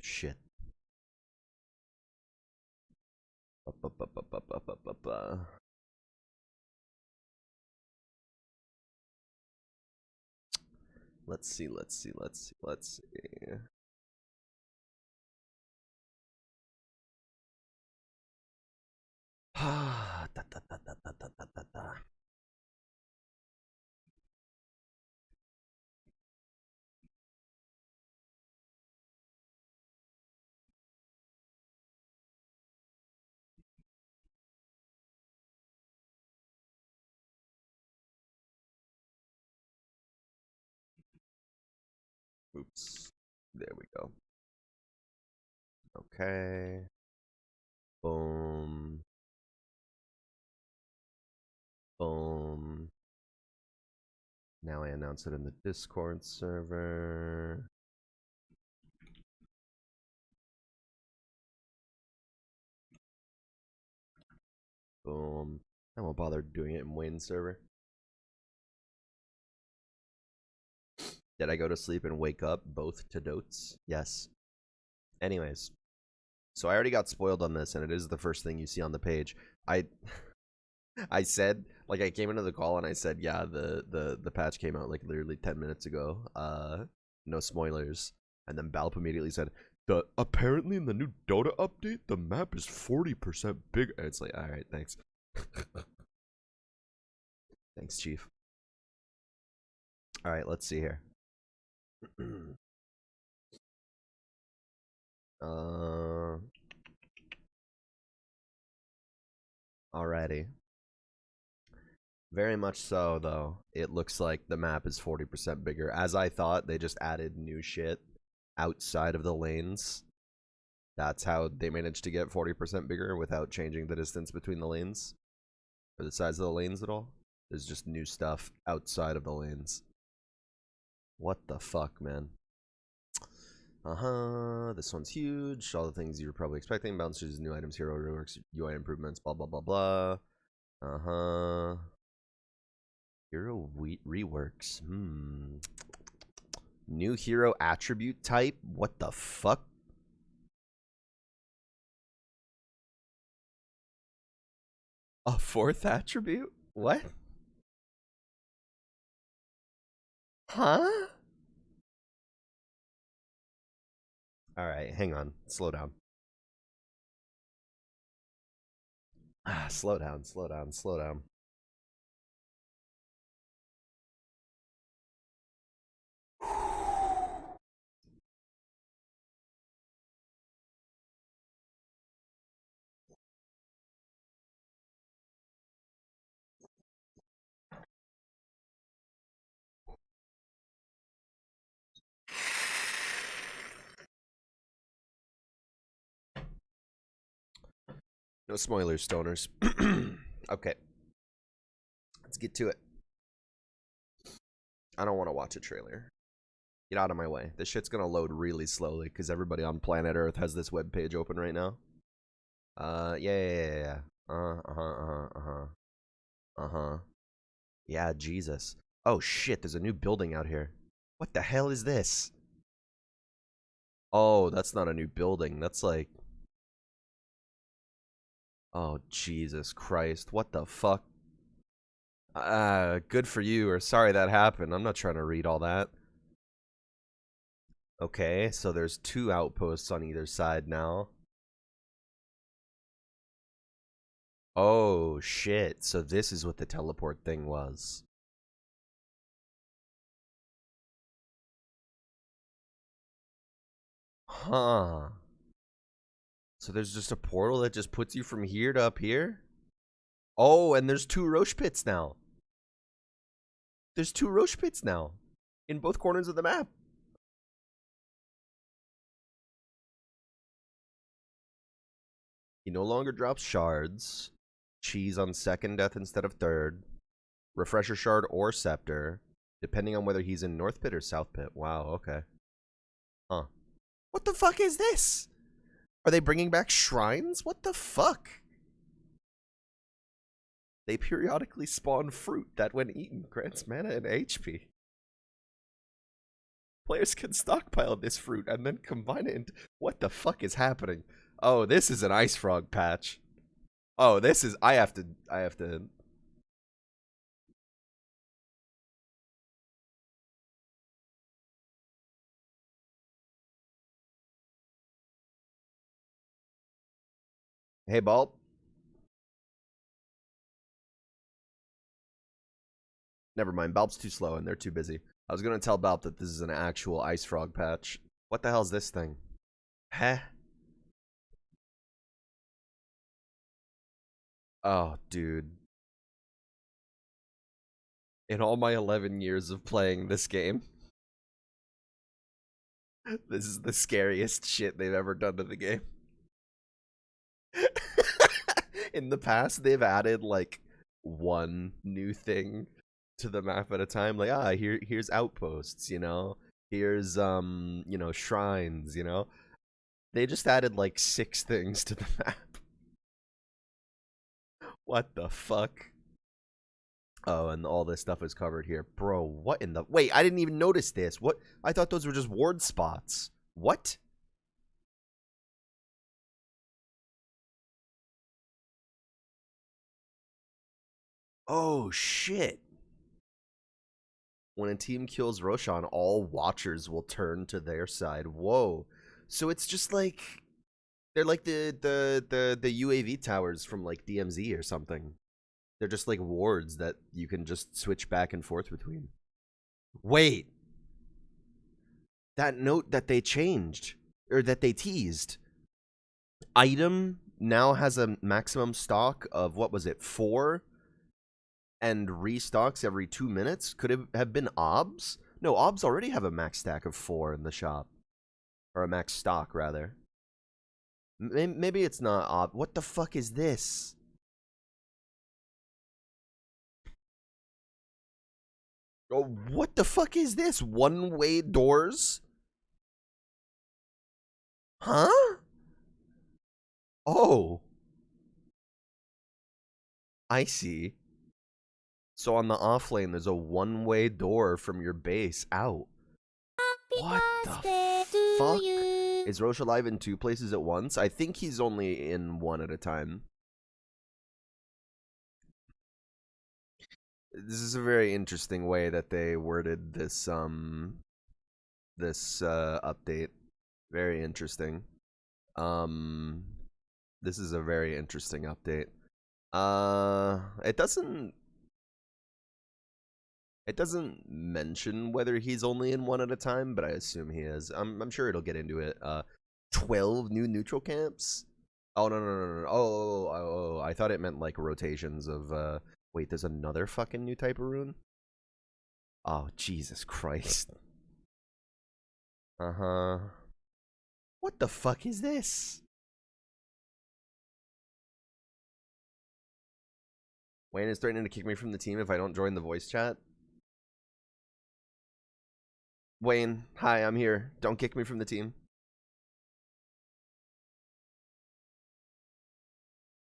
Shit. Let's see. Oops. There we go. Okay. Boom. Boom. Now I announce it in the Discord server. Boom. I won't bother doing it in Wayne's server. Did I go to sleep and wake up both to dotes? Yes. Anyways, so I already got spoiled on this, and it is the first thing you see on the page. I said, like, I came into the call and I said, yeah, the patch came out like literally 10 minutes ago. No spoilers. And then Balp immediately said, apparently in the new Dota update, the map is 40% bigger. And it's like, all right, thanks. Thanks, Chief. All right, let's see here. Alrighty. Very much so, though. It looks like the map is 40% bigger. As I thought, they just added new shit outside of the lanes. That's how they managed to get 40% bigger without changing the distance between the lanes. Or the size of the lanes at all. There's just new stuff outside of the lanes. What the fuck, man? This one's huge. All the things you're probably expecting. Bounces, new items, hero reworks, UI improvements, blah, blah, blah, blah. Hero reworks. New hero attribute type? What the fuck? A fourth attribute? What? Huh? Alright, hang on. Slow down. Slow down. No spoilers, stoners. Okay. Let's get to it. I don't want to watch a trailer. Get out of my way. This shit's gonna load really slowly because everybody on planet Earth has this web page open right now. Yeah. Yeah, Jesus. Oh shit, there's a new building out here. What the hell is this? Oh, that's not a new building. That's like... Oh, Jesus Christ. What the fuck? Good for you, or sorry that happened. I'm not trying to read all that. Okay, so there's 2 outposts on either side now. Oh, shit. So this is what the teleport thing was. Huh. So there's just a portal that just puts you from here to up here? Oh, and there's 2 Roche pits now. There's 2 Roche pits now. In both corners of the map. He no longer drops shards. Cheese on second death instead of third. Refresher shard or scepter. Depending on whether he's in North Pit or South Pit. Wow, okay. Huh. What the fuck is this? Are they bringing back shrines? What the fuck? They periodically spawn fruit that, when eaten, grants mana and HP. Players can stockpile this fruit and then combine it into... What the fuck is happening? Oh, this is an ice frog patch. Oh, this is... I have to... Hey, Bulb. Never mind. Bulb's too slow and they're too busy. I was gonna tell Bulb that this is an actual ice frog patch. What the hell is this thing? Heh? Oh, dude. In all my 11 years of playing this game, this is the scariest shit they've ever done to the game. In the past, they've added, like, one new thing to the map at a time. Like, here's outposts, you know? Here's, you know, shrines, you know? They just added, like, 6 things to the map. What the fuck? Oh, and all this stuff is covered here. Bro, what in the... Wait, I didn't even notice this. What? I thought those were just ward spots. What? Oh, shit. When a team kills Roshan, all watchers will turn to their side. Whoa. So it's just like... They're like the UAV towers from, like, DMZ or something. They're just like wards that you can just switch back and forth between. Wait. That note that they changed, or that they teased. Item now has a maximum stock of, what was it, 4? And restocks every 2 minutes? Could it have been OBS? No, OBS already have a max stack of 4 in the shop. Or a max stock, rather. Maybe it's not OBS. What the fuck is this? Oh, what the fuck is this? One-way doors? Huh? Oh. I see. So on the off lane, there's a one-way door from your base out. What the fuck? Is Roche alive in 2 places at once? I think he's only in 1 at a time. This is a very interesting way that they worded this update. Very interesting. This is a very interesting update. It doesn't mention whether he's only in 1 at a time, but I assume he is. I'm sure it'll get into it. 12 new neutral camps? Oh, no. Oh, I thought it meant like rotations of wait, there's another fucking new type of rune? Oh, Jesus Christ. Uh-huh. What the fuck is this? Wayne is threatening to kick me from the team if I don't join the voice chat. Wayne, hi, I'm here. Don't kick me from the team.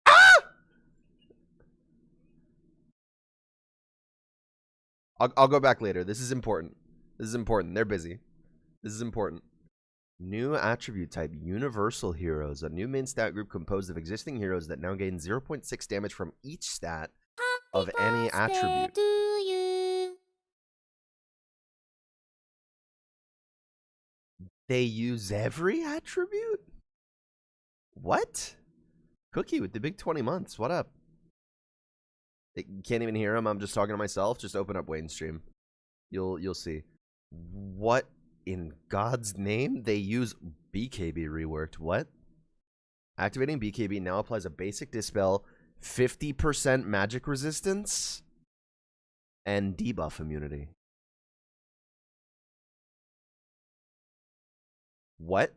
Ah! I'll go back later. This is important. This is important. They're busy. This is important. New attribute type, Universal Heroes. A new main stat group composed of existing heroes that now gain 0.6 damage from each stat of any attribute. They use every attribute? What? Cookie with the big 20 months. What up? You can't even hear him. I'm just talking to myself. Just open up Wayne's stream. You'll see. What in God's name? They use BKB reworked. What? Activating BKB now applies a basic dispel, 50% magic resistance, and debuff immunity. What?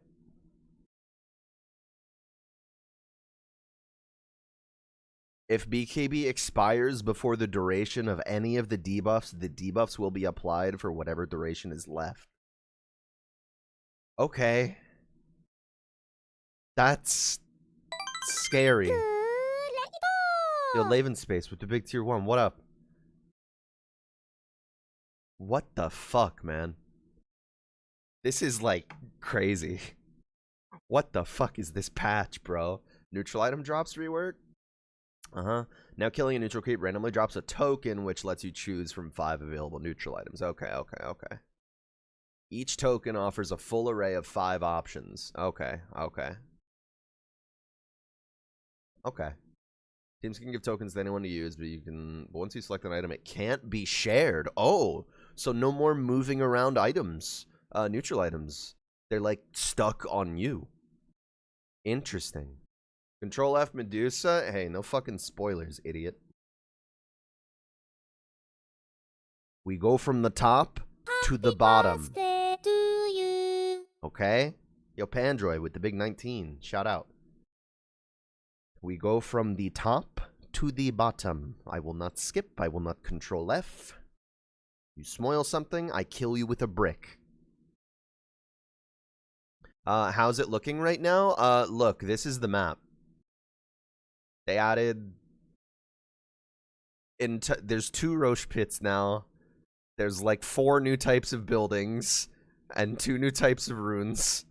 If BKB expires before the duration of any of the debuffs will be applied for whatever duration is left. Okay. That's scary. Yo, Laven Space with the big tier 1. What up? What the fuck, man? This is like crazy. What the fuck is this patch, bro? Neutral item drops rework? Now killing a neutral creep randomly drops a token which lets you choose from 5 available neutral items. Okay. Each token offers a full array of 5 options. Okay. Teams can give tokens to anyone to use, but once you select an item, it can't be shared. Oh, so no more moving around items, neutral items. They're like stuck on you. Interesting. Control F Medusa. Hey, no fucking spoilers, idiot. We go from the top to the bottom. To you. Okay? Yo, Pandroid with the big 19. Shout out. We go from the top to the bottom. I will not skip. I will not control F. You spoil something, I kill you with a brick. How's it looking right now? Look, this is the map. They added... There's 2 Roche pits now. There's like 4 new types of buildings. And 2 new types of runes.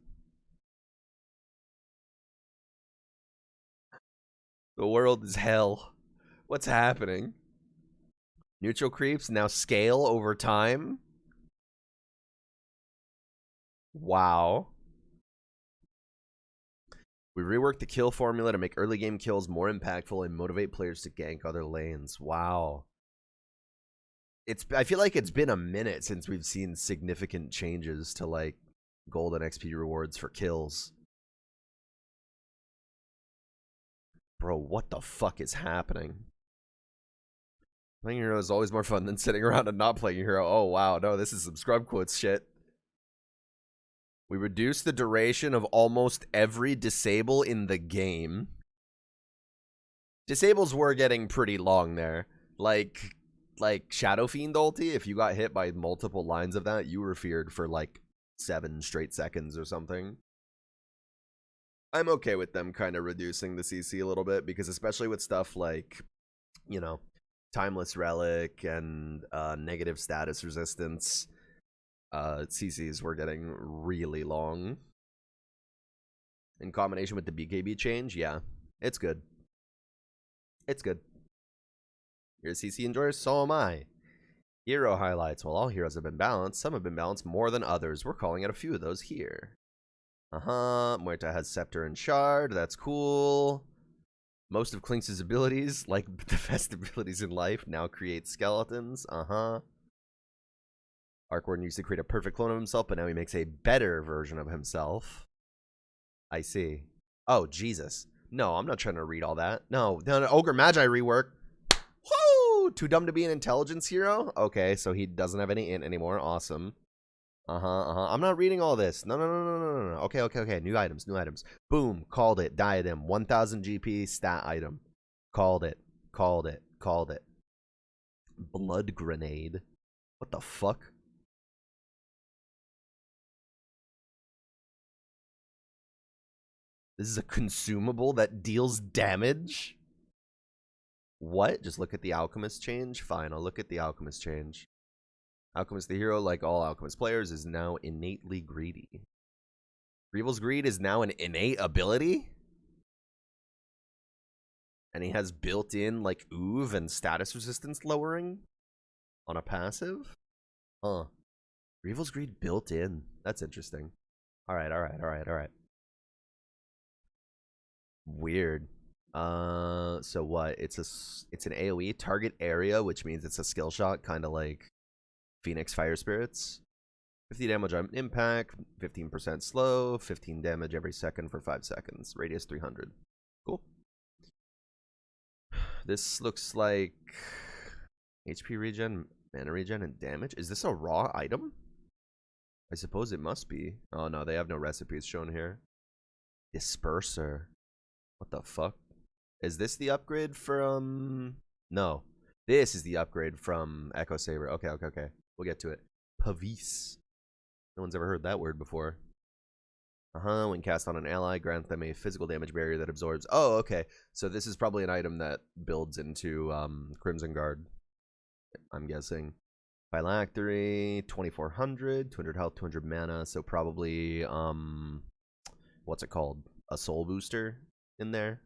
The world is hell. What's happening? Neutral creeps now scale over time. Wow. We reworked the kill formula to make early game kills more impactful and motivate players to gank other lanes. Wow. I feel like it's been a minute since we've seen significant changes to like gold and XP rewards for kills. Bro, what the fuck is happening? Playing hero is always more fun than sitting around and not playing hero. Oh wow, no, this is some scrub quotes shit. We reduced the duration of almost every disable in the game. Disables were getting pretty long there. Like Shadow Fiend ulti, if you got hit by multiple lines of that, you were feared for like 7 straight seconds or something. I'm okay with them kind of reducing the CC a little bit, because especially with stuff like, you know, Timeless Relic and negative status resistance, CCs were getting really long. In combination with the BKB change, yeah, it's good. It's good. You're a CC enjoyer? So am I. Hero highlights. While all heroes have been balanced, some have been balanced more than others. We're calling out a few of those here. Muerta has Scepter and Shard. That's cool. Most of Klinks' abilities, like the best abilities in life, now create skeletons. Arkwarden used to create a perfect clone of himself, but now he makes a better version of himself. I see. Oh, Jesus. No, I'm not trying to read all that. No, Ogre Magi rework. Woo! Too dumb to be an intelligence hero? Okay, so he doesn't have any int anymore. Awesome. I'm not reading all this. No. Okay. New items. Boom. Called it. Diadem. 1000 GP stat item. Called it. Blood grenade. What the fuck? This is a consumable that deals damage? What? Just look at the Alchemist change? Fine, I'll look at the Alchemist change. Alchemist the hero, like all Alchemist players, is now innately greedy. Revel's Greed is now an innate ability? And he has built-in, like, Oov and status resistance lowering on a passive? Huh. Revel's Greed built in. That's interesting. Alright. Weird. So what? It's an AoE target area, which means it's a skill shot, kind of like Phoenix Fire Spirits. 50 damage on impact, 15% slow, 15 damage every second for 5 seconds. Radius 300. Cool. This looks like HP regen, mana regen, and damage. Is this a raw item? I suppose it must be. Oh no, they have no recipes shown here. Disperser. What the fuck? Is this the upgrade from... No. This is the upgrade from Echo Saber. Okay. We'll get to it. Pavis. No one's ever heard that word before. When cast on an ally, grant them a physical damage barrier that absorbs... Oh, okay. So this is probably an item that builds into Crimson Guard, I'm guessing. Phylactery, 2400, 200 health, 200 mana. So probably, what's it called? A soul booster in there.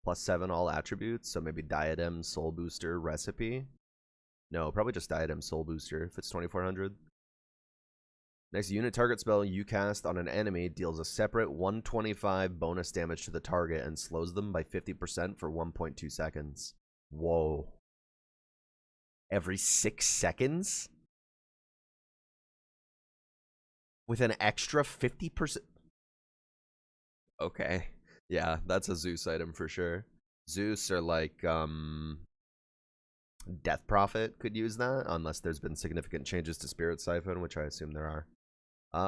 +7 all attributes. So maybe Diadem, soul booster, recipe. No, probably just Diadem, soul booster if it's 2400. Next unit target spell you cast on an enemy deals a separate 125 bonus damage to the target and slows them by 50% for 1.2 seconds. Whoa. Every 6 seconds? With an extra 50%? Okay. Yeah, that's a Zeus item for sure. Zeus or like, Death Prophet could use that, unless there's been significant changes to Spirit Siphon, which I assume there are.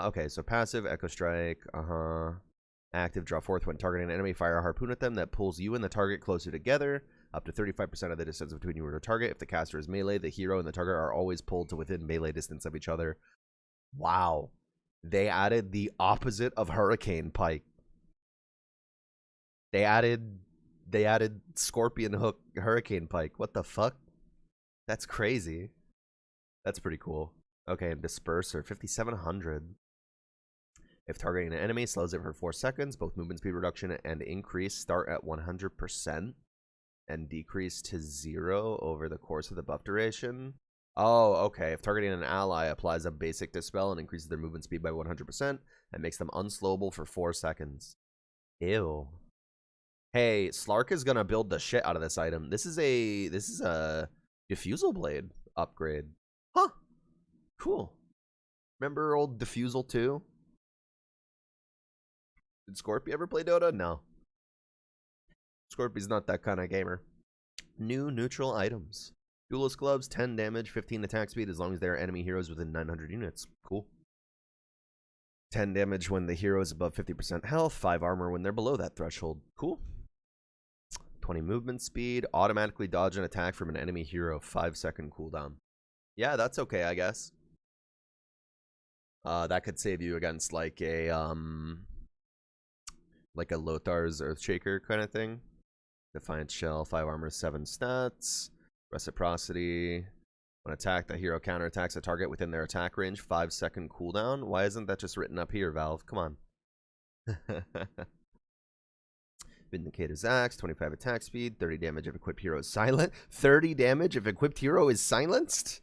Okay, so passive, Echo Strike, active, draw forth when targeting an enemy, fire a harpoon at them that pulls you and the target closer together, up to 35% of the distance between you and the target. If the caster is melee, the hero and the target are always pulled to within melee distance of each other. Wow. They added the opposite of Hurricane Pike. They added Scorpion Hook Hurricane Pike. What the fuck? That's crazy. That's pretty cool. Okay, and Disperser, 5700. If targeting an enemy, slows it for 4 seconds. Both movement speed reduction and increase start at 100% and decrease to 0 over the course of the buff duration. Oh, okay. If targeting an ally, applies a basic dispel and increases their movement speed by 100% and makes them unslowable for 4 seconds. Ew. Hey, Slark is gonna build the shit out of this item. This is a Diffusal Blade upgrade. Huh. Cool. Remember old Diffusal 2? Did Scorpy ever play Dota? No. Scorpy's not that kind of gamer. New neutral items. Duelist Gloves, 10 damage, 15 attack speed as long as they are enemy heroes within 900 units. Cool. 10 damage when the hero is above 50% health, 5 armor when they're below that threshold. Cool. 20 movement speed, automatically dodge an attack from an enemy hero, 5-second cooldown. Yeah, that's okay, I guess. That could save you against like a Lothar's Earthshaker kind of thing. Defiant Shell, 5 armor, 7 stats. Reciprocity. When attacked, the hero counterattacks a target within their attack range, 5-second cooldown. Why isn't that just written up here, Valve? Come on. Vindicator's Axe, 25 attack speed, 30 damage if equipped hero is silent. 30 damage if equipped hero is silenced?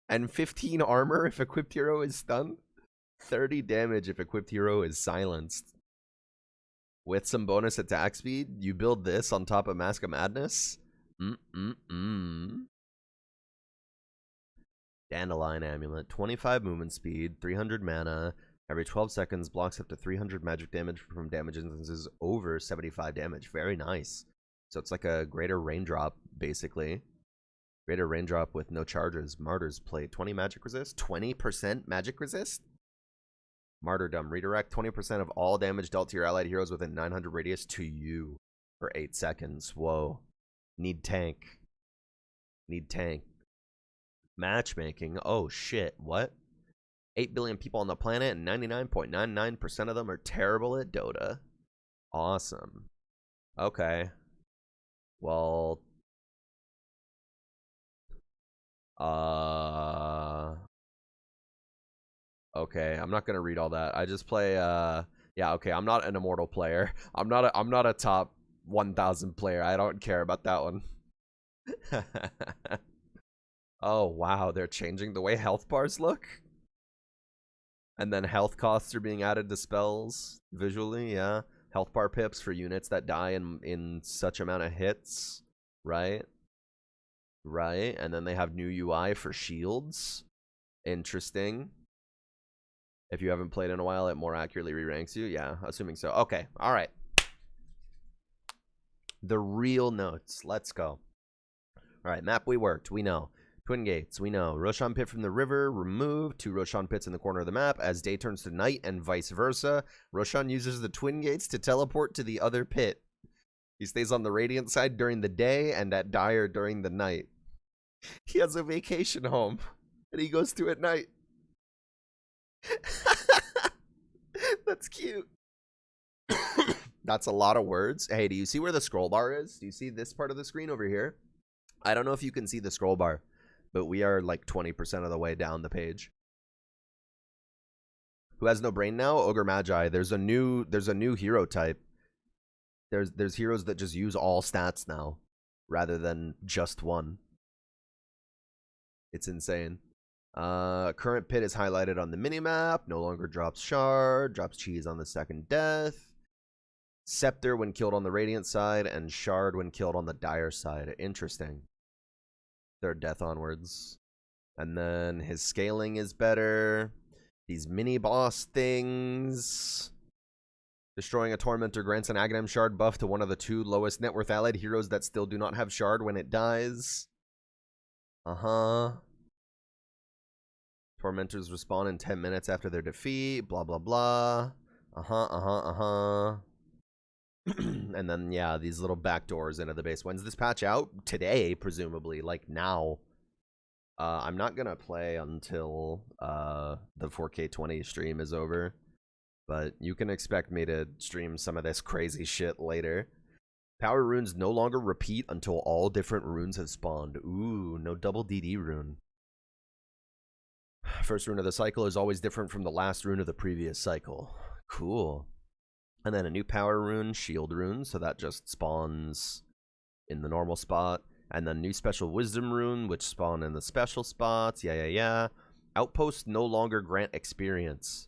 And 15 armor if equipped hero is stunned? 30 damage if equipped hero is silenced. With some bonus attack speed, you build this on top of Mask of Madness? Dandelion Amulet, 25 movement speed, 300 mana. Every 12 seconds, blocks up to 300 magic damage from damage instances over 75 damage. Very nice. So it's like a greater raindrop, basically. Greater raindrop with no charges. Martyr's Plate, 20 magic resist, 20% magic resist. Martyrdom, redirect 20% of all damage dealt to your allied heroes within 900 radius to you for 8 seconds. Whoa. Need tank. Need tank. Matchmaking. Oh shit. What? 8 billion people on the planet and 99.99% of them are terrible at Dota. Awesome. Okay. Well. Okay, I'm not gonna read all that. I just play yeah, okay, I'm not an immortal player. I'm not a top 1000 player. I don't care about that one. Oh wow, they're changing the way health bars look? And then health costs are being added to spells visually, yeah. Health bar pips for units that die in such amount of hits, right? Right, and then they have new UI for shields. Interesting. If you haven't played in a while, it more accurately re-ranks you. Yeah, assuming so. Okay, all right. The real notes. Let's go. All right, map we worked. We know. Twin Gates, we know. Roshan Pit from the river, removed. 2 Roshan Pits in the corner of the map. As day turns to night and vice versa, Roshan uses the Twin Gates to teleport to the other pit. He stays on the Radiant side during the day and at Dire during the night. He has a vacation home, and he goes to at night. That's cute. That's a lot of words. Hey, do you see where the scroll bar is? Do you see this part of the screen over here? I don't know if you can see the scroll bar. but we are like 20% of the way down the page. Who has no brain now? Ogre Magi. There's a new hero type. There's heroes that just use all stats now, rather than just one. It's insane. Current pit is highlighted on the minimap. No longer drops shard. Drops cheese on the second death. Scepter when killed on the Radiant side, and Shard when killed on the Dire side. Interesting. Third death onwards. And then his scaling is better. These mini-boss things. Destroying a Tormentor grants an Aghanim Shard buff to one of the 2 lowest net worth allied heroes that still do not have Shard when it dies. Tormentors respawn in 10 minutes after their defeat. Blah, blah, blah. And then, yeah, these little backdoors into the base. When's this patch out? Today, presumably. Like, now. I'm not gonna play until the 4K20 stream is over. But you can expect me to stream some of this crazy shit later. Power runes no longer repeat until all different runes have spawned. Ooh, no double DD rune. First rune of the cycle is always different from the last rune of the previous cycle. Cool. And then a new power rune, shield rune, so that just spawns in the normal spot. And then new special wisdom rune, which spawn in the special spots. Yeah. Outposts no longer grant experience.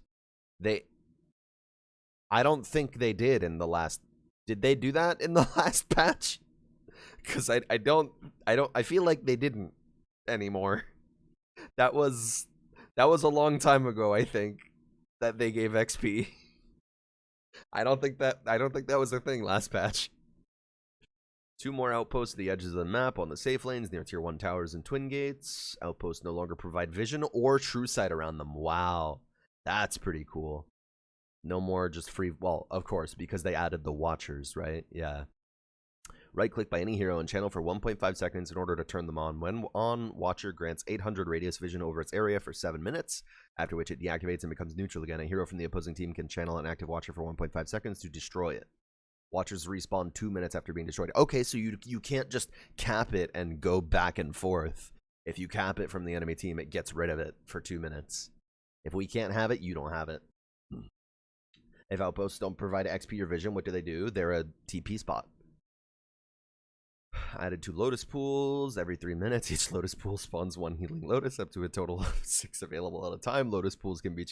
I don't think they did in the last... Did they do that in the last patch? Because I feel like they didn't anymore. That was a long time ago, I think, that they gave XP. I don't think that was a thing last patch. 2 more outposts at the edges of the map on the safe lanes near tier 1 towers and twin gates. Outposts no longer provide vision or true sight around them. Wow, that's pretty cool. No more just free, well, of course, because they added the watchers, right? Yeah. Right click by any hero and channel for 1.5 seconds in order to turn them on. When on, watcher grants 800 radius vision over its area for 7 minutes, after which it deactivates and becomes neutral again. A hero from the opposing team can channel an active watcher for 1.5 seconds to destroy it. Watchers respawn 2 minutes after being destroyed. Okay, so you can't just cap it and go back and forth. If you cap it from the enemy team, it gets rid of it for 2 minutes. If we can't have it, you don't have it. If outposts don't provide XP or vision, what do? They're a TP spot. Added 2 lotus pools every 3 minutes. Each lotus pool spawns 1 healing lotus, up to a total of 6 available at a time. Lotus pools can be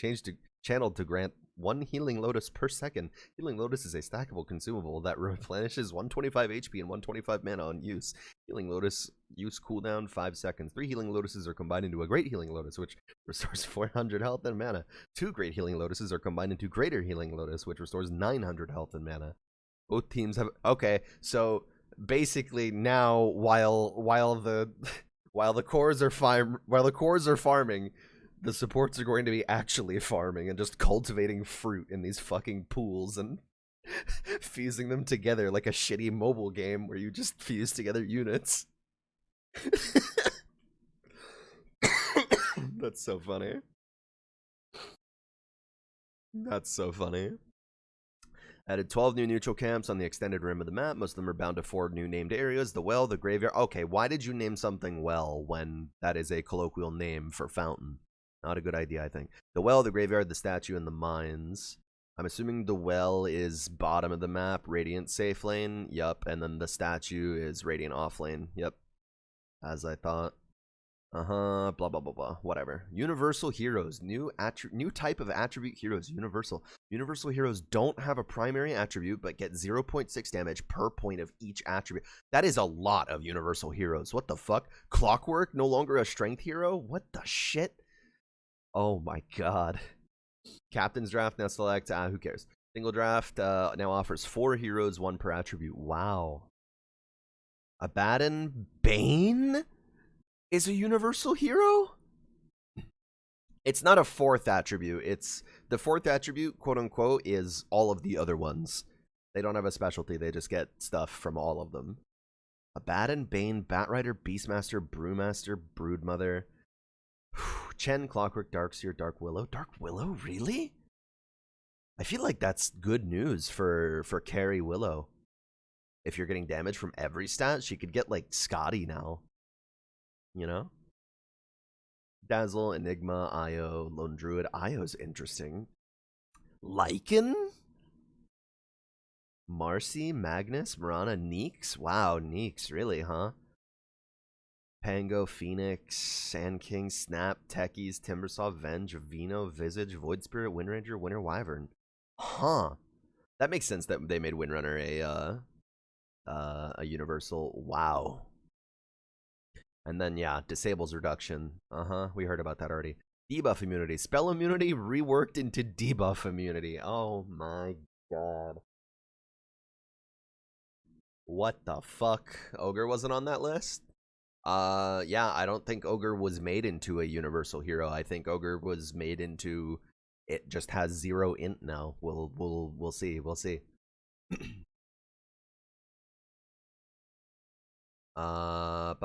channeled to grant 1 healing lotus per second. Healing lotus is a stackable consumable that replenishes 125 HP and 125 mana on use. Healing lotus use cooldown 5 seconds. 3 healing lotuses are combined into a great healing lotus, which restores 400 health and mana. 2 great healing lotuses are combined into greater healing lotus, which restores 900 health and mana. Both teams have... Okay, so... Basically, now while the cores are farming, the supports are going to be actually farming and just cultivating fruit in these fucking pools and fusing them together like a shitty mobile game where you just fuse together units. That's so funny. That's so funny. Added 12 new neutral camps on the extended rim of the map. Most of them are bound to 4 new named areas. The well, the graveyard. Okay, why did you name something well when that is a colloquial name for fountain? Not a good idea, I think. The well, the graveyard, the statue, and the mines. I'm assuming the well is bottom of the map, Radiant safe lane. Yup, and then the statue is Radiant off lane. Yep, as I thought. Blah, blah, blah, blah. Whatever. Universal heroes. New type of attribute heroes. Universal. Universal heroes don't have a primary attribute, but get 0.6 damage per point of each attribute. That is a lot of universal heroes. What the fuck? Clockwork, no longer a strength hero? What the shit? Oh my god. Captain's draft, now select. Who cares? Single draft now offers 4 heroes, 1 per attribute. Wow. Abaddon Bane is a universal hero? It's not a 4th attribute. It's the 4th attribute, quote unquote, is all of the other ones. They don't have a specialty. They just get stuff from all of them. Abaddon, Bane, Batrider, Beastmaster, Brewmaster, Broodmother, Chen, Clockwork, Darkseer, Dark Willow. Dark Willow? Really? I feel like that's good news for carry Willow. If you're getting damage from every stat, she could get like Scotty now. You know? Dazzle, Enigma, Io, Lone Druid. Io's interesting. Lycan? Marcy, Magnus, Mirana, Neeks? Wow, Neeks, really, huh? Pango, Phoenix, Sand King, Snap, Techies, Timbersaw, Venge, Vino, Visage, Void Spirit, Windranger, Winter Wyvern. Huh. That makes sense that they made Windrunner a universal. Wow. And then, yeah, disables reduction. We heard about that already. Debuff immunity. Spell immunity reworked into debuff immunity. Oh my god. What the fuck? Ogre wasn't on that list? Yeah, I don't think Ogre was made into a universal hero. I think Ogre was made into... It just has 0 int now. We'll see. We'll see. Debuff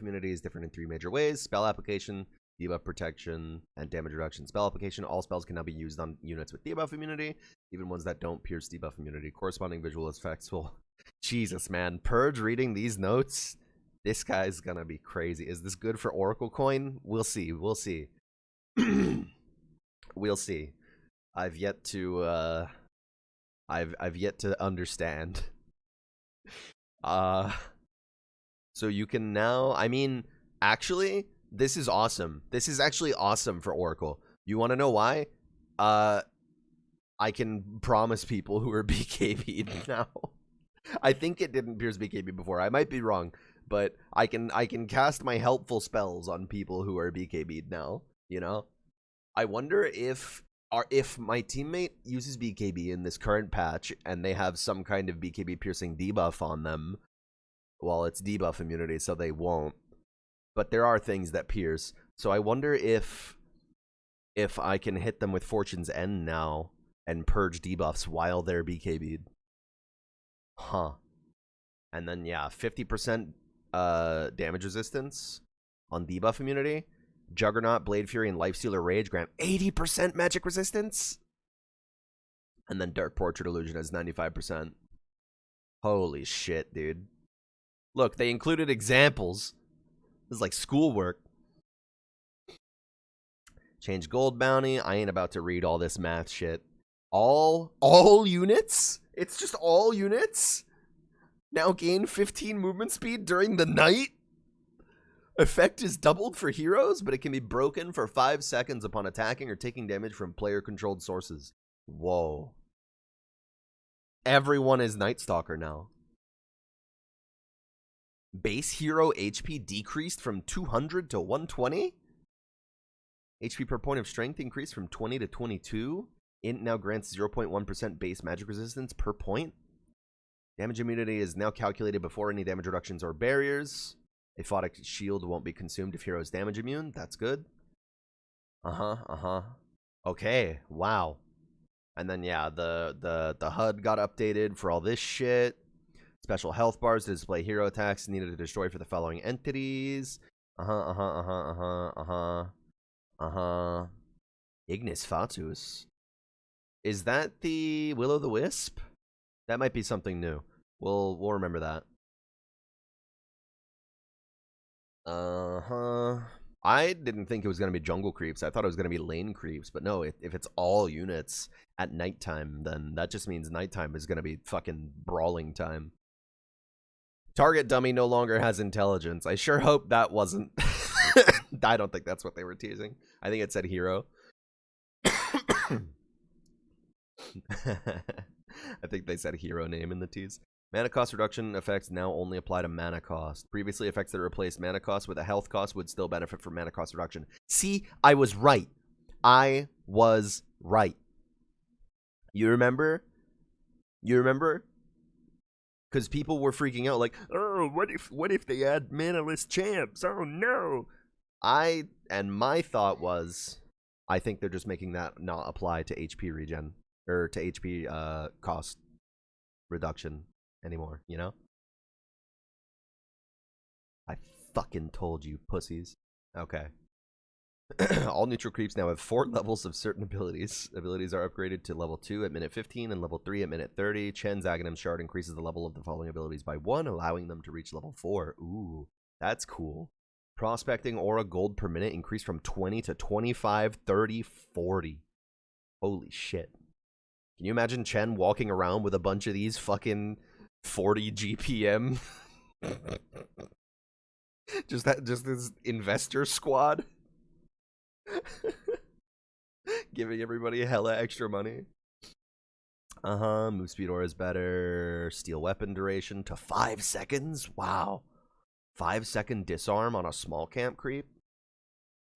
immunity is different in 3 major ways: spell application, debuff protection, and damage reduction. Spell application: all spells can now be used on units with debuff immunity, even ones that don't pierce debuff immunity. Corresponding visual effects will... Jesus, man. Purge reading these notes? This guy's gonna be crazy. Is this good for Oracle coin? We'll see. We'll see. We'll see. I've yet to I've yet to understand. So you can now, I mean, actually, this is awesome. This is actually awesome for Oracle. You want to know why? I can promise people who are BKB'd now. I think it didn't pierce BKB before. I might be wrong, but I can cast my helpful spells on people who are BKB'd now, you know? I wonder if my teammate uses BKB in this current patch and they have some kind of BKB piercing debuff on them, well, it's debuff immunity, so they won't. But there are things that pierce. So I wonder if I can hit them with Fortune's End now and purge debuffs while they're BKB'd. Huh. And then, yeah, 50% damage resistance on debuff immunity. Juggernaut, Blade Fury, and Lifestealer Rage grant 80% magic resistance. And then Dark Portrait Illusion has 95%. Holy shit, dude. Look, they included examples. This is like schoolwork. Change Gold Bounty. I ain't about to read all this math shit. All units? It's just all units? Now gain 15 movement speed during the night? Effect is doubled for heroes, but it can be broken for 5 seconds upon attacking or taking damage from player-controlled sources. Whoa. Everyone is Night Stalker now. Base hero HP decreased from 200 to 120? HP per point of strength increased from 20 to 22? Int now grants 0.1% base magic resistance per point. Damage immunity is now calculated before any damage reductions or barriers. Aphotic shield won't be consumed if hero is damage immune. That's good. Okay, wow. And then, yeah, the HUD got updated for all this shit. Special health bars to display hero attacks needed to destroy for the following entities. Ignis Fatus. Is that the Will-o'-the-Wisp? That might be something new. We'll remember that. I didn't think it was going to be jungle creeps. I thought it was going to be lane creeps. But no, if it's all units at nighttime, then that just means nighttime is going to be fucking brawling time. Target dummy no longer has intelligence. I sure hope that wasn't... I don't think that's what they were teasing. I think it said hero. I think they said hero name in the tease. Mana cost reduction effects now only apply to mana cost. Previously, effects that replaced mana cost with a health cost would still benefit from mana cost reduction. See, I was right. I was right. You remember? You remember? Because people were freaking out like, oh, what if they add manaless champs? Oh, no. My thought was, I think they're just making that not apply to HP regen. Or to HP cost reduction anymore, you know? I fucking told you, pussies. Okay. All neutral creeps now have 4 levels of certain abilities. Abilities are upgraded to level 2 at minute 15 and level 3 at minute 30. Chen's Aghanim Shard increases the level of the following abilities by 1, allowing them to reach level 4. Ooh, that's cool. Prospecting aura gold per minute increased from 20 to 25, 30, 40. Holy shit. Can you imagine Chen walking around with a bunch of these fucking 40 GPM? just this investor squad? Giving everybody hella extra money. Move speed aura is better. Steel weapon duration to 5 seconds. Wow. 5-second disarm on a small camp creep.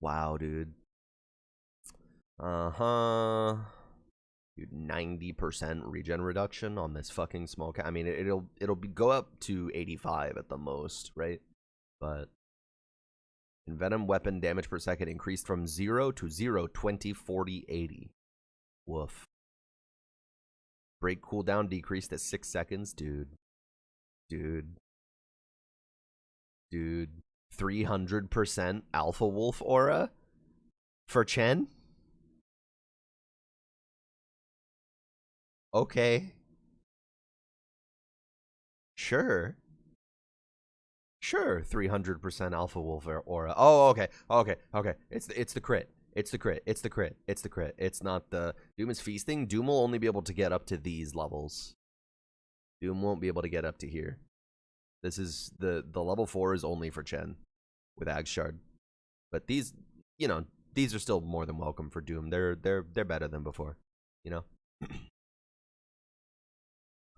Wow, dude. Dude, 90% regen reduction on this fucking small camp. I mean, it'll go up to 85 at the most, right? But Envenom weapon damage per second increased from 0 to 0, 20, 40, 80. Woof. Break cooldown decreased to 6 seconds. Dude. 300% Alpha Wolf aura for Chen? Okay. Sure. 300% Alpha Wolf aura. Oh, okay. It's the crit. It's not the... Doom is feasting. Doom will only be able to get up to these levels. Doom won't be able to get up to here. This is... The level 4 is only for Chen with Ag Shard. But these, you know, these are still more than welcome for Doom. They're better than before, you know?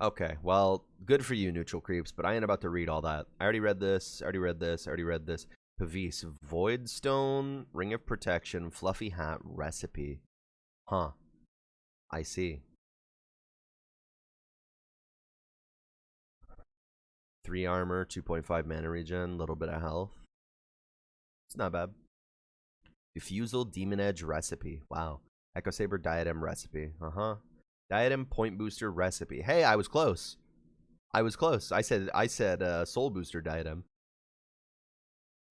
Okay, well, good for you, neutral creeps, but I ain't about to read all that. I already read this. Pavis, Voidstone, Ring of Protection, Fluffy Hat, Recipe. Huh. I see. 3 armor, 2.5 mana regen, little bit of health. It's not bad. Diffusal, Demon Edge, Recipe. Wow. Echo Saber, Diadem, Recipe. Diadem, Point Booster, Recipe. Hey, I was close. I said Soul Booster, Diadem.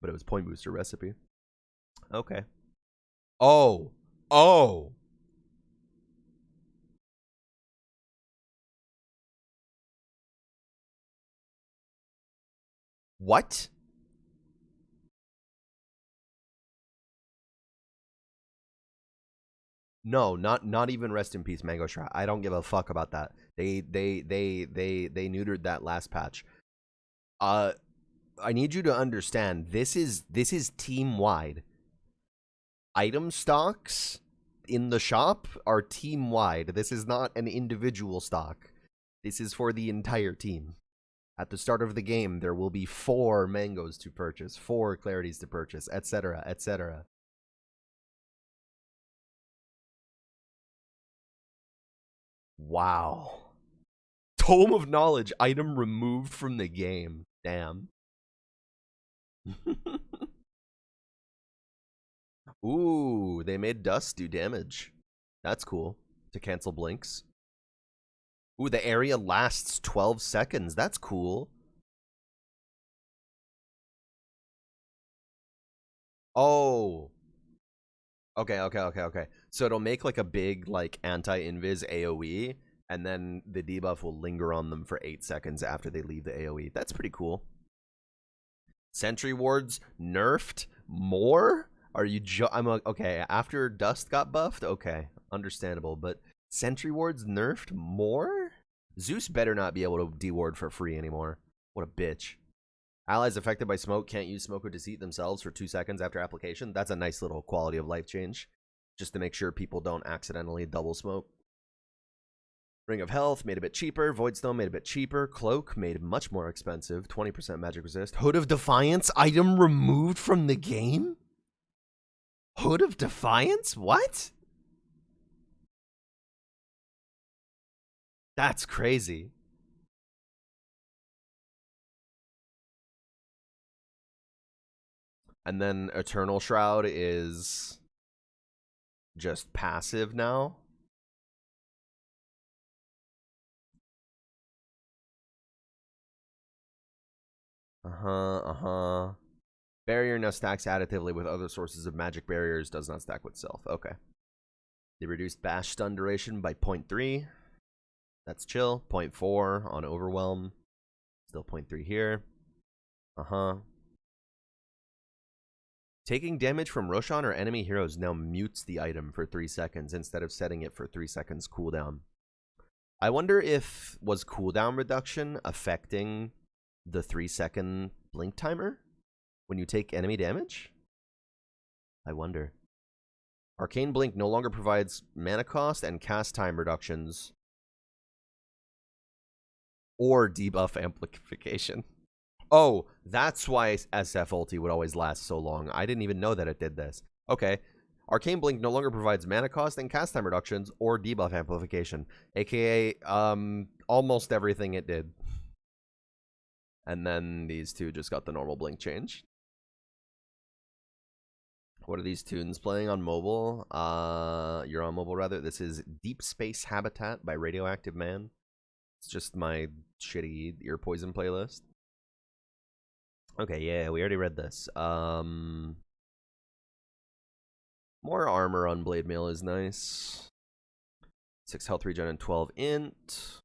But it was Point Booster, Recipe. Okay. Oh. What? No, not even rest in peace, Mango Shroud. I don't give a fuck about that. They neutered that last patch. I need you to understand, this is team wide. Item stocks in the shop are team wide. This is not an individual stock. This is for the entire team. At the start of the game, there will be 4 mangoes to purchase, 4 clarities to purchase, etc., etc. Wow. Tome of Knowledge item removed from the game. Damn. Ooh, they made Dust do damage. That's cool. To cancel blinks. Ooh, the area lasts 12 seconds. That's cool. Oh. Okay. So it'll make like a big like anti-invis AoE, and then the debuff will linger on them for 8 seconds after they leave the AoE. That's pretty cool. Sentry wards nerfed more? Are you okay, after Dust got buffed? Okay, understandable, but Sentry wards nerfed more? Zeus better not be able to deward for free anymore. What a bitch. Allies affected by smoke can't use Smoke of Deceit themselves for 2 seconds after application. That's a nice little quality of life change, just to make sure people don't accidentally double smoke. Ring of Health made a bit cheaper. Voidstone made a bit cheaper. Cloak made much more expensive. 20% magic resist. Hood of Defiance item removed from the game? Hood of Defiance? What? That's crazy. And then Eternal Shroud is just passive now. Barrier now stacks additively with other sources of magic barriers, does not stack with self. Okay. They reduced bash stun duration by 0.3. That's chill. 0.4 on overwhelm. Still 0.3 here. Taking damage from Roshan or enemy heroes now mutes the item for 3 seconds instead of setting it for 3 seconds cooldown. I wonder if was cooldown reduction affecting the 3-second blink timer when you take enemy damage? I wonder. Arcane Blink no longer provides mana cost and cast time reductions or debuff amplification. Oh, that's why SF ulti would always last so long. I didn't even know that it did this. Okay. Arcane Blink no longer provides mana cost and cast time reductions or debuff amplification, aka almost everything it did. And then these two just got the normal blink change. What are these tunes playing on mobile? You're on mobile, rather. This is Deep Space Habitat by Radioactive Man. It's just my shitty ear poison playlist. Okay, yeah, we already read this. More armor on Blade Mail is nice. 6 health regen and 12 int.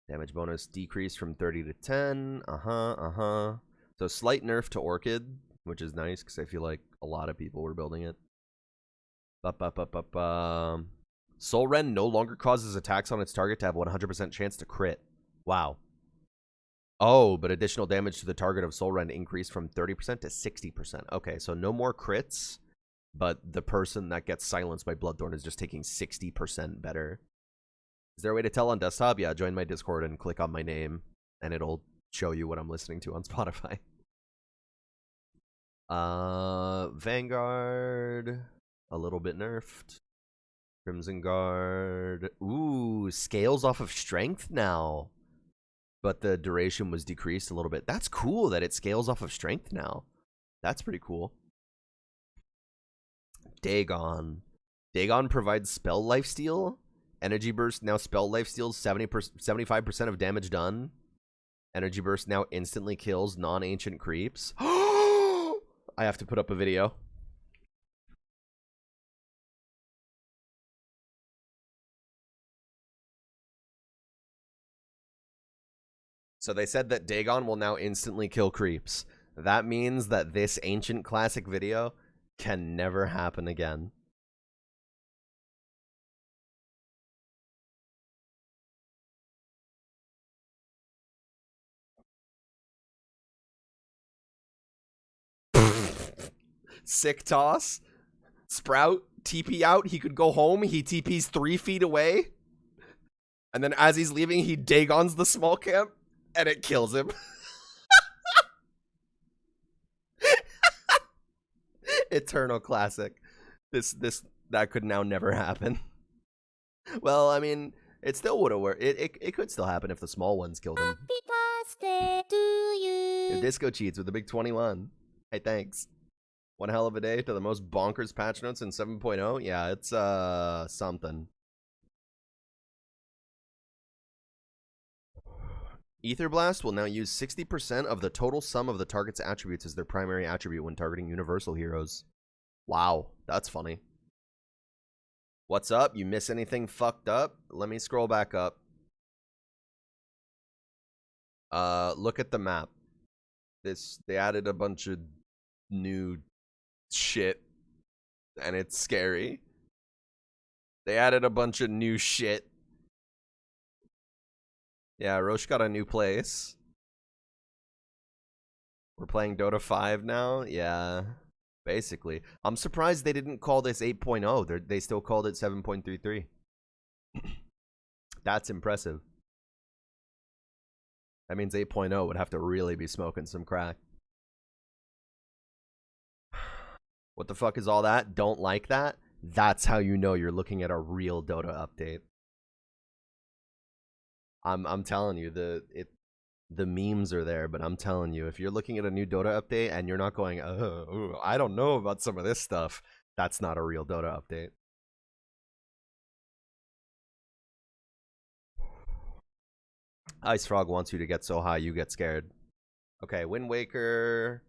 Damage bonus decreased from 30 to 10. So slight nerf to Orchid, which is nice because I feel like a lot of people were building it. Soul Rend no longer causes attacks on its target to have 100% chance to crit. Wow. Oh, but additional damage to the target of Soul Rend increased from 30% to 60%. Okay, so no more crits, but the person that gets silenced by Bloodthorn is just taking 60% better. Is there a way to tell on desktop? Yeah, join my Discord and click on my name, and it'll show you what I'm listening to on Spotify. Vanguard, a little bit nerfed. Crimson Guard. Ooh, scales off of strength now. But the duration was decreased a little bit. That's cool that it scales off of strength now. That's pretty cool. Dagon. Dagon provides spell lifesteal. Energy Burst now spell lifesteals 75% of damage done. Energy Burst now instantly kills non-ancient creeps. I have to put up a video. So they said that Dagon will now instantly kill creeps. That means that this ancient classic video can never happen again. Sick toss. Sprout, TP out. He could go home. He TP's 3 feet away. And then as he's leaving, he Dagons the small camp. And it kills him. Eternal classic. That could now never happen. Well, I mean, it still would have worked. It could still happen if the small ones killed him. Happy birthday to you. Your Disco Cheats with the big 21. Hey, thanks. One hell of a day to the most bonkers patch notes in 7.0. Yeah, it's something. Ether Blast will now use 60% of the total sum of the target's attributes as their primary attribute when targeting universal heroes. Wow, that's funny. What's up? You miss anything fucked up? Let me scroll back up. Look at the map. They added a bunch of new shit, and it's scary. They added a bunch of new shit. Yeah, Roche got a new place. We're playing Dota 5 now? Yeah, basically. I'm surprised they didn't call this 8.0. They still called it 7.33. That's impressive. That means 8.0 would have to really be smoking some crack. What the fuck is all that? Don't like that? That's how you know you're looking at a real Dota update. I'm telling you, the memes are there, but I'm telling you, if you're looking at a new Dota update and you're not going, oh, I don't know about some of this stuff, that's not a real Dota update. Ice Frog wants you to get so high you get scared. Okay, Wind Waker.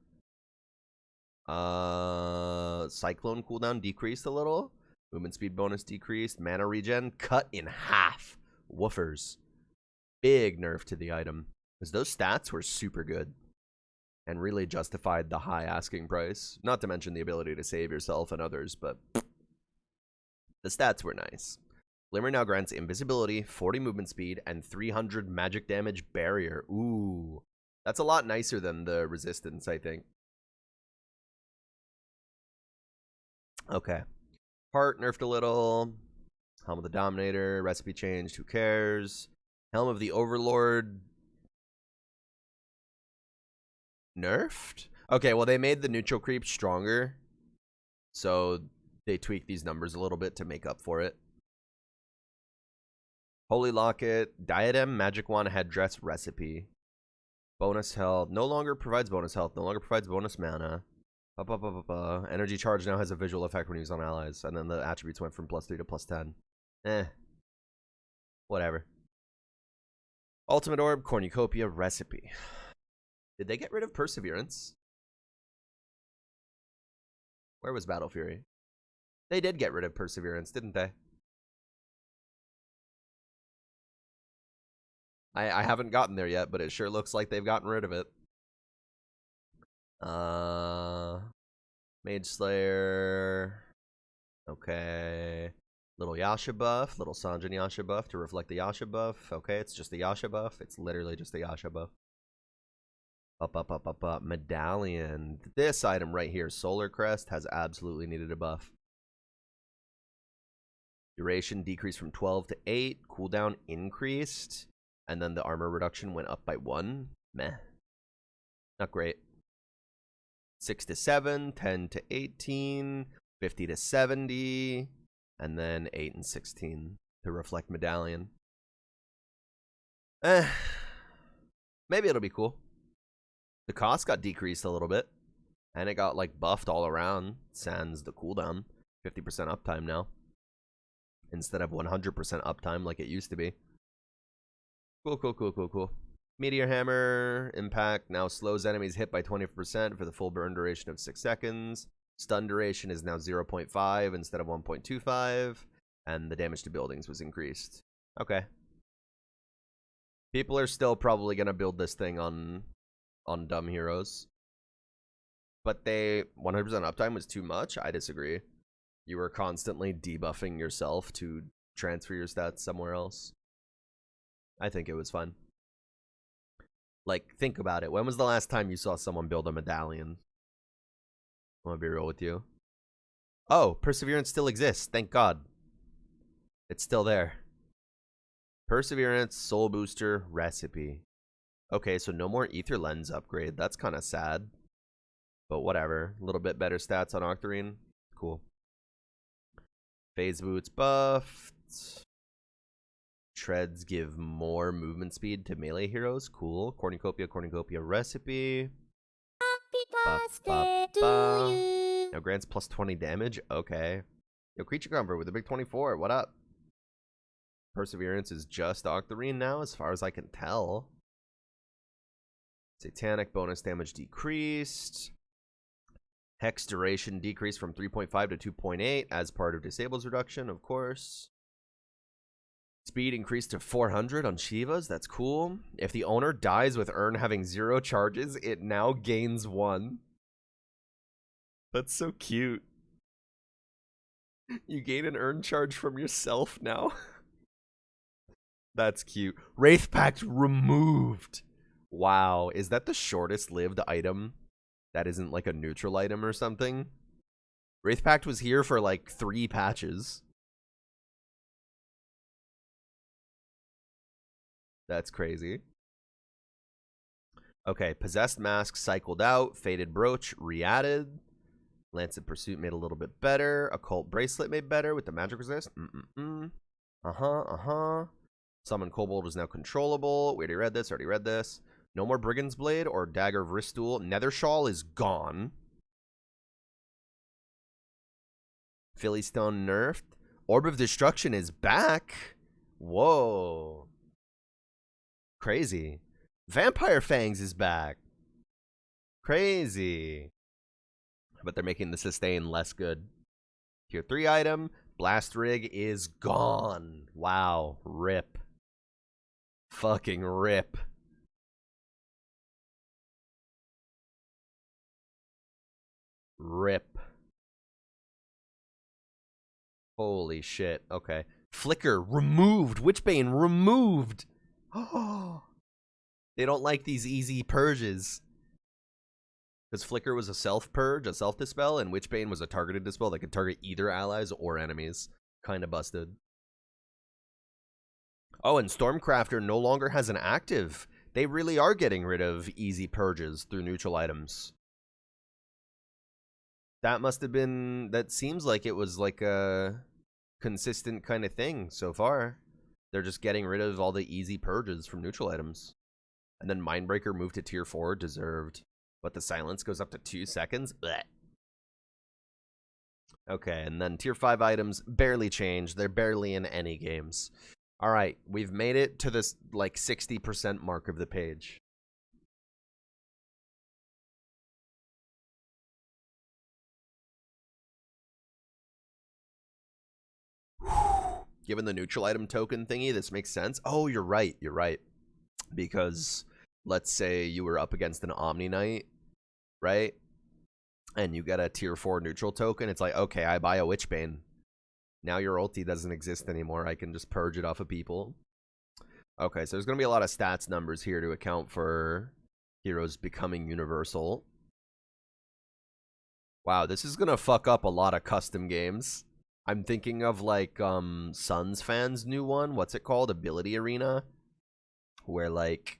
Cyclone cooldown decreased a little. Movement speed bonus decreased. Mana regen cut in half. Woofers. Big nerf to the item. Because those stats were super good. and really justified the high asking price. Not to mention the ability to save yourself and others, but the stats were nice. Glimmer now grants invisibility, 40 movement speed, and 300 magic damage barrier. Ooh, that's a lot nicer than the resistance, I think. Okay. Heart nerfed a little. Helm of the Dominator, recipe changed, who cares? Helm of the Overlord nerfed? Okay, well, they made the neutral creep stronger, so they tweaked these numbers a little bit to make up for it. Holy Locket, Diadem, Magic Wand, Headdress, Recipe. Bonus health, no longer provides bonus health, no longer provides bonus mana. Energy Charge now has a visual effect when used on allies, and then the attributes went from +3 to +10. Whatever. Ultimate Orb, Cornucopia, Recipe. Did they get rid of Perseverance? Where was Battle Fury? They did get rid of Perseverance, didn't they? I haven't gotten there yet, but it sure looks like they've gotten rid of it. Mage Slayer. Okay. Little Yasha buff, little Sanjin Yasha buff to reflect the Yasha buff. Okay, it's just the Yasha buff. It's literally just the Yasha buff. Up. Medallion. This item right here, Solar Crest, has absolutely needed a buff. Duration decreased from 12 to 8. Cooldown increased. And then the armor reduction went up by 1. Meh. Not great. 6 to 7, 10 to 18, 50 to 70, and then 8 and 16 to reflect Medallion. Maybe it'll be cool. The cost got decreased a little bit, and it got like buffed all around, sans the cooldown. 50% uptime now, instead of 100% uptime like it used to be. Cool. Meteor Hammer, impact now slows enemies hit by 20% for the full burn duration of 6 seconds. Stun duration is now 0.5 instead of 1.25, and the damage to buildings was increased. Okay. People are still probably going to build this thing on dumb heroes. But 100% uptime was too much? I disagree. You were constantly debuffing yourself to transfer your stats somewhere else. I think it was fun. Like, think about it. When was the last time you saw someone build a medallion? I'm gonna be real with you. Oh, Perseverance still exists. Thank God. It's still there. Perseverance, Soul Booster, Recipe. Okay, so no more Ether Lens upgrade. That's kind of sad. But whatever. A little bit better stats on Octarine. Cool. Phase Boots buffed. Treads give more movement speed to melee heroes. Cool. Cornucopia, Recipe. Happy birthday to you. Now grants plus 20 damage. Okay. Yo, Creature Comfort with a big 24. What up? Perseverance is just Octarine now, as far as I can tell. Satanic bonus damage decreased. Hex duration decreased from 3.5 to 2.8 as part of Disable's reduction, of course. Speed increased to 400 on Shivas. That's cool. If the owner dies with Urn having 0 charges, it now gains 1. That's so cute. You gain an Urn charge from yourself now. That's cute. Wraith Pact removed. Wow. Is that the shortest lived item that isn't like a neutral item or something? Wraith Pact was here for like 3 patches. That's crazy. Okay, Possessed Mask cycled out. Faded Brooch re-added. Lancet Pursuit made a little bit better. Occult Bracelet made better with the magic resist. Summon Kobold is now controllable. We already read this. No more Brigand's Blade or Dagger of Ristul. Nether Shawl is gone. Philistone nerfed. Orb of Destruction is back. Whoa. Crazy. Vampire Fangs is back. Crazy. But they're making the sustain less good. Tier 3 item. Blast Rig is gone. Wow. Rip. Fucking rip. Rip. Holy shit. Okay. Flicker removed. Witchbane removed. Oh. They don't like these easy purges. Because Flicker was a self-purge, a self-dispel, and Witchbane was a targeted dispel that could target either allies or enemies. Kinda busted. Oh, and Stormcrafter no longer has an active. They really are getting rid of easy purges through neutral items. That must have been... That seems like it was like a consistent kind of thing so far. They're just getting rid of all the easy purges from neutral items. And then Mindbreaker moved to tier 4, deserved. But the silence goes up to 2 seconds? Blech. Okay, and then tier 5 items barely change. They're barely in any games. Alright, we've made it to this, like, 60% mark of the page. Given the neutral item token thingy, this makes sense. Oh, you're right, you're right. Because, let's say you were up against an Omni Knight, right? And you get a tier 4 neutral token, it's like, okay, I buy a Witchbane. Now your ulti doesn't exist anymore. I can just purge it off of people. Okay, so there's going to be a lot of stats numbers here to account for heroes becoming universal. Wow, this is going to fuck up a lot of custom games. I'm thinking of, like, Suns fans' new one. What's it called? Ability Arena? Where, like,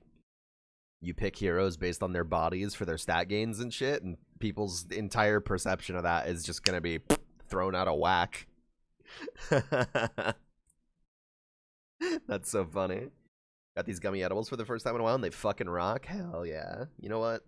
you pick heroes based on their bodies for their stat gains and shit, and people's entire perception of that is just going to be thrown out of whack. That's so funny. Got these gummy edibles for the first time in a while and they fucking rock. Hell yeah. You know what?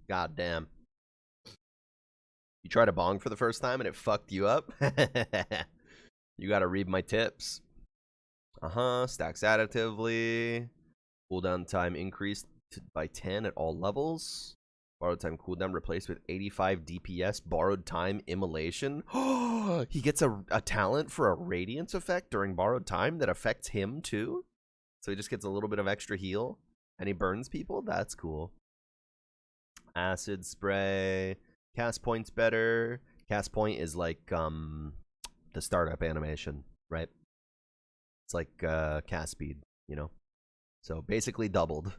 God damn. You tried a bong for the first time and it fucked you up? You gotta read my tips. Stacks additively. Cooldown time increased by 10 at all levels. Borrowed time cooldown replaced with 85 DPS. Borrowed time immolation. He gets a talent for a radiance effect during borrowed time that affects him too? So he just gets a little bit of extra heal. And he burns people? That's cool. Acid spray. Cast point's better. Cast point is like the startup animation, right? It's like cast speed, you know? So basically doubled.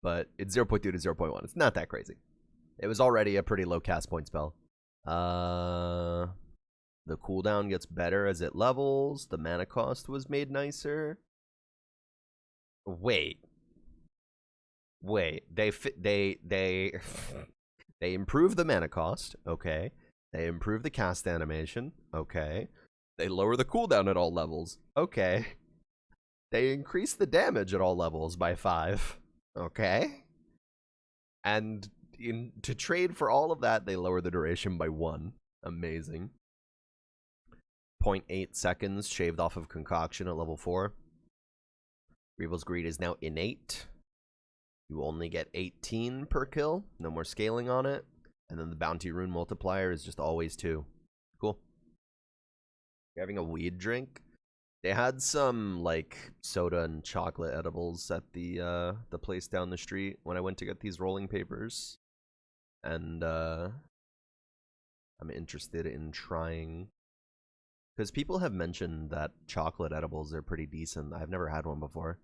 But it's 0.2 to 0.1. It's not that crazy. It was already a pretty low cast point spell. The cooldown gets better as it levels. The mana cost was made nicer. Wait. They they improve the mana cost, okay. They improve the cast animation, okay. They lower the cooldown at all levels, okay. They increase the damage at all levels by 5, okay. And to trade for all of that, they lower the duration by 1. Amazing. 0.8 seconds shaved off of concoction at level 4. Revel's Greed is now innate. You only get 18 per kill. No more scaling on it. And then the bounty rune multiplier is just always 2. Cool. You're having a weed drink? They had some, like, soda and chocolate edibles at the place down the street when I went to get these rolling papers. And, I'm interested in trying. Because people have mentioned that chocolate edibles are pretty decent. I've never had one before.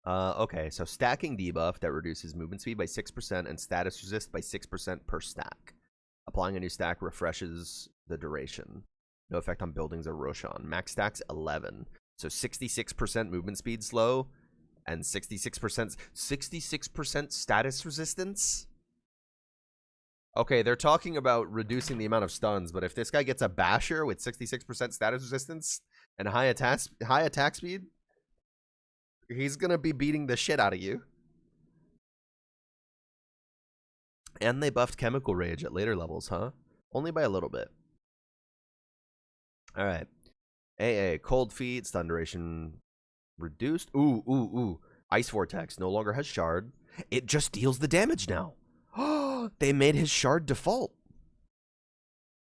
Okay, so stacking debuff that reduces movement speed by 6% and status resist by 6% per stack. Applying a new stack refreshes the duration. No effect on buildings or Roshan. Max stacks 11. So 66% movement speed slow and 66% status resistance? Okay, they're talking about reducing the amount of stuns, but if this guy gets a basher with 66% status resistance and high attack speed, he's gonna be beating the shit out of you. And they buffed Chemical Rage at later levels, huh? Only by a little bit. Alright. AA, Cold Feet, stun duration Reduced. Ooh. Ice Vortex no longer has Shard. It just deals the damage now. They made his Shard default.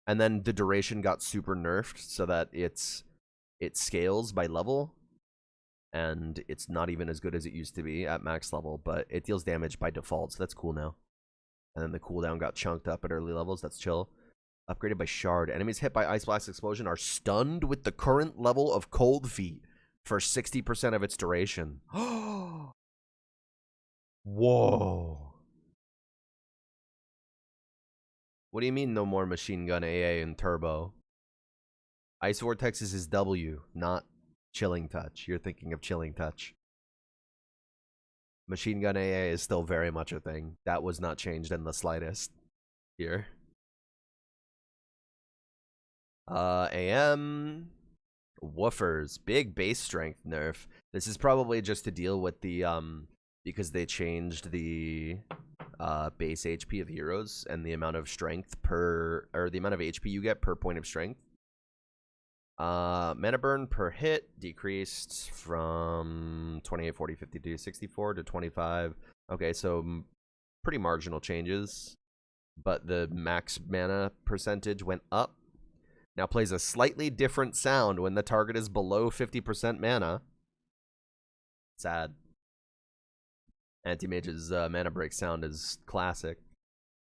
And then the duration got super nerfed so that it scales by level. And it's not even as good as it used to be at max level, but it deals damage by default, so that's cool now. And then the cooldown got chunked up at early levels, that's chill. Upgraded by Shard. Enemies hit by Ice Blast Explosion are stunned with the current level of Cold Feet for 60% of its duration. Whoa. What do you mean no more Machine Gun AA and Turbo? Ice Vortex is his W, not Chilling Touch. You're thinking of Chilling Touch. Machine Gun AA is still very much a thing. That was not changed in the slightest here. AM Woofers. Big base strength nerf. This is probably just to deal with the because they changed the base HP of heroes and the amount of strength per, or the amount of HP you get per point of strength. Mana burn per hit decreased from 28, 40, 52, 64 to 25. Okay, so pretty marginal changes. But the max mana percentage went up. Now plays a slightly different sound when the target is below 50% mana. Sad. Anti-Mage's mana break sound is classic.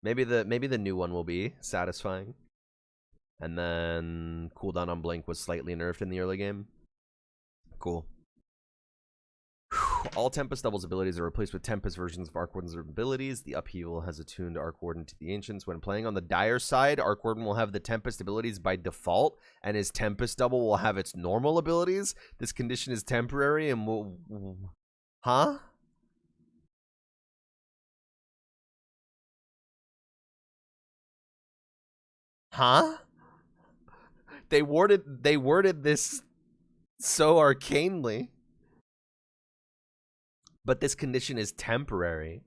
Maybe the new one will be satisfying. And then cooldown on Blink was slightly nerfed in the early game. Cool. All Tempest Doubles abilities are replaced with Tempest versions of Arc Warden's abilities. The Upheaval has attuned Arc Warden to the Ancients. When playing on the Dire side, Arc Warden will have the Tempest abilities by default, and his Tempest Double will have its normal abilities. This condition is temporary and will... Huh? Huh? They worded this so arcanely. But this condition is temporary.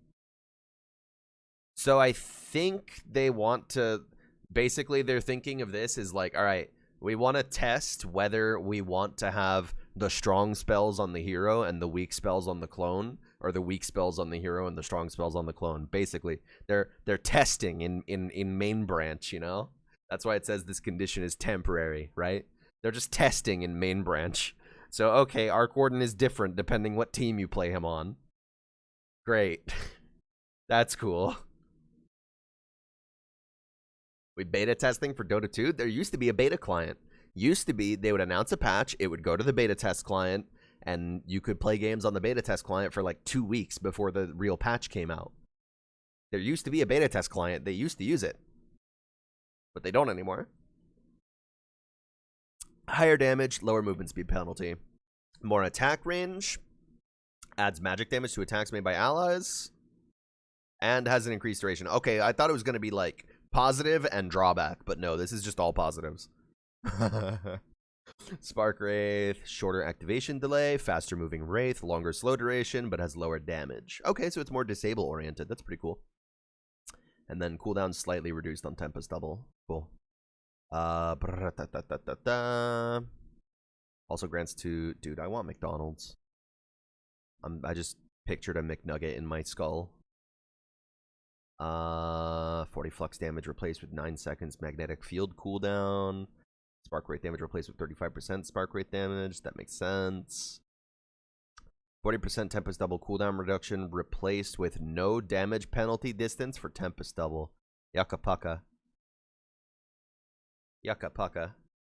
So I think they want to... Basically, they're thinking of this as like, all right, we want to test whether we want to have the strong spells on the hero and the weak spells on the clone, or the weak spells on the hero and the strong spells on the clone. Basically, they're testing in main branch, you know? That's why it says this condition is temporary, right? They're just testing in main branch. So, okay, Arc Warden is different depending what team you play him on. Great. That's cool. We beta testing for Dota 2? There used to be a beta client. Used to be, they would announce a patch, it would go to the beta test client, and you could play games on the beta test client for like 2 weeks before the real patch came out. There used to be a beta test client. They used to use it. But they don't anymore. Higher damage, lower movement speed penalty. More attack range. Adds magic damage to attacks made by allies. And has an increased duration. Okay, I thought it was going to be like positive and drawback. But no, this is just all positives. Spark Wraith, shorter activation delay. Faster moving Wraith, longer slow duration, but has lower damage. Okay, so it's more disable oriented. That's pretty cool. And then cooldown slightly reduced on Tempest Double. Cool. Also grants to... Dude, I want McDonald's. I just pictured a McNugget in my skull. 40 flux damage replaced with 9 seconds magnetic field cooldown. Spark rate damage replaced with 35% spark rate damage. That makes sense. 40% Tempest Double cooldown reduction replaced with no damage penalty distance for Tempest Double. Yucca pucka. Yucca pucka.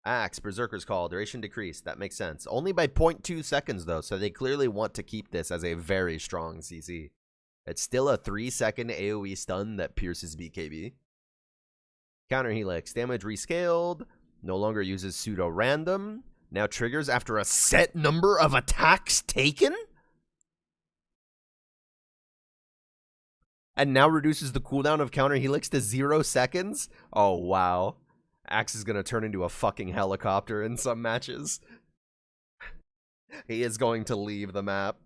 Axe, Berserker's Call, duration decreased. That makes sense. Only by 0.2 seconds, though, so they clearly want to keep this as a very strong CC. It's still a 3-second AoE stun that pierces BKB. Counter Helix, damage rescaled. No longer uses pseudo-random. Now triggers after a set number of attacks taken? And now reduces the cooldown of Counter Helix to 0 seconds? Oh, wow. Axe is going to turn into a fucking helicopter in some matches. He is going to leave the map.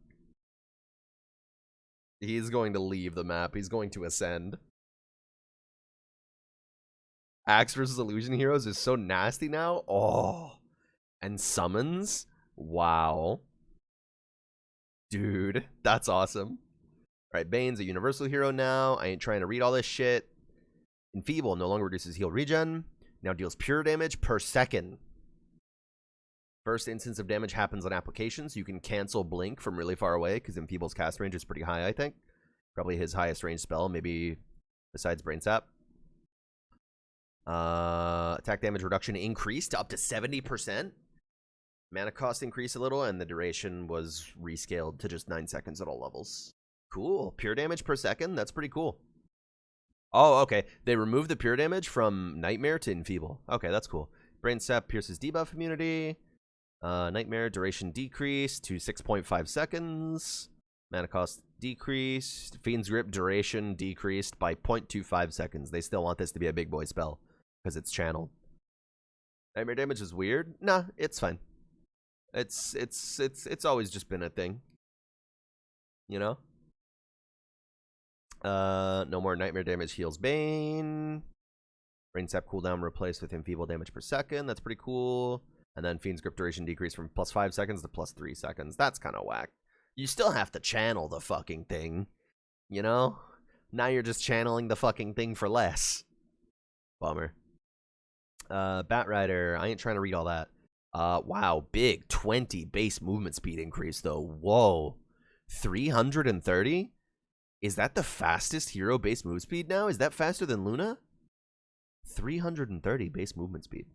He is going to leave the map. He's going to ascend. Axe versus Illusion Heroes is so nasty now. Oh. And summons? Wow. Dude, that's awesome. Alright, Bane's a universal hero now. I ain't trying to read all this shit. Enfeeble no longer reduces heal regen. Now deals pure damage per second. First instance of damage happens on application, so you can cancel Blink from really far away, because Enfeeble's cast range is pretty high, I think. Probably his highest range spell, maybe besides Brain Sap. Attack damage reduction increased to up to 70%. Mana cost increased a little, and the duration was rescaled to just 9 seconds at all levels. Cool. Pure damage per second? That's pretty cool. Oh, okay. They removed the pure damage from Nightmare to Enfeeble. Okay, that's cool. Brain Sap pierces debuff immunity. Nightmare duration decreased to 6.5 seconds. Mana cost decreased. Fiend's Grip duration decreased by 0.25 seconds. They still want this to be a big boy spell because it's channeled. Nightmare damage is weird. Nah, it's fine. It's always just been a thing. You know? No more nightmare damage heals Bane. Brain Sap cooldown replaced with Enfeeble damage per second. That's pretty cool. And then Fiend's Grip duration decreased from +5 seconds to +3 seconds. That's kind of whack. You still have to channel the fucking thing. You know? Now you're just channeling the fucking thing for less. Bummer. Bat Rider. I ain't trying to read all that. Wow. Big 20 base movement speed increase, though. Whoa. 330? Is that the fastest hero base move speed now? Is that faster than Luna? 330 base movement speed.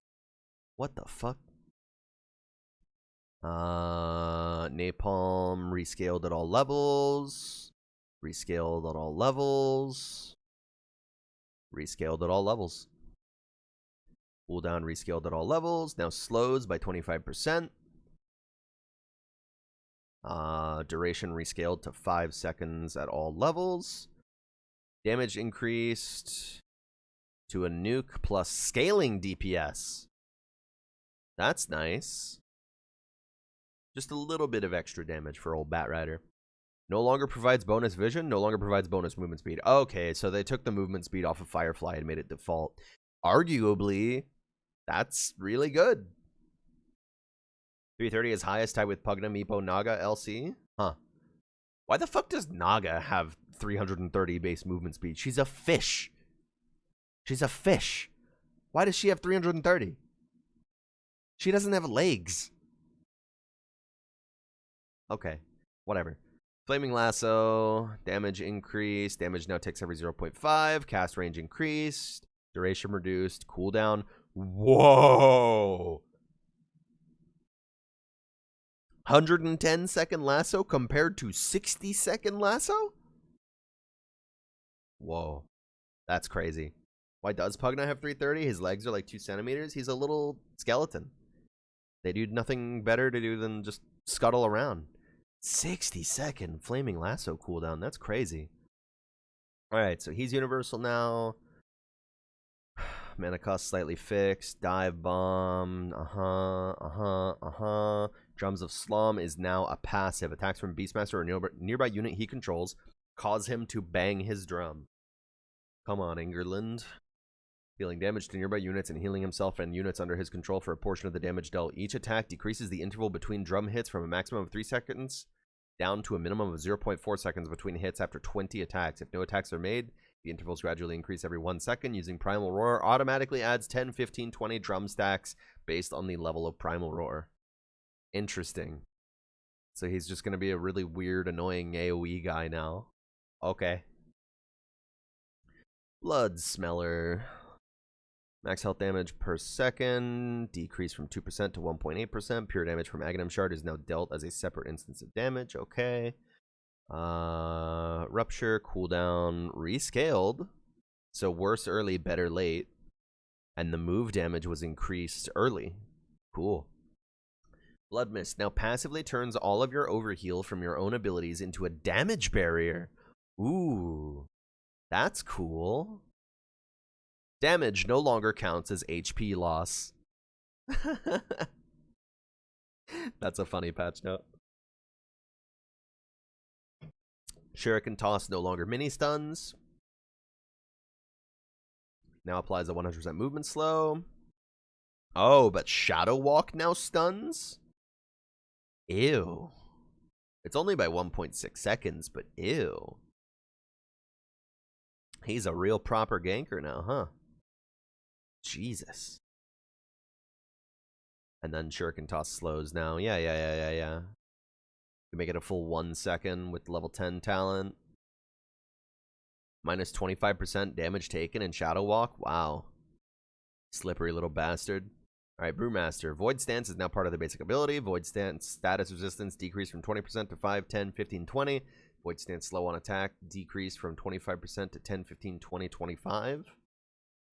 What the fuck? Napalm rescaled at all levels. Rescaled at all levels. Rescaled at all levels. Cooldown rescaled at all levels. Now slows by 25%. Duration rescaled to 5 seconds at all levels. Damage increased to a nuke plus scaling DPS. That's nice. Just a little bit of extra damage for old Bat Rider. No longer provides bonus vision. No longer provides bonus movement speed. Okay, so they took the movement speed off of Firefly and made it default. Arguably, that's really good. 330 is highest, tied with Pugna, Meepo, Naga, LC. Huh. Why the fuck does Naga have 330 base movement speed? She's a fish. She's a fish. Why does she have 330? She doesn't have legs. Okay, whatever. Flaming Lasso, damage increased. Damage now takes every 0.5. Cast range increased. Duration reduced. Cooldown. Whoa! 110-second lasso compared to 60-second lasso? Whoa. That's crazy. Why does Pugna have 330? His legs are like 2 centimeters. He's a little skeleton. They do nothing better to do than just scuttle around. 60-second Flaming Lasso cooldown. That's crazy. Alright, so he's universal now. Mana cost slightly fixed. Dive Bomb. Drums of Slum is now a passive. Attacks from Beastmaster or nearby unit he controls cause him to bang his drum. Come on, Ingerland. Dealing damage to nearby units and healing himself and units under his control for a portion of the damage dealt. Each attack decreases the interval between drum hits from a maximum of 3 seconds down to a minimum of 0.4 seconds between hits after 20 attacks. If no attacks are made, the intervals gradually increase every 1 second. Using Primal Roar automatically adds 10, 15, 20 drum stacks based on the level of Primal Roar. Interesting. So he's just going to be a really weird, annoying AoE guy now. Okay. Blood Smeller. Max health damage per second decreased from 2% to 1.8%. Pure damage from Aghanim Shard is now dealt as a separate instance of damage. Okay. Rupture, cooldown, rescaled. So worse early, better late. And the move damage was increased early. Cool. Blood Mist now passively turns all of your overheal from your own abilities into a damage barrier. Ooh. That's cool. Damage no longer counts as HP loss. That's a funny patch note. Shuriken Toss no longer mini stuns. Now applies a 100% movement slow. Oh, but Shadow Walk now stuns? Ew. It's only by 1.6 seconds, but ew. He's a real proper ganker now, huh? Jesus. And then Shuriken Toss slows now. Yeah. You make it a full 1 second with level 10 talent. Minus 25% damage taken in Shadow Walk. Wow. Slippery little bastard. Alright, Brewmaster. Void Stance is now part of the basic ability. Void Stance status resistance decreased from 20% to 5, 10, 15, 20. Void Stance slow on attack decreased from 25% to 10, 15, 20, 25.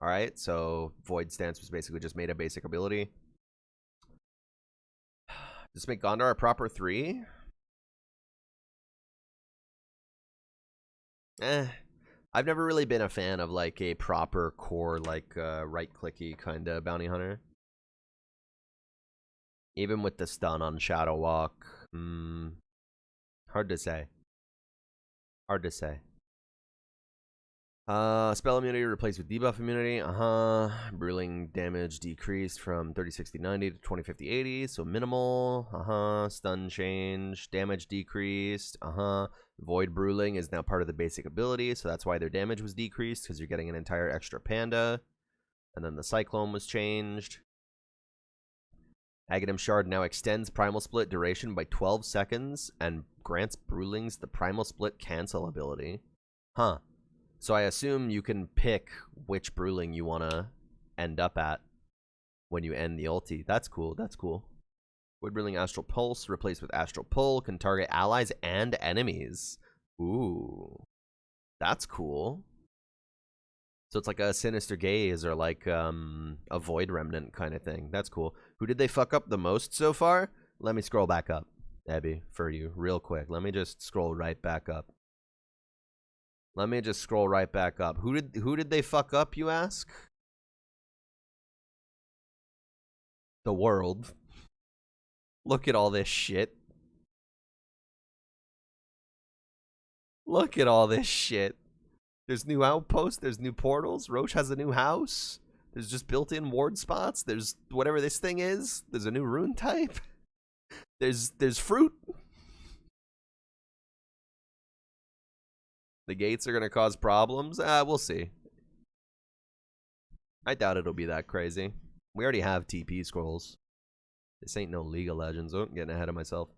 Alright, so Void Stance was basically just made a basic ability. Does this make Gondor a proper 3? I've never really been a fan of like a proper core, like right-clicky kind of bounty hunter. Even with the stun on Shadow Walk. Hard to say. Hard to say. Spell immunity replaced with debuff immunity. Bruising damage decreased from 30, 60, 90 to 20, 50, 80. So minimal. Stun change. Damage decreased. Void Bruising is now part of the basic ability. So that's why their damage was decreased, because you're getting an entire extra panda. And then the Cyclone was changed. Aghanim Shard now extends Primal Split duration by 12 seconds and grants Brulings the Primal Split cancel ability. Huh. So I assume you can pick which Bruling you want to end up at when you end the ulti. That's cool. That's cool. Void Bruling Astral Pulse replaced with Astral Pull can target allies and enemies. Ooh. That's cool. So it's like a Sinister Gaze or like a Void Remnant kind of thing. That's cool. Who did they fuck up the most so far? Let me scroll back up, Abby, for you real quick. Let me just scroll right back up. Let me just scroll right back up. Who did they fuck up, you ask? The world. Look at all this shit. Look at all this shit. There's new outposts. There's new portals. Roche has a new house. There's just built-in ward spots. There's whatever this thing is. There's a new rune type. There's fruit. The gates are going to cause problems. We'll see. I doubt it'll be that crazy. We already have TP scrolls. This ain't no League of Legends. Oh, I'm getting ahead of myself.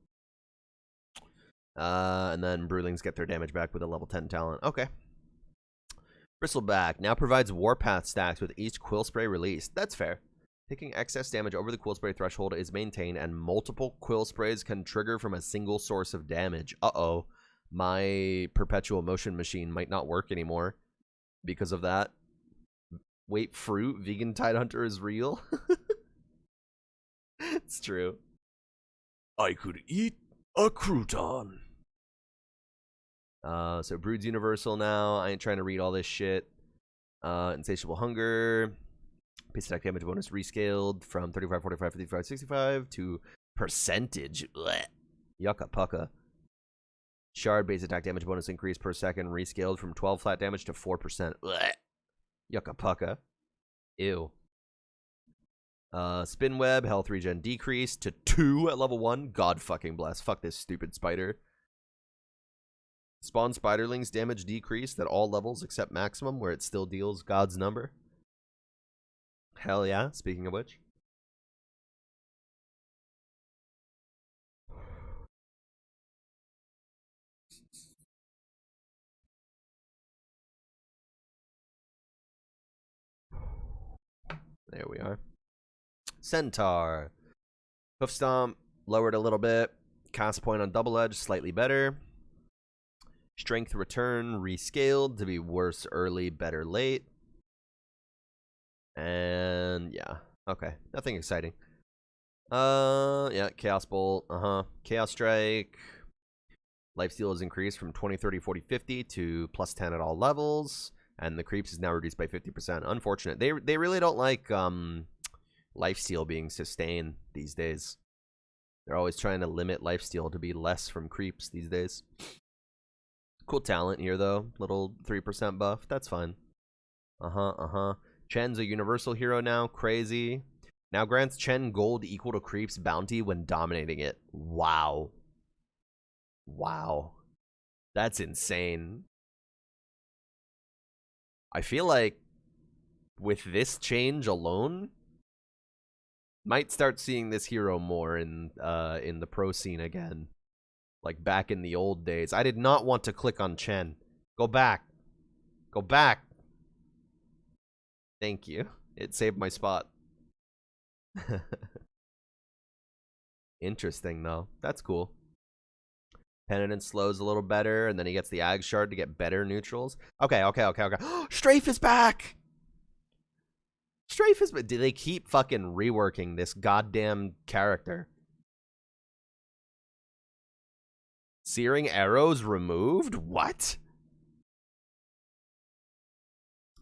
And then Brulings get their damage back with a level 10 talent. Okay. Bristleback now provides Warpath stacks with each Quill Spray released. That's fair. Taking excess damage over the Quill Spray threshold is maintained, and multiple Quill Sprays can trigger from a single source of damage. Uh-oh. My perpetual motion machine might not work anymore because of that. Wait, fruit? Vegan Tidehunter is real? It's true. I could eat a crouton. So Brood's universal now. I ain't trying to read all this shit. Insatiable Hunger. Base attack damage bonus rescaled from 35, 45, 55, 65 to percentage. Blech. Yucca pucka. Shard base attack damage bonus increase per second rescaled from 12 flat damage to 4%. Blech. Yucca pucka. Ew. Spin web, health regen decreased to 2 at level 1. God fucking bless. Fuck this stupid spider. Spawn spiderlings damage decreased at all levels except maximum, where it still deals God's number. Hell yeah, speaking of which. There we are. Centaur. Hoof Stomp, lowered a little bit. Cast point on Double Edge, slightly better. Strength Return, rescaled to be worse early, better late. And yeah, okay. Nothing exciting. Yeah, Chaos Bolt, Chaos Strike. Lifesteal is increased from 20, 30, 40, 50 to plus 10 at all levels. And the creeps is now reduced by 50%. Unfortunate. They really don't like lifesteal being sustained these days. They're always trying to limit lifesteal to be less from creeps these days. Cool talent here, though. Little 3% buff. That's fine. Chen's a universal hero now. Crazy. Now grants Chen gold equal to creeps bounty when dominating it. Wow. Wow. That's insane. I feel like with this change alone, might start seeing this hero more in the pro scene again. Like back in the old days. I did not want to click on Chen. Go back. Go back. Thank you. It saved my spot. Interesting, though. That's cool. Penitent slows a little better, and then he gets the Ag Shard to get better neutrals. Okay. Strafe is back! Strafe is... Do they keep fucking reworking this goddamn character? Searing arrows removed? What?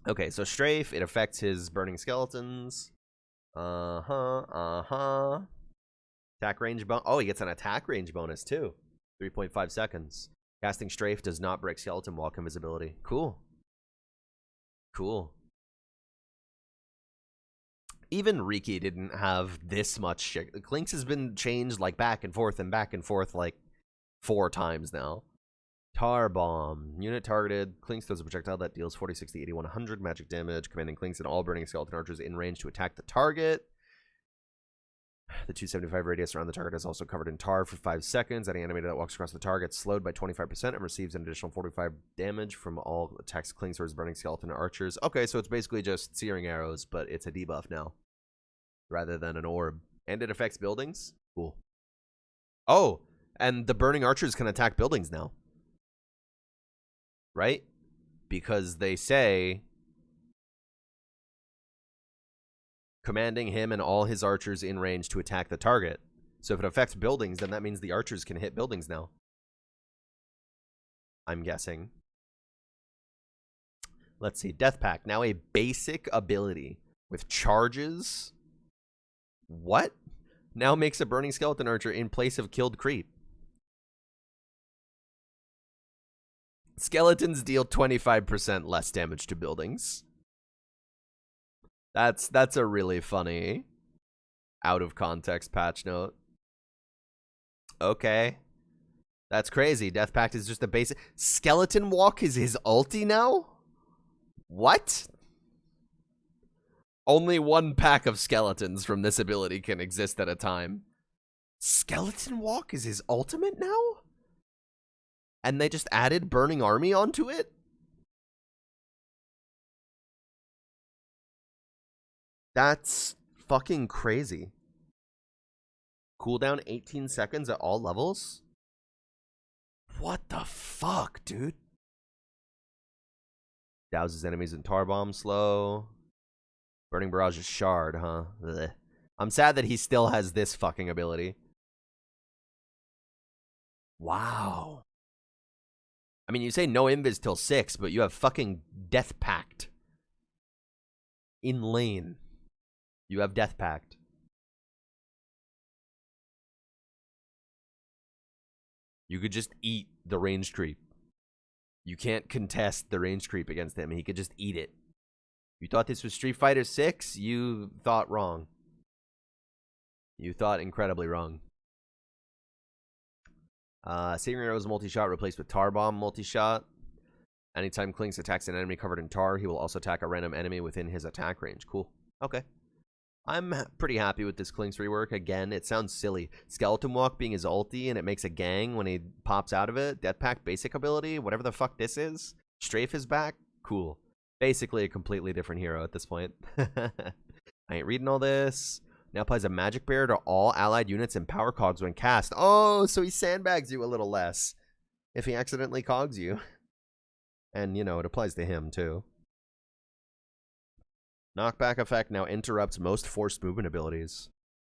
Okay, so Strafe, it affects his burning skeletons. Attack range bonus. Oh, he gets an attack range bonus too. 3.5 seconds. Casting Strafe does not break skeleton walk invisibility. Cool. Cool. Even Riki didn't have this much shit. Clinks has been changed like back and forth like 4 times now. Tar Bomb. Unit targeted. Clinks throws a projectile that deals 40, 60, 80, 100 magic damage. Commanding Clinks and all burning skeleton archers in range to attack the target. The 275 radius around the target is also covered in tar for 5 seconds. Any animator that walks across the target slowed by 25% and receives an additional 45 damage from all attacks, Clinks, or his burning skeleton archers. Okay, so it's basically just searing arrows, but it's a debuff now rather than an orb. And it affects buildings? Cool. Oh, and the burning archers can attack buildings now. Right? Because they say commanding him and all his archers in range to attack the target. So if it affects buildings, then that means the archers can hit buildings now. I'm guessing. Let's see. Death Pact. Now a basic ability with charges. What? Now makes a burning skeleton archer in place of killed creep. Skeletons deal 25% less damage to buildings. That's a really funny out of context patch note. Okay. That's crazy. Death Pact is just a basic... Skeleton Walk is his ulti now? What? Only 1 pack of skeletons from this ability can exist at a time. Skeleton Walk is his ultimate now? And they just added Burning Army onto it? That's fucking crazy. Cooldown 18 seconds at all levels? What the fuck, dude? Douses enemies in Tar Bomb slow. Burning Barrage is Shard, huh? Ugh. I'm sad that he still has this fucking ability. Wow. I mean, you say no invis till 6, but you have fucking Death Pact. In lane. You have Death Pact. You could just eat the range creep. You can't contest the range creep against him. He could just eat it. You thought this was Street Fighter 6? You thought wrong. You thought incredibly wrong. Searing Arrows multi-shot replaced with Tar Bomb multi-shot. Anytime Clinks attacks an enemy covered in tar, he will also attack a random enemy within his attack range. Cool. Okay. I'm pretty happy with this Clinks rework. Again, it sounds silly. Skeleton Walk being his ulti, and it makes a gang when he pops out of it. Death Pact basic ability, whatever the fuck this is. Strafe is back. Cool. Basically a completely different hero at this point. I ain't reading all this. Now applies a magic barrier to all allied units and power cogs when cast. Oh, so he sandbags you a little less if he accidentally cogs you. And, you know, it applies to him, too. Knockback effect now interrupts most forced movement abilities.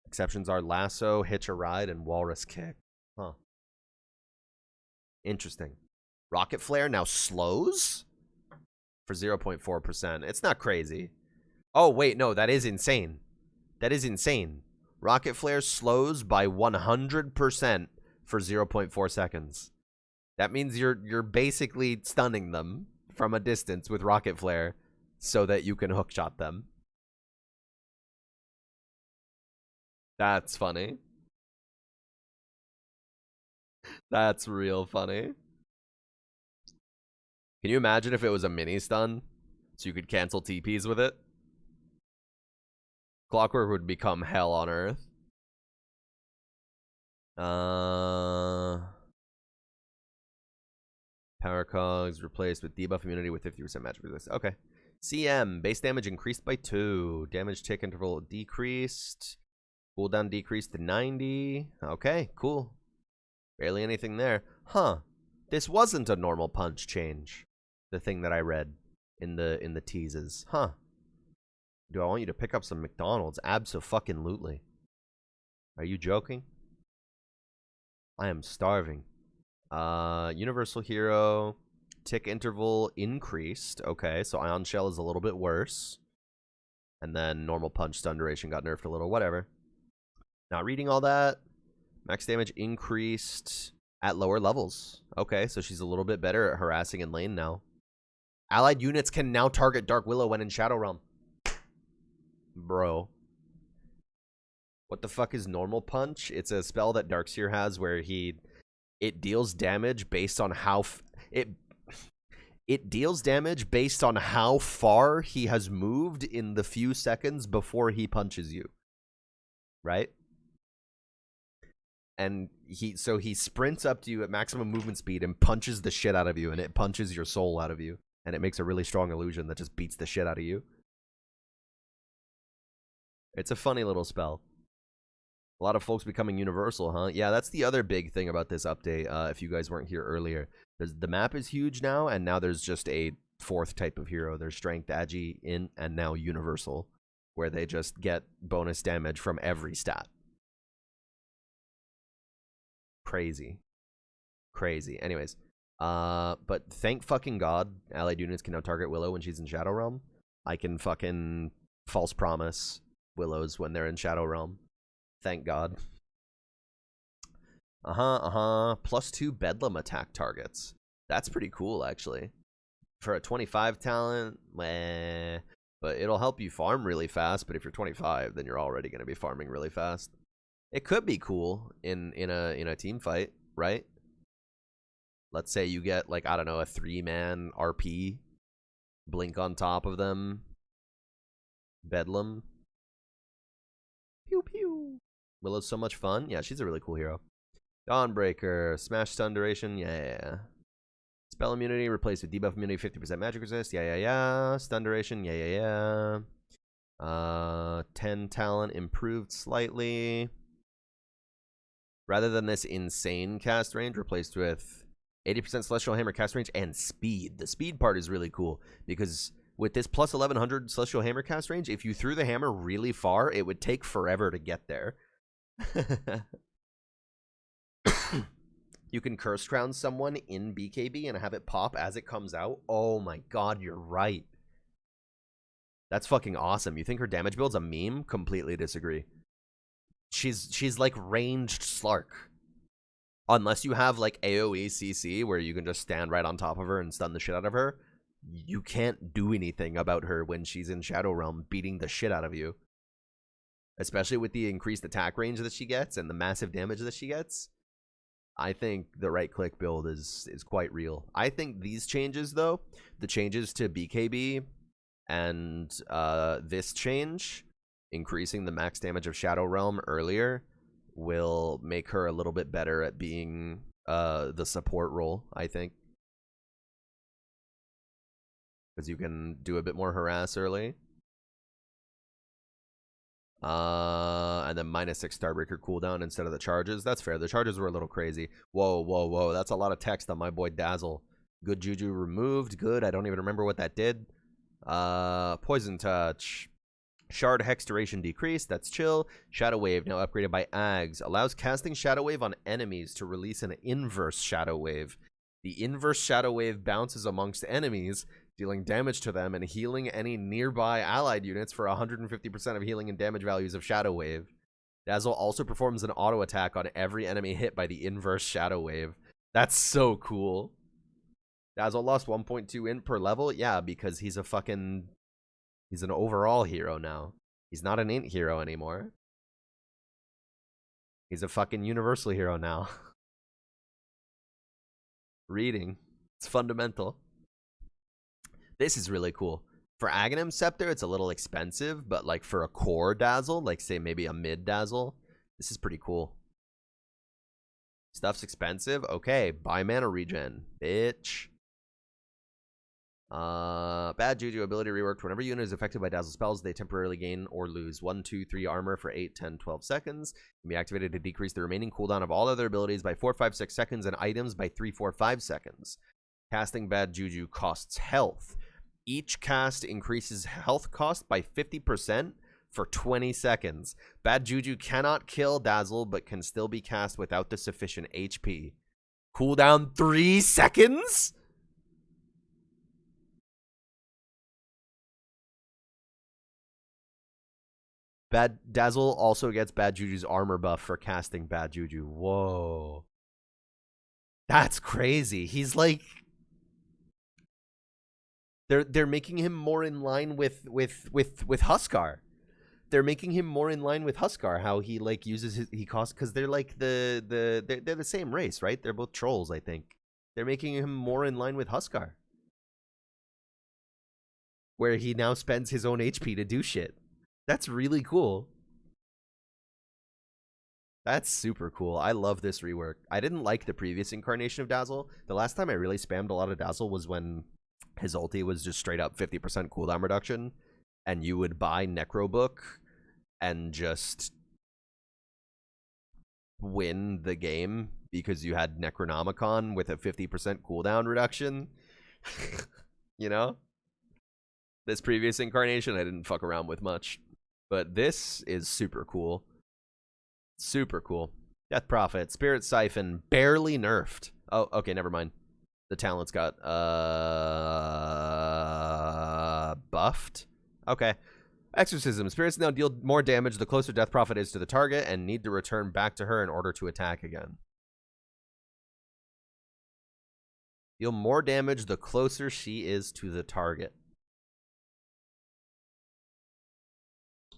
Exceptions are Lasso, Hitch a Ride, and Walrus Kick. Huh. Interesting. Rocket Flare now slows? For 0.4%. It's not crazy. Oh, wait, no, that is insane. That is insane. Rocket Flare slows by 100% for 0.4 seconds. That means you're basically stunning them from a distance with Rocket Flare so that you can hookshot them. That's funny. That's real funny. Can you imagine if it was a mini stun? So you could cancel TPs with it? Clockwork would become hell on earth. Power cogs replaced with debuff immunity with 50% magic resist. Okay. CM, base damage increased by 2. Damage tick interval decreased. Cooldown decreased to 90. Okay, cool. Barely anything there. Huh. This wasn't a normal punch change. The thing that I read in the teases. Huh. Do I want you to pick up some McDonald's? Abso-fucking-lutely. Are you joking? I am starving. Universal Hero. Tick interval increased. Okay, so Ion Shell is a little bit worse. And then normal punch stun duration got nerfed a little. Whatever. Not reading all that. Max damage increased at lower levels. Okay, so she's a little bit better at harassing in lane now. Allied units can now target Dark Willow when in Shadow Realm. Bro. What the fuck is normal punch? It's a spell that Darkseer has where it deals damage based on how it deals damage based on how far he has moved in the few seconds before he punches you. Right? And he sprints up to you at maximum movement speed and punches the shit out of you, and it punches your soul out of you, and it makes a really strong illusion that just beats the shit out of you. It's a funny little spell. A lot of folks becoming universal, huh? Yeah, that's the other big thing about this update. If you guys weren't here earlier, the map is huge now, and now there's just a fourth type of hero. There's Strength, Agi, In, and now Universal, where they just get bonus damage from every stat. Crazy. Anyways, but thank fucking God, allied units can now target Willow when she's in Shadow Realm. I can fucking false promise Willows when they're in Shadow Realm. Thank God. +2 Bedlam attack targets. That's pretty cool, actually. For a 25 talent, meh. But it'll help you farm really fast. But if you're 25, then you're already going to be farming really fast. It could be cool in a team fight, right? Let's say you get, like, I don't know, a 3-man RP, blink on top of them, Bedlam. Pew pew. Willow's so much fun. Yeah, she's a really cool hero. Dawnbreaker, smash stun duration. Yeah. Spell immunity replaced with debuff immunity, 50% magic resist. Yeah. Stun duration. Yeah. 10 talent improved slightly. Rather than this insane cast range, replaced with 80% Celestial Hammer cast range and speed. The speed part is really cool because with this plus 1100 Celestial Hammer cast range, if you threw the hammer really far, it would take forever to get there. You can Curse Crown someone in BKB and have it pop as it comes out. Oh my god, you're right. That's fucking awesome. You think her damage build's a meme? Completely disagree. She's like ranged Slark. Unless you have like AoE CC where you can just stand right on top of her and stun the shit out of her, you can't do anything about her when she's in Shadow Realm beating the shit out of you. Especially with the increased attack range that she gets and the massive damage that she gets. I think the right-click build is quite real. I think these changes, though, the changes to BKB and this change, increasing the max damage of Shadow Realm earlier, will make her a little bit better at being the support role, I think. Because you can do a bit more harass early. And then -6 Starbreaker cooldown instead of the charges. That's fair. The charges were a little crazy. Whoa. That's a lot of text on my boy Dazzle. Good Juju removed. Good. I don't even remember what that did. Poison Touch. Shard Hex duration decreased. That's chill. Shadow Wave now upgraded by Ags. Allows casting Shadow Wave on enemies to release an inverse Shadow Wave. The inverse Shadow Wave bounces amongst enemies, dealing damage to them and healing any nearby allied units for 150% of healing and damage values of Shadow Wave. Dazzle also performs an auto attack on every enemy hit by the inverse Shadow Wave. That's so cool. Dazzle lost 1.2 int per level? Yeah, because he's an overall hero now. He's not an int hero anymore. He's a fucking universal hero now. Reading. It's fundamental. This is really cool. For Aghanim Scepter, it's a little expensive, but like for a core dazzle, like say maybe a mid dazzle, this is pretty cool. Stuff's expensive. Okay, buy mana regen, bitch. Bad Juju ability reworked. Whenever a unit is affected by dazzle spells, they temporarily gain or lose 1, 2, 3 armor for 8, 10, 12 seconds. Can be activated to decrease the remaining cooldown of all other abilities by 4, 5, 6 seconds and items by 3, 4, 5 seconds. Casting Bad Juju costs health. Each cast increases health cost by 50% for 20 seconds. Bad Juju cannot kill Dazzle, but can still be cast without the sufficient HP. Cooldown 3 seconds? Bad Dazzle also gets Bad Juju's armor buff for casting Bad Juju. Whoa. That's crazy. He's like... They're making him more in line with Huskar. They're making him more in line with Huskar. How he like uses his because they're like they're the same race, right? They're both trolls, I think. They're making him more in line with Huskar, where he now spends his own HP to do shit. That's really cool. That's super cool. I love this rework. I didn't like the previous incarnation of Dazzle. The last time I really spammed a lot of Dazzle was when his ulti was just straight up 50% cooldown reduction, and you would buy Necro Book and just win the game because you had Necronomicon with a 50% cooldown reduction. You know? This previous incarnation I didn't fuck around with much. But this is super cool. Super cool. Death Prophet, Spirit Siphon, barely nerfed. Oh, okay, never mind. The talent's got buffed. Okay. Exorcism. Spirits now deal more damage the closer Death Prophet is to the target and need to return back to her in order to attack again. Deal more damage the closer she is to the target.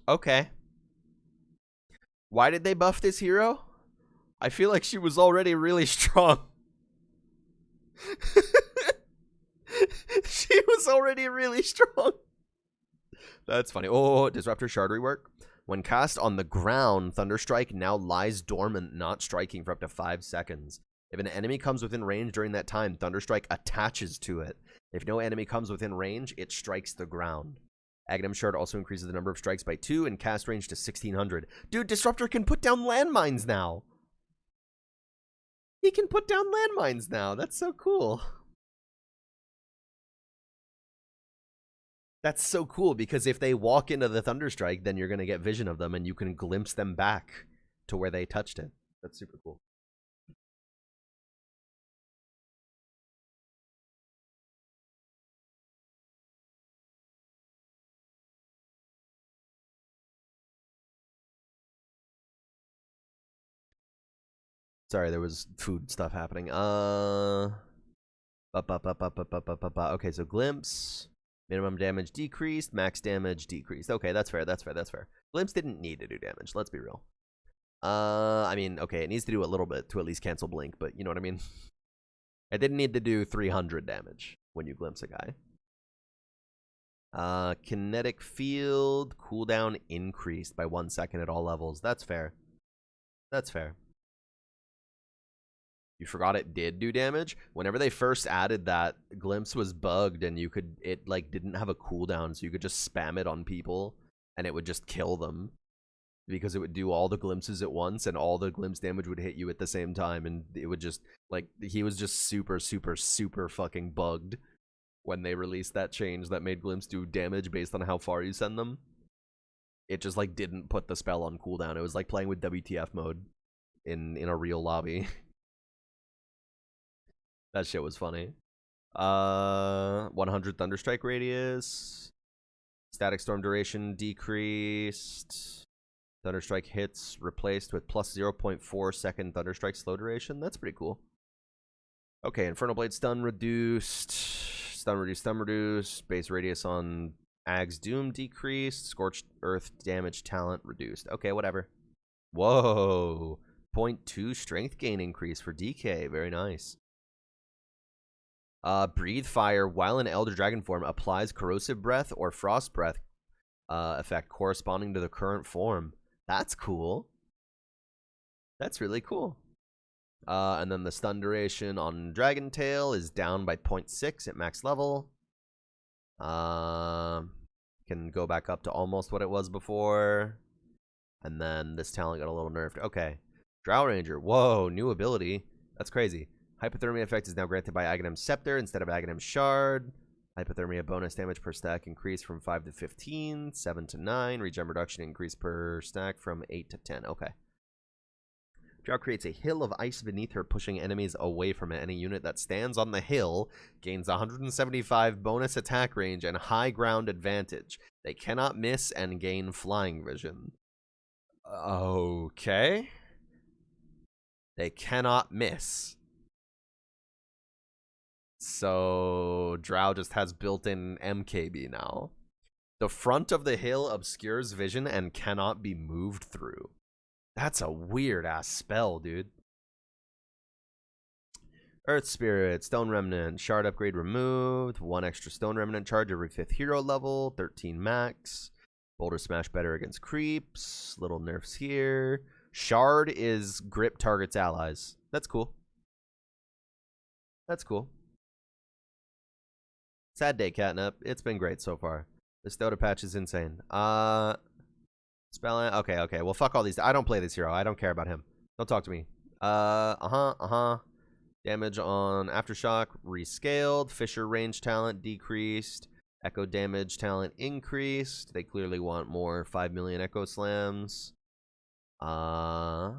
Okay. Why did they buff this hero? I feel like she was already really strong. She was already really strong. That's funny. Oh, Disruptor Shard rework. When cast on the ground, Thunderstrike now lies dormant, not striking for up to 5 seconds. If an enemy comes within range during that time, Thunderstrike attaches to it. If no enemy comes within range, it strikes the ground. Aghanim Shard also increases the number of strikes by 2 and cast range to 1600. Dude, Disruptor can put down landmines now. He can put down landmines now. That's so cool. That's so cool because if they walk into the Thunderstrike, then you're going to get vision of them and you can glimpse them back to where they touched it. That's super cool. Sorry, there was food stuff happening. Okay, so glimpse. Minimum damage decreased, max damage decreased. Okay, that's fair, that's fair, that's fair. Glimpse didn't need to do damage, let's be real. I mean, okay, it needs to do a little bit to at least cancel blink, but you know what I mean? It didn't need to do 300 damage when you glimpse a guy. Kinetic field, cooldown increased by 1 second at all levels. That's fair. That's fair. You forgot it did do damage. Whenever they first added that, Glimpse was bugged and it like didn't have a cooldown, so you could just spam it on people and it would just kill them because it would do all the glimpses at once and all the glimpse damage would hit you at the same time, and it would just like he was just super fucking bugged when they released that change that made Glimpse do damage based on how far you send them. It just like didn't put the spell on cooldown. It was like playing with WTF mode in a real lobby. That shit was funny. 100 Thunderstrike radius. Static storm duration decreased. Thunderstrike hits replaced with plus 0.4 second Thunderstrike slow duration. That's pretty cool. Okay, Infernal Blade stun reduced. Stun reduced. Base radius on Ag's Doom decreased. Scorched Earth damage talent reduced. Okay, whatever. Whoa. 0.2 strength gain increase for DK. Very nice. Breathe fire while in Elder Dragon form applies corrosive breath or frost breath effect corresponding to the current form. That's cool. That's really cool. And then the stun duration on Dragon Tail is down by 0.6 at max level. Can go back up to almost what it was before. And then this talent got a little nerfed. Okay. Drow Ranger. Whoa, new ability. That's crazy. Hypothermia effect is now granted by Aghanim's Scepter instead of Aghanim's Shard. Hypothermia bonus damage per stack increased from 5 to 15, 7 to 9. Regen reduction increase per stack from 8 to 10. Okay. Drow creates a hill of ice beneath her, pushing enemies away from it. Any unit that stands on the hill gains 175 bonus attack range and high ground advantage. They cannot miss and gain flying vision. Okay. They cannot miss. So Drow just has built-in MKB now. The front of the hill obscures vision and cannot be moved through. That's a weird-ass spell, dude. Earth Spirit, Stone Remnant, Shard upgrade removed, 1 extra Stone Remnant charge every 5th hero level, 13 max. Boulder Smash better against creeps, little nerfs here. Shard is grip targets allies. That's cool. That's cool. Sad day, Catnip. It's been great so far. This Dota patch is insane. Spelling. Okay. Well, fuck all these. I don't play this hero. I don't care about him. Don't talk to me. Damage on Aftershock rescaled. Fisher range talent decreased. Echo damage talent increased. They clearly want more 5 million Echo Slams. Wow.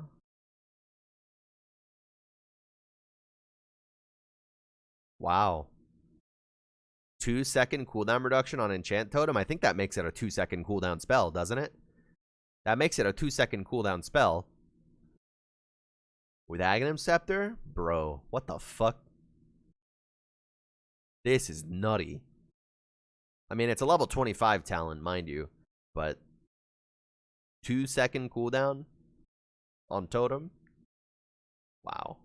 2-second cooldown reduction on Enchant Totem. I think that makes it a 2-second cooldown spell, doesn't it? That makes it a 2-second cooldown spell. With Aghanim Scepter? Bro, what the fuck? This is nutty. I mean, it's a level 25 talent, mind you. But 2-second cooldown on Totem? Wow.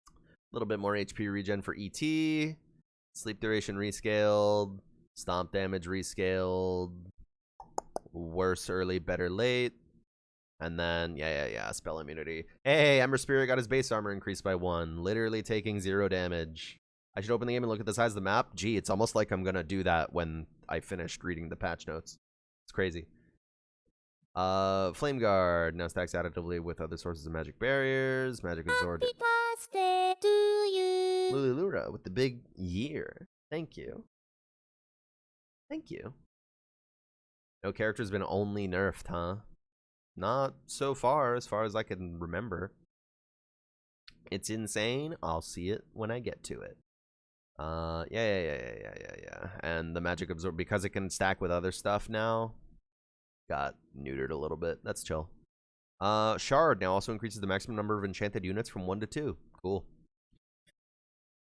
A little bit more HP regen for ET. Sleep duration rescaled. Stomp damage rescaled. Worse early, better late. And then, yeah. Spell immunity. Hey, Ember Spirit got his base armor increased by 1. Literally taking 0 damage. I should open the game and look at the size of the map. Gee, it's almost like I'm going to do that when I finished reading the patch notes. It's crazy. Flame Guard now stacks additively with other sources of magic barriers. Magic absorbed. Happy birthday to you. Lulilura with the big year. Thank you. Thank you. No character's been only nerfed, huh? Not so far as I can remember. It's insane. I'll see it when I get to it. Yeah. And the magic absorb, because it can stack with other stuff now, got neutered a little bit. That's chill. Shard now also increases the maximum number of enchanted units from 1 to 2. Cool.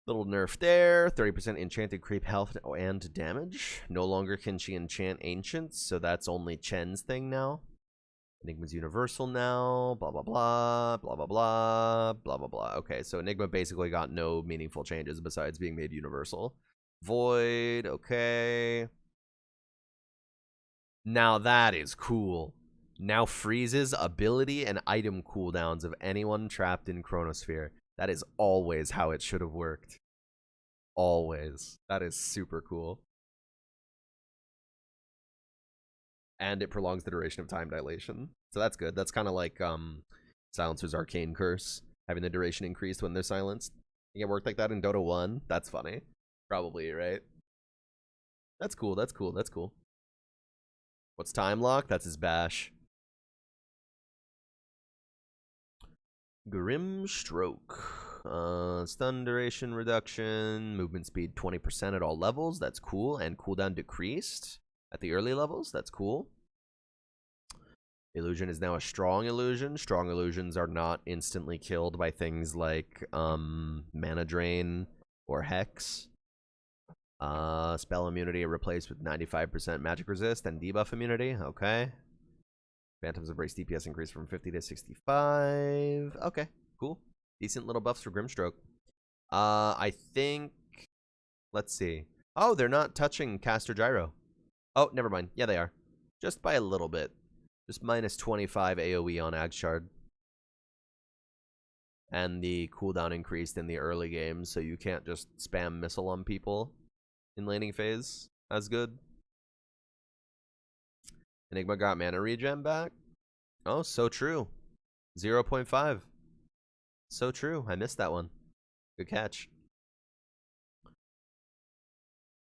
Little nerf there. 30% enchanted creep health and damage. No longer can she enchant ancients, so that's only Chen's thing now. Enigma's universal now. Blah, blah, blah. Blah, blah, blah. Blah, blah, blah. Okay, so Enigma basically got no meaningful changes besides being made universal. Void. Okay. Now that is cool. Now freezes ability and item cooldowns of anyone trapped in Chronosphere. That is always how it should have worked. Always. That is super cool. And it prolongs the duration of time dilation. So that's good. That's kind of like Silencer's Arcane Curse, having the duration increased when they're silenced. I think it worked like that in Dota 1. That's funny. Probably, right? That's cool. That's cool. That's cool. What's Time Lock? That's his bash. Grim Stroke. Stun duration reduction. Movement speed 20% at all levels. That's cool. And cooldown decreased at the early levels. That's cool. Illusion is now a strong illusion. Strong illusions are not instantly killed by things like mana drain or hex. Spell immunity replaced with 95% magic resist and debuff immunity. Okay. Phantom's Embrace DPS increased from 50 to 65. Okay, cool. Decent little buffs for Grimstroke. I think Let's see. Oh, they're not touching Caster Gyro. Oh, never mind. Yeah, they are. Just by a little bit. Just minus 25 AoE on Agshard. And the cooldown increased in the early game, so you can't just spam missile on people in laning phase as good. Enigma got mana regen back. Oh, so true. 0.5. So true. I missed that one. Good catch.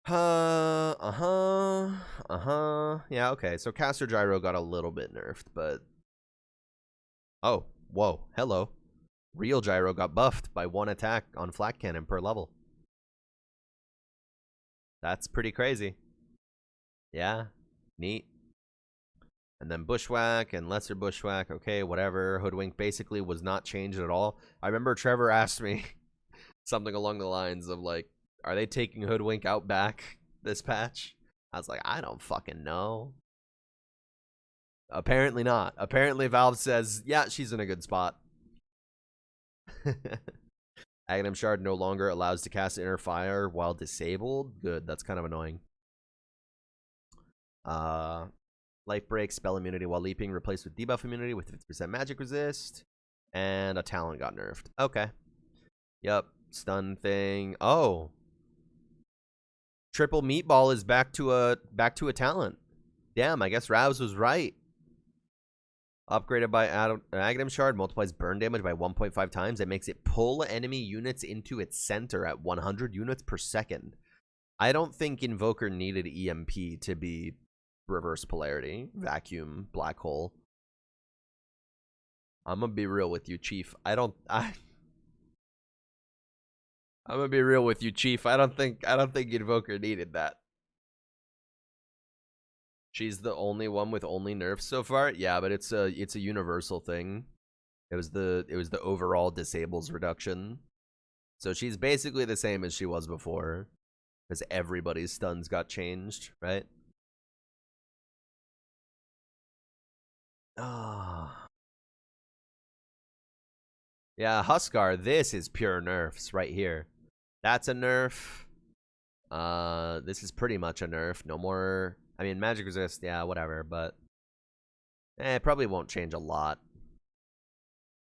Yeah, okay. So Caster Gyro got a little bit nerfed, but... Oh, whoa. Hello. Real Gyro got buffed by 1 attack on Flak Cannon per level. That's pretty crazy. Yeah. Neat. And then Bushwhack and Lesser Bushwhack. Okay, whatever. Hoodwink basically was not changed at all. I remember Trevor asked me something along the lines of, like, are they taking Hoodwink out back this patch? I was like, I don't fucking know. Apparently not. Apparently Valve says, yeah, she's in a good spot. Aghanim Shard no longer allows to cast Inner Fire while disabled. Good, that's kind of annoying. Life Break, Spell Immunity while leaping, replaced with Debuff Immunity with 50% Magic Resist. And a Talent got nerfed. Okay. Yep. Stun thing. Oh. Triple Meatball is back to a talent. Damn, I guess Rouse was right. Upgraded by Aghanim Shard, multiplies burn damage by 1.5 times. It makes it pull enemy units into its center at 100 units per second. I don't think Invoker needed EMP to be reverse polarity, vacuum, black hole. I'm gonna be real with you, Chief. I'm gonna be real with you, Chief. I don't think Invoker needed that. She's the only one with only nerfs so far. Yeah, but it's a universal thing. It was the overall disables reduction. So she's basically the same as she was before, because everybody's stuns got changed, right? Ah. Yeah, Huskar, this is pure nerfs right here. That's a nerf. This is pretty much a nerf. No more. I mean, Magic Resist, yeah, whatever, but it probably won't change a lot.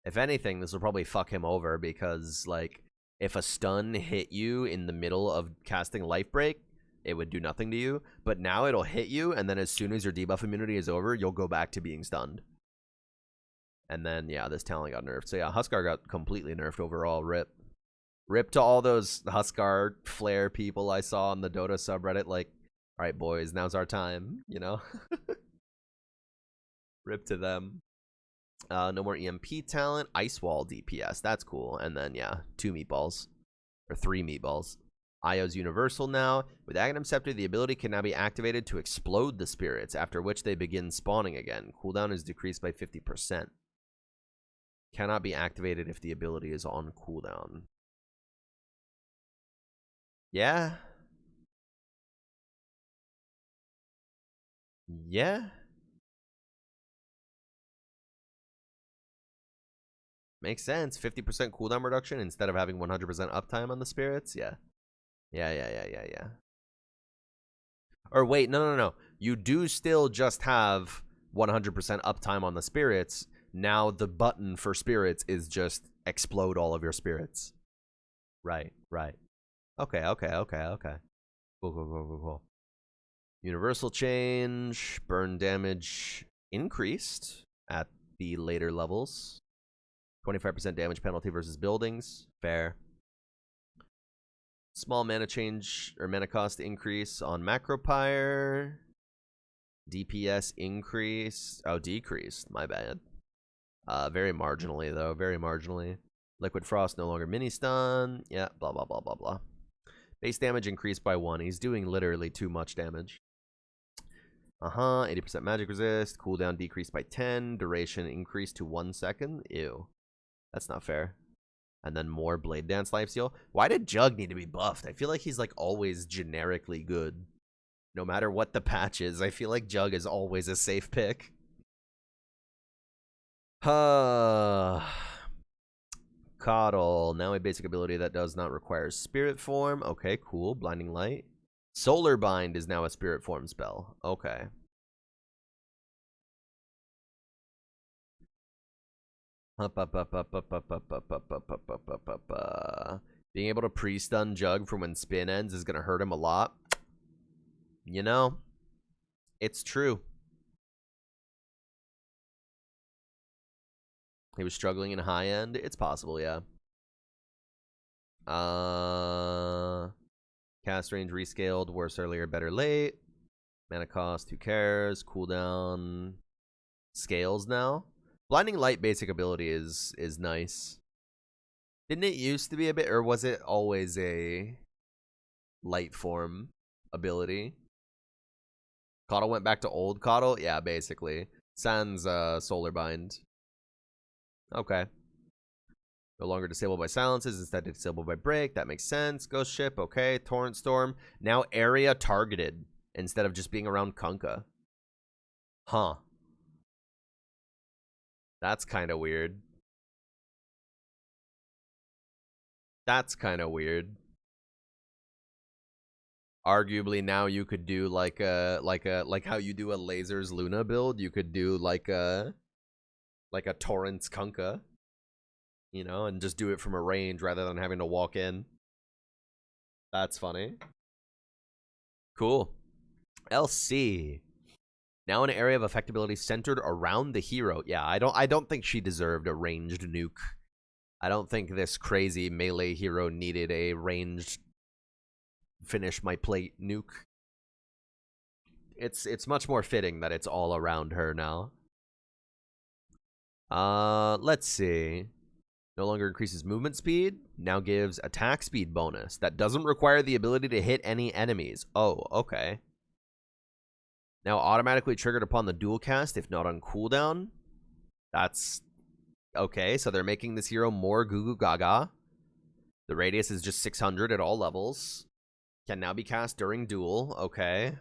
If anything, this will probably fuck him over because, like, if a stun hit you in the middle of casting Life Break, it would do nothing to you. But now it'll hit you, and then as soon as your debuff immunity is over, you'll go back to being stunned. And then, yeah, this talent got nerfed. So, yeah, Huskar got completely nerfed overall. Rip. Rip to all those Huskar flare people I saw on the Dota subreddit, like, all right, boys, now's our time, you know? Rip to them. No more EMP talent. Ice Wall DPS. That's cool. And then, yeah, 2 meatballs. Or 3 meatballs. Io's universal now. With Aghanim Scepter, the ability can now be activated to explode the spirits, after which they begin spawning again. Cooldown is decreased by 50%. Cannot be activated if the ability is on cooldown. Yeah. Yeah. Makes sense. 50% cooldown reduction instead of having 100% uptime on the spirits. Yeah. Yeah. Or wait, no. You do still just have 100% uptime on the spirits. Now the button for spirits is just explode all of your spirits. Right. Okay. Cool. Universal change. Burn damage increased at the later levels. 25% damage penalty versus buildings. Fair. Small mana change or mana cost increase on Macropyre. DPS increase. Oh, decreased. My bad. Very marginally, though. Very marginally. Liquid Frost no longer mini stun. Yeah, blah. Base damage increased by 1. He's doing literally too much damage. 80% magic resist. Cooldown decreased by 10. Duration increased to 1 second. Ew. That's not fair. And then more Blade Dance lifesteal. Why did Jug need to be buffed? I feel like he's like always generically good. No matter what the patch is, I feel like Jug is always a safe pick. Coddle. Now a basic ability that does not require spirit form. Okay, cool. Blinding Light. Solar Bind is now a spirit form spell. Okay. Being able to pre-stun Jug from when spin ends is going to hurt him a lot. You know, it's true. He was struggling in high end. It's possible, yeah. Cast range rescaled. Worse earlier, better late. Mana cost, who cares? Cooldown. Scales now. Blinding Light basic ability is nice. Didn't it used to be a bit, or was it always a light form ability? Coddle went back to old Coddle? Yeah, basically. Sans Solar Bind. Okay. No longer disabled by silences, instead disabled by break. That makes sense. Ghost Ship, okay. Torrent Storm. Now area targeted instead of just being around Kunkka. Huh. That's kind of weird. That's kind of weird. Arguably now you could do like how you do a Lasers Luna build, you could do like a Torrent's Kunkka, you know, and just do it from a range rather than having to walk in. That's funny. Cool. LC. Now an area of effectability centered around the hero. Yeah, I don't think she deserved a ranged nuke. I don't think this crazy melee hero needed a ranged finish my plate nuke. It's much more fitting that it's all around her now. Let's see. No longer increases movement speed. Now gives attack speed bonus. That doesn't require the ability to hit any enemies. Oh, okay. Now automatically triggered upon the dual cast if not on cooldown. That's okay. So they're making this hero more goo goo gaga. The radius is just 600 at all levels. Can now be cast during duel. Okay.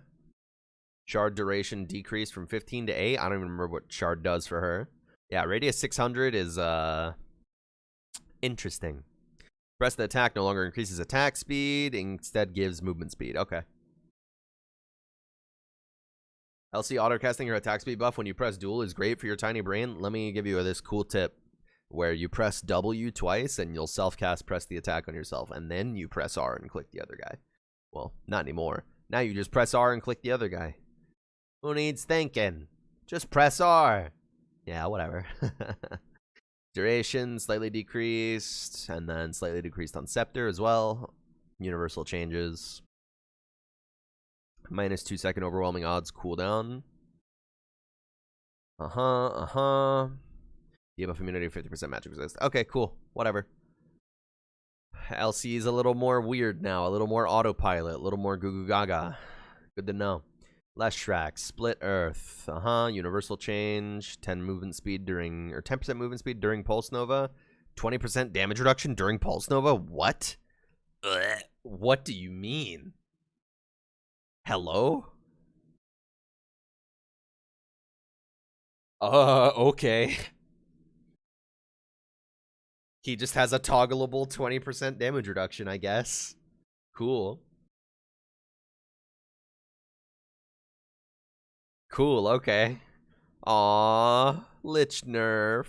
Shard duration decreased from 15 to 8. I don't even remember what Shard does for her. Yeah, radius 600 is interesting. Press the attack no longer increases attack speed, instead gives movement speed. Okay. LC autocasting her attack speed buff when you press duel is great for your tiny brain. Let me give you this cool tip where you press W twice and you'll self-cast press the attack on yourself, and then you press R and click the other guy. Well, not anymore. Now you just press R and click the other guy. Who needs thinking? Just press R. Yeah, whatever. Duration slightly decreased, and then slightly decreased on Scepter as well. Universal changes. Minus 2 second overwhelming odds cooldown. Debuff immunity, 50% magic resist. Okay, cool. Whatever. LC is a little more weird now. A little more autopilot. A little more goo goo gaga. Good to know. Less Shrek. Split Earth. Universal change. 10 movement speed during, or 10% movement speed during Pulse Nova. 20% damage reduction during Pulse Nova. What? Ugh. What do you mean? Hello? Okay. He just has a toggleable 20% damage reduction, I guess. Cool. Cool, okay. Aww, Lich nerf.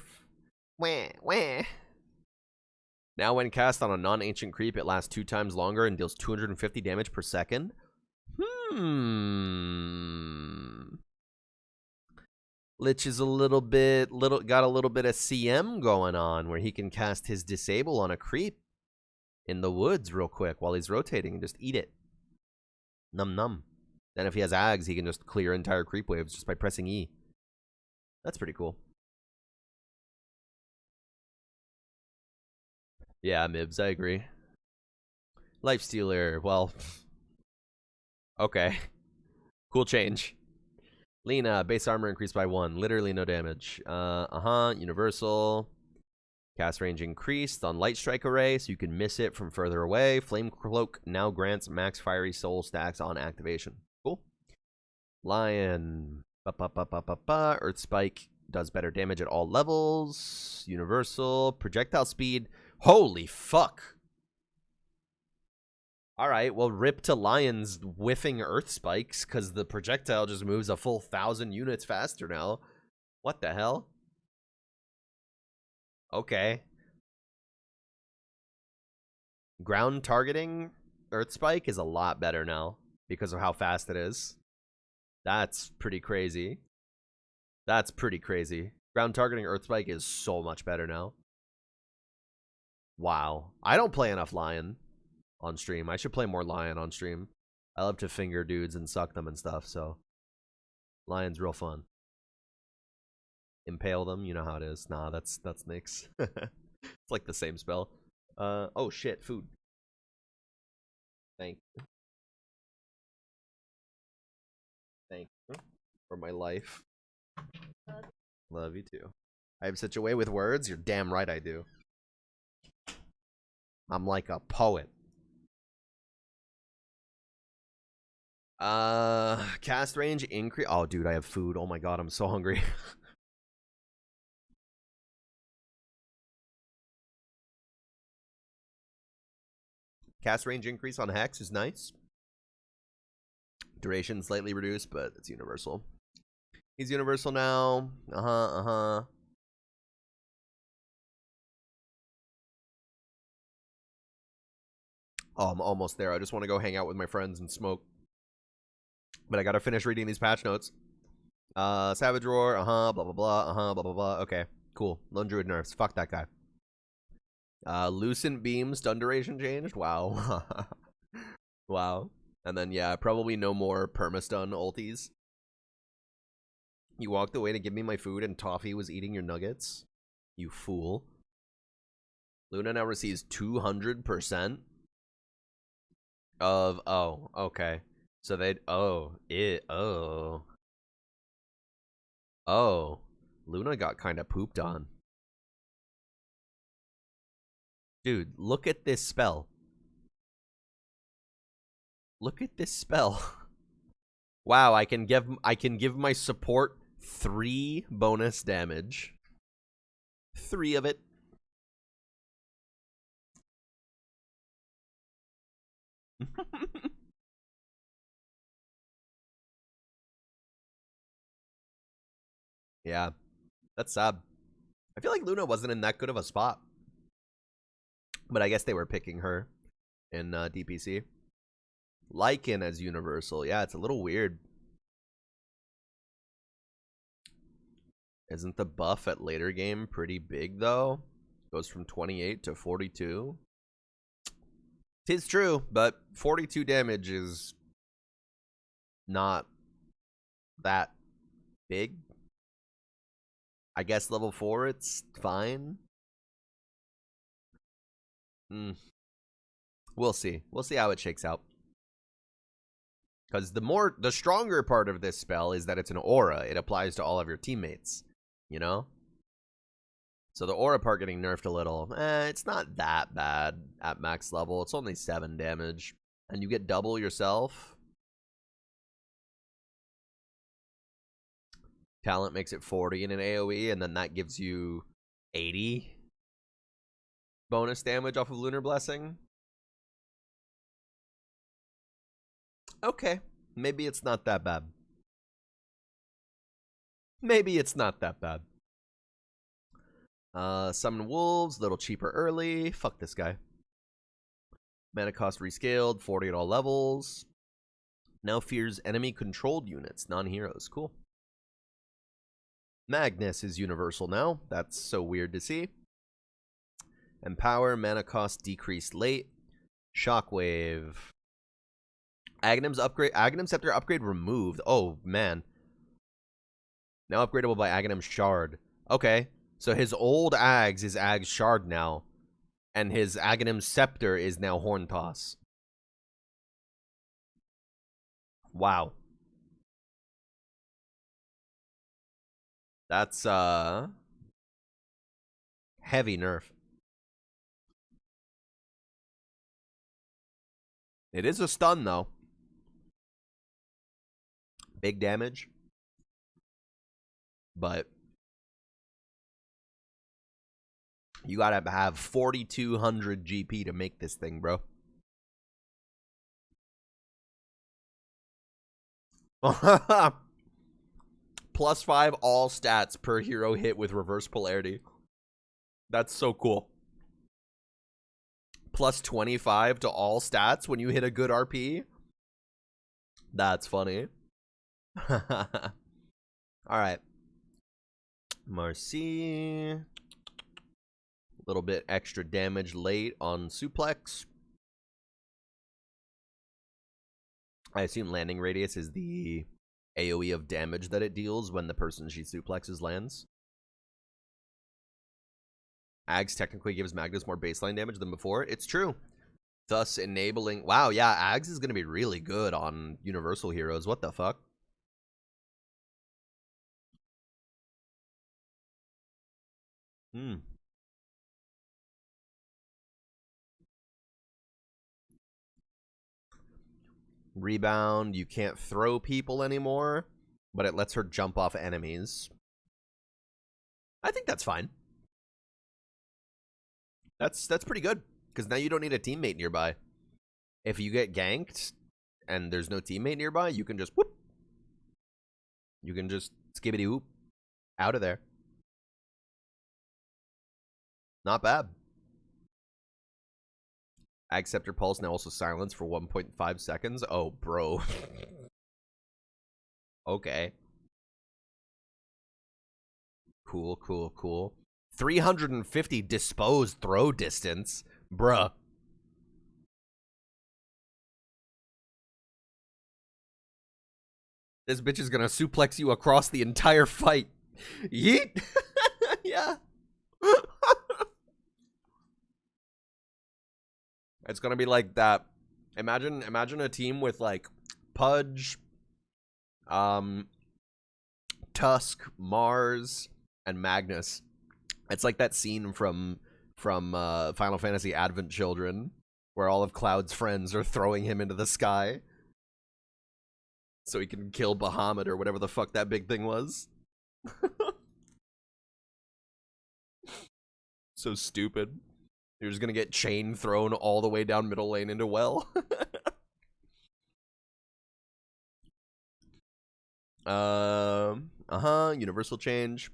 Wah, wah. Now when cast on a non-ancient creep, it lasts 2 times longer and deals 250 damage per second. Lich is got a little bit of CM going on where he can cast his disable on a creep in the woods real quick while he's rotating and just eat it. Num num. Then if he has Ags, he can just clear entire creep waves just by pressing E. That's pretty cool. Yeah, Mibs, I agree. Lifestealer, well, okay. Cool change. Lena, base armor increased by 1. Literally no damage. Universal. Cast range increased on Light Strike Array, so you can miss it from further away. Flame Cloak now grants max Fiery Soul stacks on activation. Cool. Lion. Earth Spike does better damage at all levels. Universal. Projectile speed Holy fuck. Alright, well, rip to Lion's whiffing Earth Spikes, because the projectile just moves a full 1,000 units faster now. What the hell? Okay. Ground targeting Earth Spike is a lot better now, because of how fast it is. That's pretty crazy. That's pretty crazy. Ground targeting Earth Spike is so much better now. Wow. I don't play enough Lion on stream. I should play more Lion on stream. I love to finger dudes and suck them and stuff, so Lion's real fun. Impale them, you know how it is. Nah, that's Nyx. It's like the same spell. Oh shit, food. Thank you. Thank you for my life. Love you too. I have such a way with words. You're damn right I do. I'm like a poet. Cast range increase. Oh, dude, I have food. Oh my god, I'm so hungry. Cast range increase on Hex is nice. Duration slightly reduced, but it's universal. He's universal now. Oh, I'm almost there. I just want to go hang out with my friends and smoke. But I gotta finish reading these patch notes. Savage Roar, blah, blah, blah, blah, blah, blah. Okay, cool. Lone Druid nerfs. Fuck that guy. Lucent Beam stun duration changed. Wow. Wow. And then, yeah, probably no more perma-stun ultis. You walked away to give me my food and Toffee was eating your nuggets? You fool. Luna now receives 200% of... Oh, okay. So they'd... Oh. Oh. Luna got kind of pooped on. Dude, look at this spell. Look at this spell. Wow, I can give my support 3 bonus damage. 3 of it. Yeah, that's sad. I feel like Luna wasn't in that good of a spot. But I guess they were picking her in DPC. Lycan as universal. Yeah, it's a little weird. Isn't the buff at later game pretty big, though? Goes from 28 to 42. Tis true, but 42 damage is not that big. I guess level 4, it's fine. We'll see. We'll see how it shakes out. Because the stronger part of this spell is that it's an aura. It applies to all of your teammates, you know? So the aura part getting nerfed a little. It's not that bad at max level. It's only 7 damage. And you get double yourself. Talent makes it 40 in an AoE, and then that gives you 80 bonus damage off of Lunar Blessing. Okay, maybe it's not that bad. Maybe it's not that bad. Summon Wolves, a little cheaper early. Fuck this guy. Mana cost rescaled, 40 at all levels. Now fears enemy-controlled units, non-heroes. Cool. Magnus is universal now. That's so weird to see. Empower, mana cost decreased late. Shockwave. Aghanim Scepter upgrade removed. Oh, man. Now upgradable by Aghanim Shard. Okay. So his old Ags is Ags Shard now. And his Aghanim Scepter is now Horn Toss. Wow. That's, heavy nerf. It is a stun, though. Big damage. But You gotta have 4,200 GP to make this thing, bro. +5 all stats per hero hit with reverse polarity. That's so cool. +25 to all stats when you hit a good RP. That's funny. Alright. Marcy. A little bit extra damage late on suplex. I assume landing radius is the AoE of damage that it deals when the person she suplexes lands. Ags technically gives Magnus more baseline damage than before. It's true. Thus enabling... Wow, yeah, Ags is going to be really good on Universal Heroes. What the fuck? Rebound. You can't throw people anymore, but it lets her jump off enemies. I think that's fine. That's pretty good, because now you don't need a teammate nearby. If you get ganked and there's no teammate nearby, you can just whoop. You can just skibbity whoop out of there. Not bad. Acceptor pulse now also silence for 1.5 seconds. Oh, bro. Okay. Cool, cool, cool. 350 disposed throw distance. Bruh. This bitch is gonna suplex you across the entire fight. Yeet. Yeah. It's gonna be like that. Imagine a team with like Pudge, Tusk, Mars, and Magnus. It's like that scene from Final Fantasy Advent Children, where all of Cloud's friends are throwing him into the sky so he can kill Bahamut or whatever the fuck that big thing was. So stupid. You're just gonna get chain thrown all the way down middle lane into well. Universal change.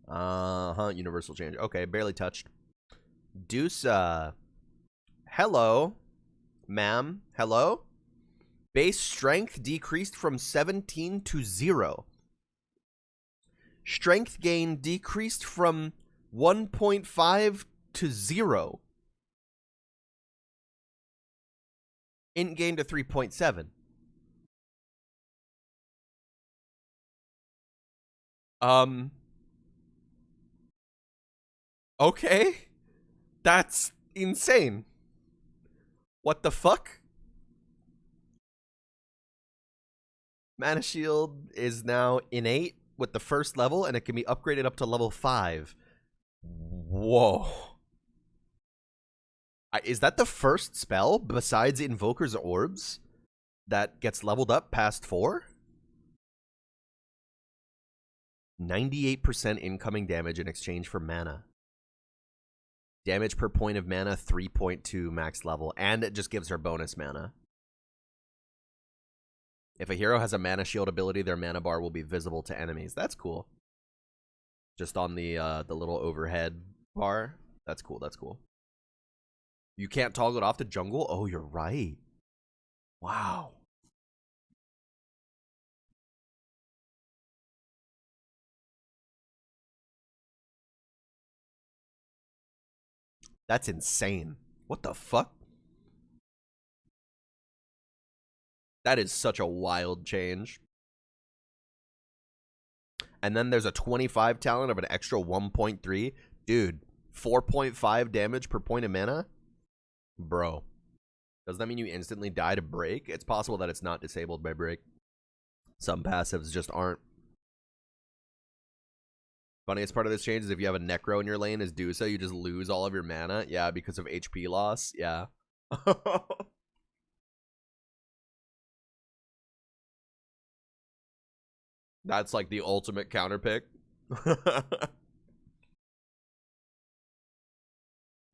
Universal change. Okay, barely touched. Deusa. Hello. Ma'am. Hello? Base strength decreased from 17 to 0. Strength gain decreased from 1.5 to 0. Int gain to 3.7. Okay. That's insane. What the fuck? Mana Shield is now innate with the first level, and it can be upgraded up to level 5. Whoa. Is that the first spell, besides Invoker's Orbs, that gets leveled up past 4? 98% incoming damage in exchange for mana. Damage per point of mana, 3.2 max level, and it just gives her bonus mana. If a hero has a mana shield ability, their mana bar will be visible to enemies. That's cool. Just on the little overhead bar. That's cool, that's cool. You can't toggle it off to jungle? Oh, you're right. Wow. That's insane. What the fuck? That is such a wild change. And then there's a 25 talent of an extra 1.3. Dude, 4.5 damage per point of mana? Bro. Does that mean you instantly die to break? It's possible that it's not disabled by break. Some passives just aren't. Funniest part of this change is if you have a Necro in your lane as Dusa, you just lose all of your mana. Yeah, because of HP loss. Yeah. That's like the ultimate counter pick.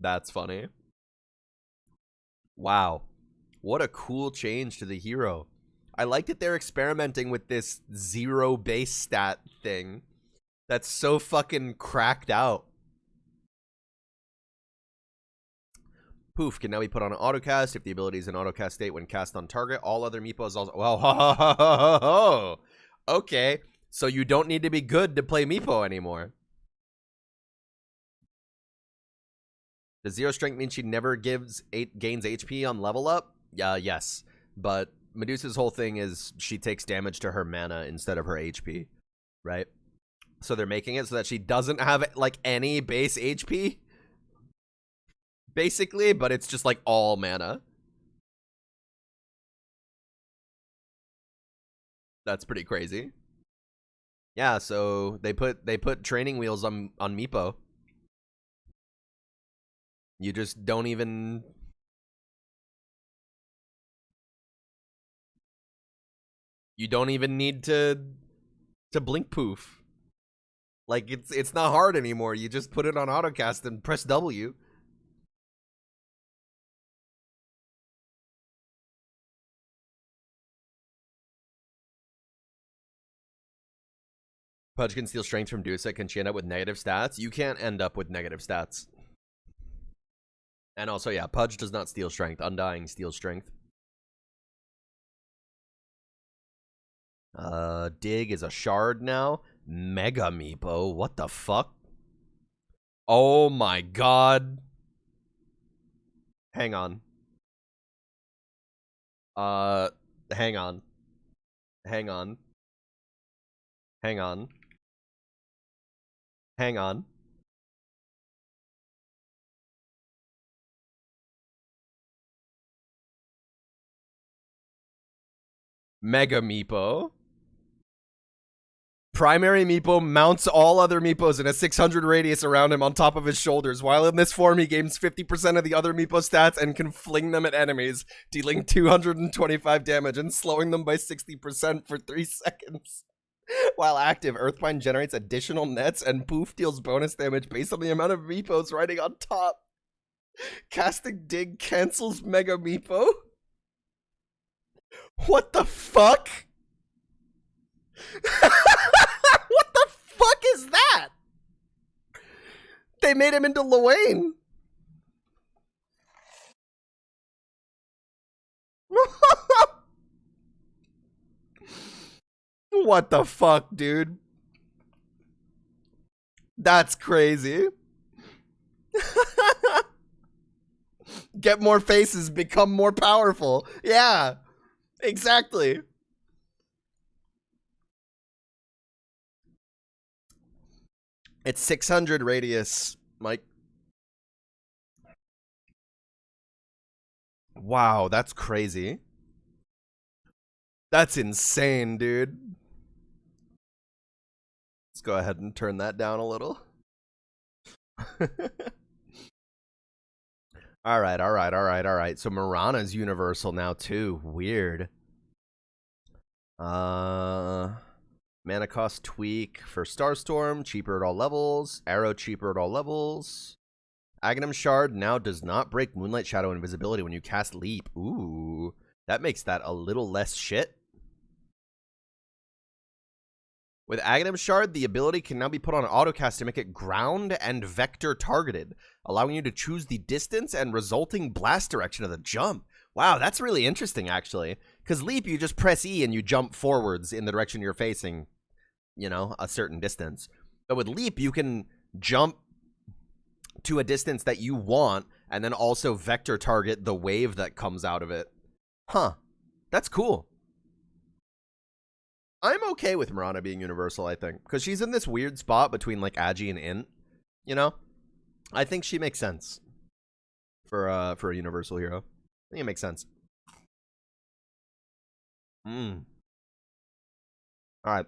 That's funny. Wow. What a cool change to the hero. I like that they're experimenting with this 0 base stat thing. That's so fucking cracked out. Poof can now be put on an autocast if the ability is in autocast state when cast on target. All other meepos also. Well, ho, ho, ho, ho, ho. Okay, so you don't need to be good to play meepo anymore. Does 0 strength mean she never gains HP on level up? Yes. But Medusa's whole thing is she takes damage to her mana instead of her HP, right? So they're making it so that she doesn't have like any base HP, basically, but it's just like all mana. That's pretty crazy. Yeah, so they put training wheels on Meepo. You just don't even need to blink poof. Like it's not hard anymore. You just put it on autocast and press W. Pudge can steal strength from Dusa. Can she end up with negative stats? You can't end up with negative stats. And also, yeah, Pudge does not steal strength. Undying steals strength. Dig is a shard now. Mega Meepo. What the fuck? Oh my god. Hang on. Hang on. Hang on. Hang on. Hang on. Mega Meepo. Primary Meepo mounts all other Meepos in a 600 radius around him on top of his shoulders. While in this form, he gains 50% of the other Meepo stats and can fling them at enemies, dealing 225 damage and slowing them by 60% for 3 seconds. While active, Earthbind generates additional nets and Poof deals bonus damage based on the amount of Meepos riding on top. Casting Dig cancels Mega Meepo? What the fuck? What the fuck is that? They made him into Luane. What the fuck, dude? That's crazy. Get more faces, become more powerful. Yeah, exactly. It's 600 radius, Mike. Wow, that's crazy. That's insane, dude. Let's go ahead and turn that down a little. All right. So Mirana's universal now too. Weird. Mana cost tweak for Starstorm, cheaper at all levels. Arrow cheaper at all levels. Aghanim Shard now does not break Moonlight Shadow invisibility when you cast Leap. Ooh, that makes that a little less shit. With Aghanim Shard, the ability can now be put on autocast to make it ground and vector targeted, allowing you to choose the distance and resulting blast direction of the jump. Wow, that's really interesting, actually. Because Leap, you just press E and you jump forwards in the direction you're facing, you know, a certain distance. But with Leap, you can jump to a distance that you want and then also vector target the wave that comes out of it. Huh. That's cool. I'm okay with Mirana being universal, I think. Because she's in this weird spot between, like, Agi and Int. You know? I think she makes sense for a universal hero. I think it makes sense. Alright.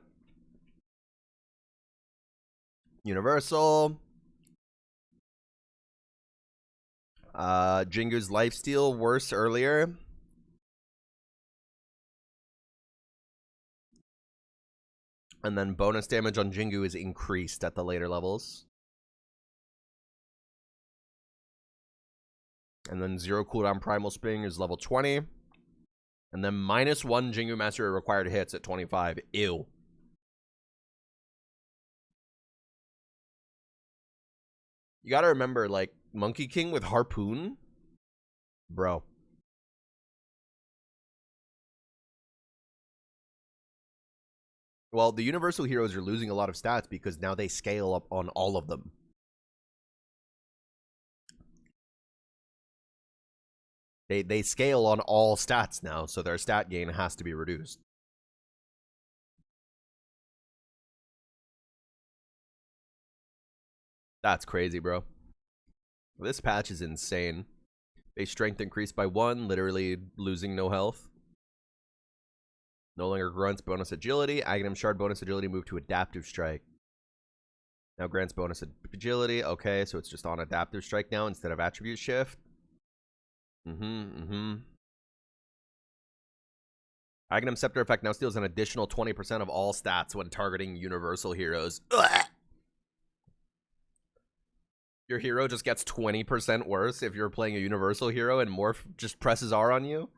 Universal. Jingu's lifesteal worse earlier. And then bonus damage on Jingu is increased at the later levels. And then 0 cooldown Primal Spring is level 20. And then -1 Jingu Mastery required hits at 25. Ew. You gotta remember, like, Monkey King with Harpoon? Bro. Well, the Universal Heroes are losing a lot of stats because now they scale up on all of them. They scale on all stats now, so their stat gain has to be reduced. That's crazy, bro. This patch is insane. Base strength increased by 1, literally losing no health. No longer grunts bonus agility. Aghanim Shard bonus agility moved to Adaptive Strike. Now grants bonus agility. Okay, so it's just on Adaptive Strike now instead of Attribute Shift. Aghanim Scepter effect now steals an additional 20% of all stats when targeting Universal Heroes. Ugh! Your hero just gets 20% worse if you're playing a Universal Hero and Morph just presses R on you?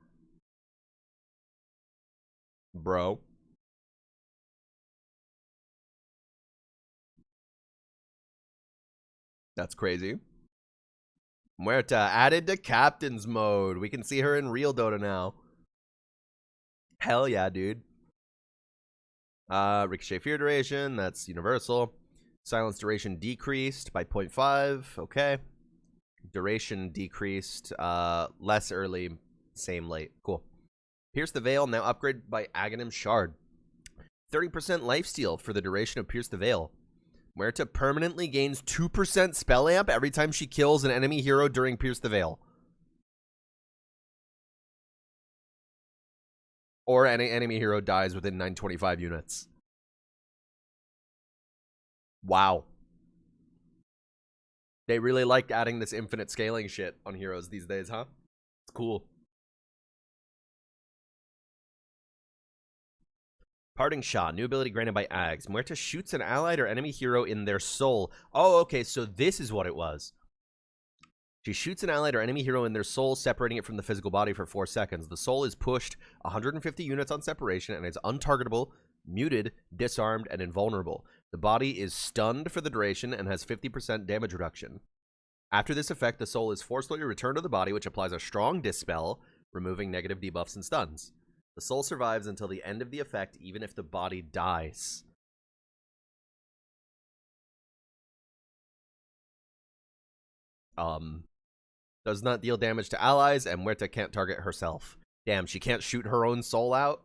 Bro. That's crazy. Muerta added to Captain's mode. We can see her in real Dota now. Hell yeah, dude. Ricochet Fear duration. That's universal. Silence duration decreased by 0.5. Okay. Duration decreased. Less early, same late. Cool. Pierce the Veil, now upgraded by Aghanim Shard. 30% lifesteal for the duration of Pierce the Veil. Muerta permanently gains 2% spell amp every time she kills an enemy hero during Pierce the Veil. Or any enemy hero dies within 925 units. Wow. They really like adding this infinite scaling shit on heroes these days, huh? It's cool. Parting Shot, new ability granted by Ags. Muerta shoots an allied or enemy hero in their soul. Oh, okay, so this is what it was. She shoots an allied or enemy hero in their soul, separating it from the physical body for 4 seconds. The soul is pushed 150 units on separation and is untargetable, muted, disarmed, and invulnerable. The body is stunned for the duration and has 50% damage reduction. After this effect, the soul is forcefully returned to the body, which applies a strong dispel, removing negative debuffs and stuns. The soul survives until the end of the effect, even if the body dies. Does not deal damage to allies, and Muerta can't target herself. Damn, she can't shoot her own soul out?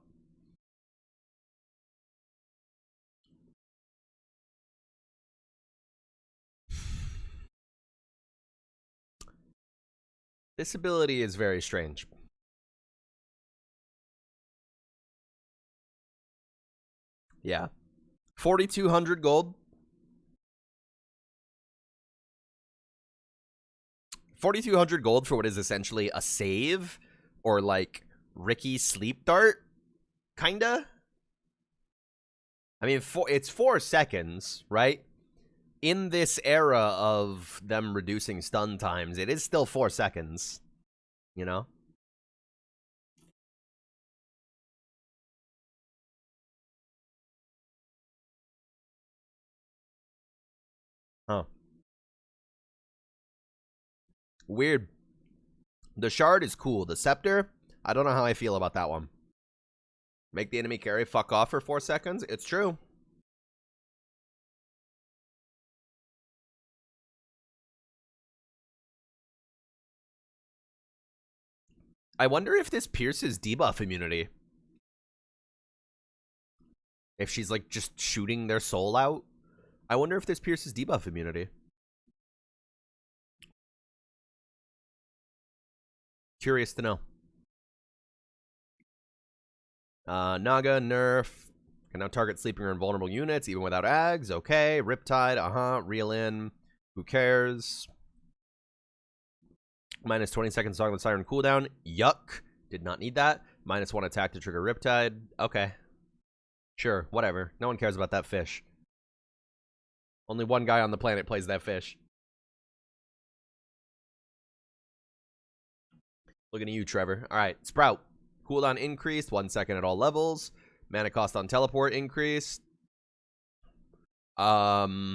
This ability is very strange. Yeah. 4,200 gold. 4,200 gold for what is essentially a save, or like Ricky Sleep Dart, kinda. I mean, it's 4 seconds, right? In this era of them reducing stun times, it is still 4 seconds, you know? Huh. Weird. The Shard is cool. The Scepter, I don't know how I feel about that one. Make the enemy carry fuck off for 4 seconds? It's true. I wonder if this pierces debuff immunity. If she's like just shooting their soul out. I wonder if this pierces debuff immunity. Curious to know. Naga, nerf. Can now target sleeping or invulnerable units, even without Ags. Okay. Riptide, reel in. Who cares? Minus 20 seconds Song of the Siren cooldown. Yuck. Did not need that. Minus 1 attack to trigger Riptide. Okay. Sure, whatever. No one cares about that fish. Only one guy on the planet plays that fish. Looking at you, Trevor. All right, Sprout. Cooldown increased, 1 second at all levels. Mana cost on teleport increased. What?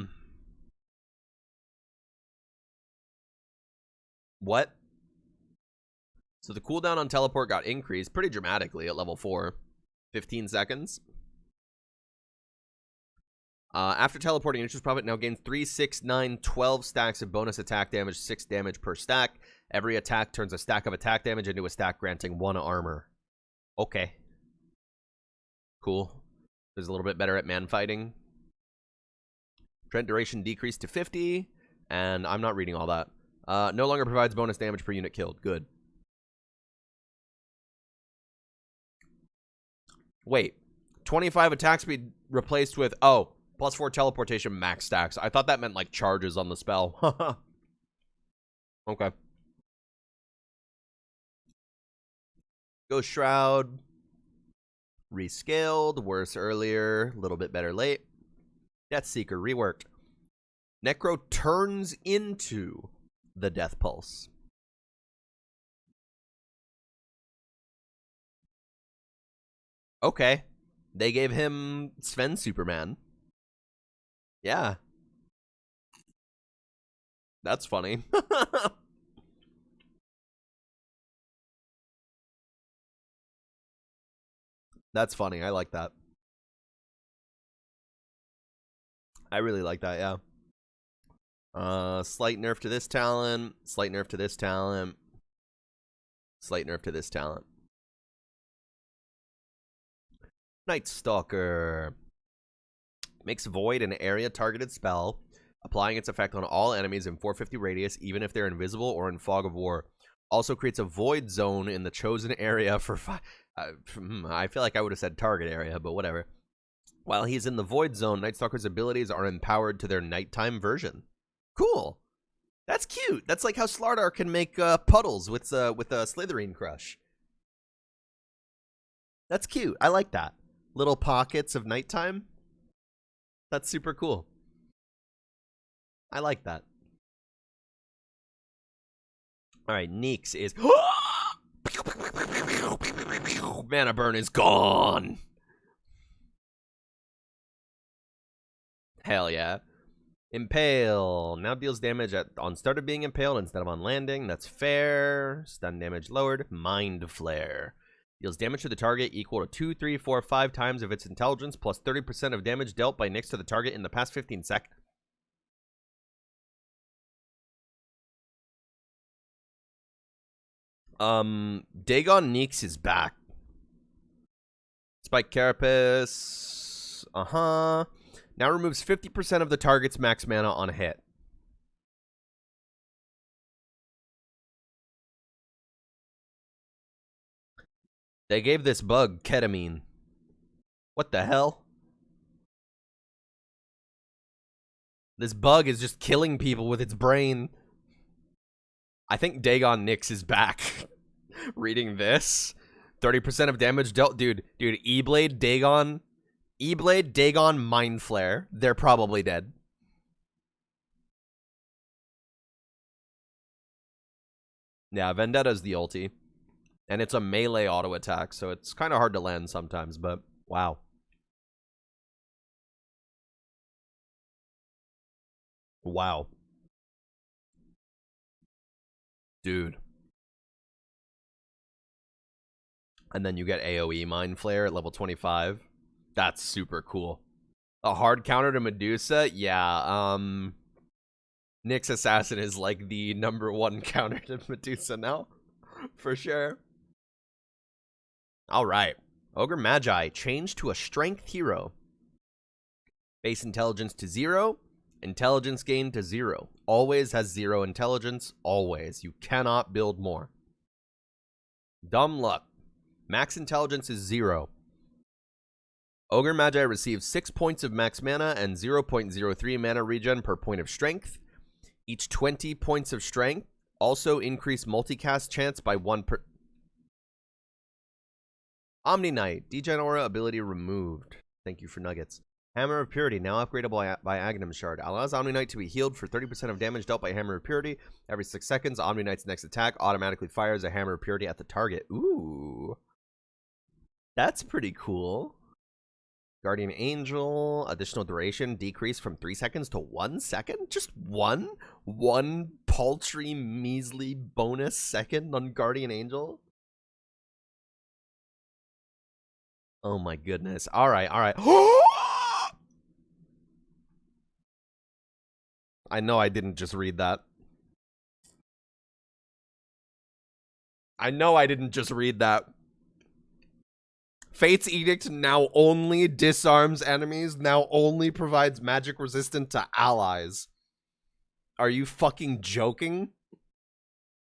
So the cooldown on teleport got increased pretty dramatically at level 4. 15 seconds. After teleporting, Interest Prophet now gains 3, 6, 9, 12 stacks of bonus attack damage, 6 damage per stack. Every attack turns a stack of attack damage into a stack granting 1 armor. Okay. Cool. There's a little bit better at man fighting. Trent duration decreased to 50, and I'm not reading all that. No longer provides bonus damage per unit killed. Good. Wait. 25 attack speed replaced with, oh, plus 4 teleportation max stacks. I thought that meant like charges on the spell. Okay. Ghost Shroud. Rescaled. Worse earlier. A little bit better late. Death Seeker reworked. Necro turns into the Death Pulse. Okay. They gave him Sven Superman. Yeah. That's funny. That's funny. I like that. I really like that, yeah. Slight nerf to this talent. Slight nerf to this talent. Slight nerf to this talent. Night Stalker. Makes Void an area targeted spell, applying its effect on all enemies in 450 radius, even if they're invisible or in Fog of War. Also creates a Void zone in the chosen area for 5... I feel like I would have said target area, but whatever. While he's in the Void Zone, Night Stalker's abilities are empowered to their nighttime version. Cool. That's cute. That's like how Slardar can make puddles with a Slytherin crush. That's cute. I like that. Little pockets of nighttime. That's super cool. I like that. All right, Neeks is... Mana burn is gone. Hell yeah. Impale. Now deals damage on start of being impaled instead of on landing. That's fair. Stun damage lowered. Mind Flare. Deals damage to the target equal to 2, 3, 4, 5 times of its intelligence plus 30% of damage dealt by Nyx to the target in the past 15 seconds. Dagon Nyx is back. Spike Carapace. Now removes 50% of the target's max mana on a hit. They gave this bug ketamine. What the hell? This bug is just killing people with its brain. I think Dagon Nyx is back. Reading this. 30% of damage dealt. Dude, E-Blade, Dagon... E-Blade, Dagon, Mind Flare. They're probably dead. Yeah, Vendetta's the ulti. And it's a melee auto attack, so it's kind of hard to land sometimes, but wow. Wow. Dude. And then you get AoE Mind Flare at level 25. That's super cool. A hard counter to Medusa? Yeah, Nyx Assassin is like the #1 counter to Medusa now. For sure. Alright. Ogre Magi, changed to a strength hero. Base intelligence to 0. Intelligence gain to 0. Always has 0 intelligence. Always. You cannot build more. Dumb luck. Max intelligence is 0. Ogre Magi receives 6 points of max mana and 0.03 mana regen per point of strength. Each 20 points of strength also increase multicast chance by 1 per... Omni Knight, Degen Aura ability removed. Thank you for nuggets. Hammer of Purity, now upgradable by Aghanim Shard. Allows Omni Knight to be healed for 30% of damage dealt by Hammer of Purity. Every 6 seconds, Omni Knight's next attack automatically fires a Hammer of Purity at the target. Ooh. That's pretty cool. Guardian Angel, additional duration decrease from 3 seconds to 1 second? Just one? One paltry, measly bonus second on Guardian Angel? Oh my goodness. Alright, alright. I know I didn't just read that. I know I didn't just read that. Fate's Edict now only disarms enemies, now only provides magic resistant to allies. Are you fucking joking?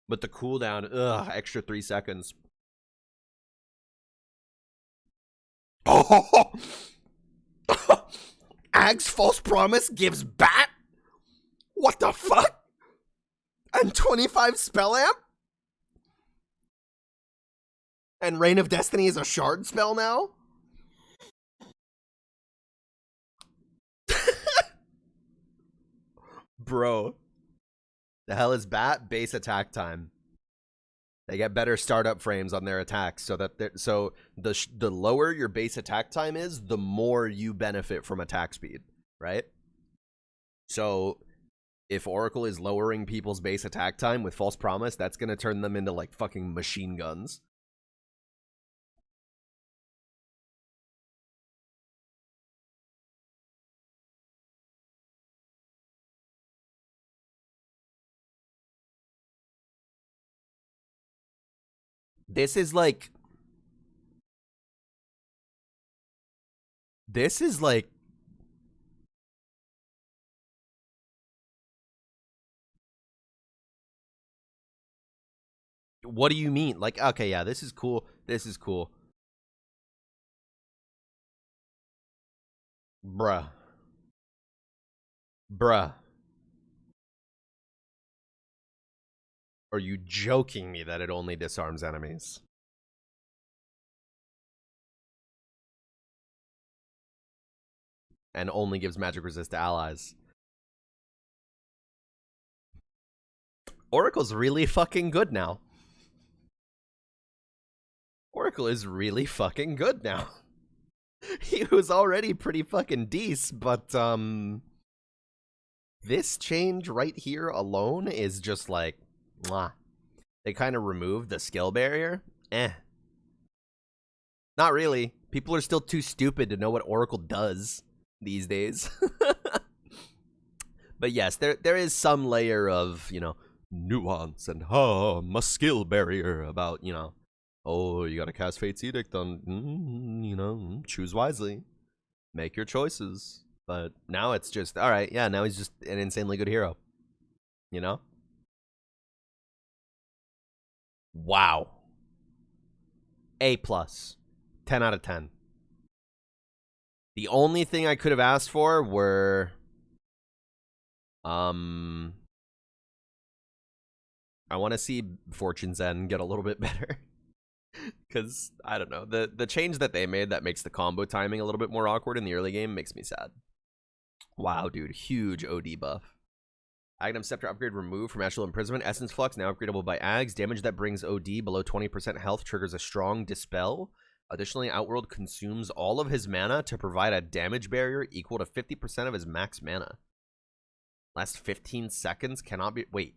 But the cooldown, ugh, extra 3 seconds. Oh! Ag's False Promise gives Bat? What the fuck? And 25 spell amp? And Reign of Destiny is a shard spell now? Bro. The hell is Bat? Base attack time. They get better startup frames on their attacks, so that the lower your base attack time is, the more you benefit from attack speed, right? So if Oracle is lowering people's base attack time with False Promise, that's gonna turn them into like fucking machine guns. This is like what do you mean? Like, okay, yeah, this is cool. This is cool. Bruh. Bruh. Are you joking me that it only disarms enemies? And only gives magic resist to allies. Oracle's really fucking good now. Oracle is really fucking good now. He was already pretty fucking decent, but this change right here alone is just like, mwah. They kind of removed the skill barrier. Not really. People are still too stupid to know what Oracle does these days. But yes, there is some layer of, you know, nuance and my skill barrier about, you know, oh, you gotta cast Fate's Edict on, you know, choose wisely. Make your choices. But now it's just, alright, yeah, now he's just an insanely good hero. You know? Wow. A+. 10 out of 10. The only thing I could have asked for were... I want to see Fortune's End get a little bit better. Because, I don't know, the change that they made that makes the combo timing a little bit more awkward in the early game makes me sad. Wow, dude, huge OD buff. Aghanim Scepter upgrade removed from Astral Imprisonment. Essence Flux, now upgradable by Ags. Damage that brings OD below 20% health triggers a strong Dispel. Additionally, Outworld consumes all of his mana to provide a damage barrier equal to 50% of his max mana. Last 15 seconds cannot be... Wait.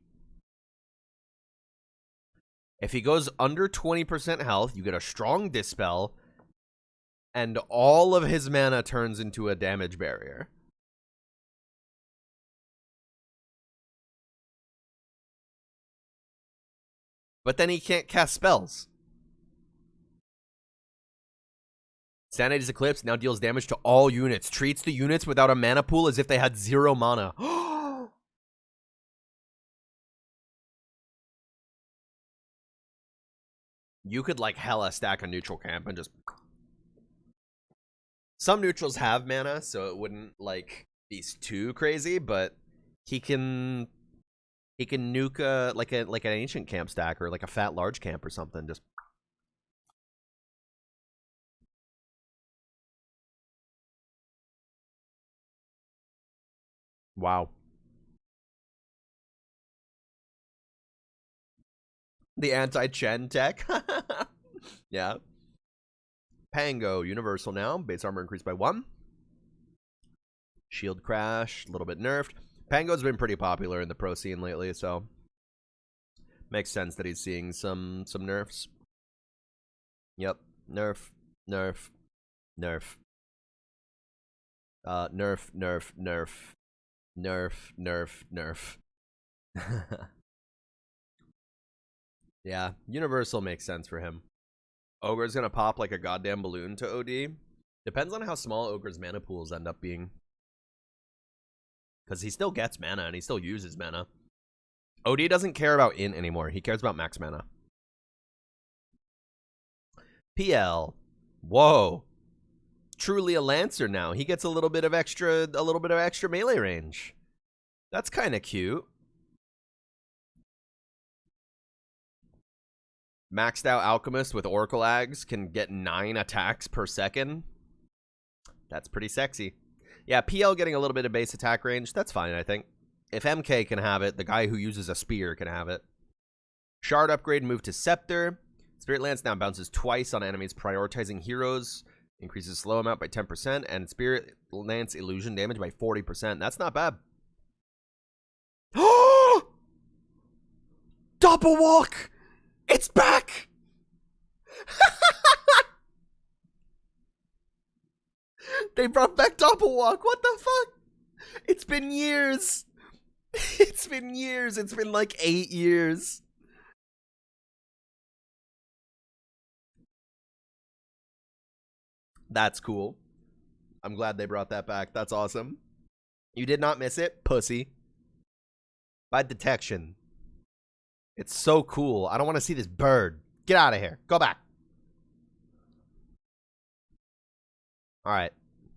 If he goes under 20% health, you get a strong Dispel, and all of his mana turns into a damage barrier. But then he can't cast spells. Sanity's Eclipse now deals damage to all units. Treats the units without a mana pool as if they had 0 mana. You could, like, hella stack a neutral camp and just... Some neutrals have mana, so it wouldn't, like, be too crazy, but he can nuke like an ancient camp stack or like a fat large camp or something. Just Wow. The anti-Chen tech. Yeah. Pango, universal now. Base armor increased by 1. Shield crash, a little bit nerfed. Pango's been pretty popular in the pro scene lately, so makes sense that he's seeing some nerfs. Yep. Nerf. Nerf. Nerf. Nerf. Nerf. Nerf. Nerf. Nerf. Nerf. Yeah. Universal makes sense for him. Ogre's gonna pop like a goddamn balloon to OD. Depends on how small Ogre's mana pools end up being. Because he still gets mana and he still uses mana. OD doesn't care about int anymore. He cares about max mana. PL. Whoa. Truly a Lancer now. He gets a little bit of extra melee range. That's kind of cute. Maxed out Alchemist with Oracle Ags can get 9 attacks per second. That's pretty sexy. Yeah, PL getting a little bit of base attack range. That's fine, I think. If MK can have it, the guy who uses a spear can have it. Shard upgrade, move to Scepter. Spirit Lance now bounces twice on enemies prioritizing heroes. Increases slow amount by 10%. And Spirit Lance illusion damage by 40%. That's not bad. Double walk! It's back! They brought back double walk. What the fuck? It's been years. It's been years. It's been like 8 years. That's cool. I'm glad they brought that back. That's awesome. You did not miss it, pussy. By detection. It's so cool. I don't want to see this bird. Get out of here. Go back. All right.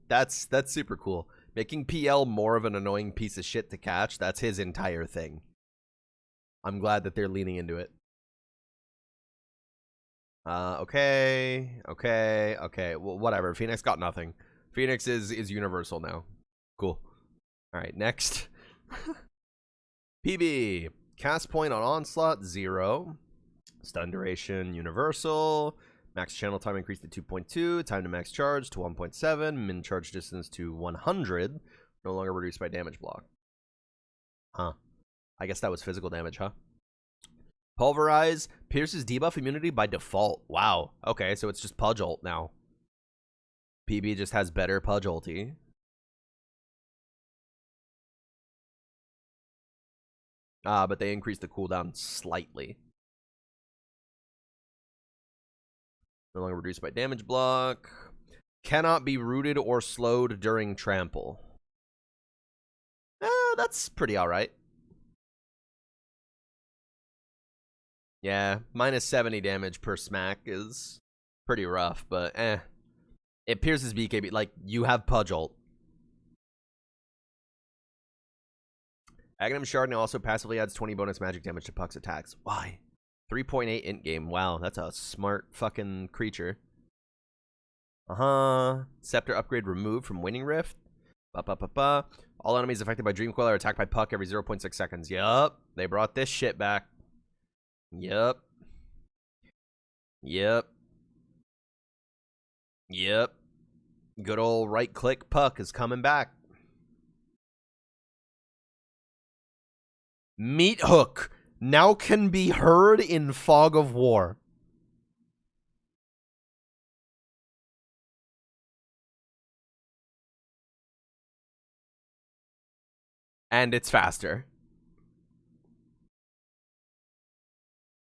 That's super cool. Making PL more of an annoying piece of shit to catch, that's his entire thing. I'm glad that they're leaning into it. Okay. Well, whatever. Phoenix got nothing. Phoenix is universal now. Cool. All right, next. PB. Cast point on Onslaught, 0. Stun duration, universal. Max channel time increased to 2.2. Time to max charge to 1.7. Min charge distance to 100. No longer reduced by damage block. Huh. I guess that was physical damage, huh? Pulverize. Pierces debuff immunity by default. Wow. Okay, so it's just Pudge ult now. PB just has better Pudge ulti. But they increased the cooldown slightly. No longer reduced by damage block. Cannot be rooted or slowed during trample. That's pretty alright. Yeah, minus 70 damage per smack is pretty rough, but It pierces BKB. Like, you have Pudge ult. Aghanim Shard now also passively adds 20 bonus magic damage to Puck's attacks. Why? 3.8 int game. Wow, that's a smart fucking creature. Scepter upgrade removed from Winning Rift. All enemies affected by Dreamcoil are attacked by Puck every 0.6 seconds. Yup. They brought this shit back. Yup. Good old right-click Puck is coming back. Meat Hook now can be heard in Fog of War. And it's faster.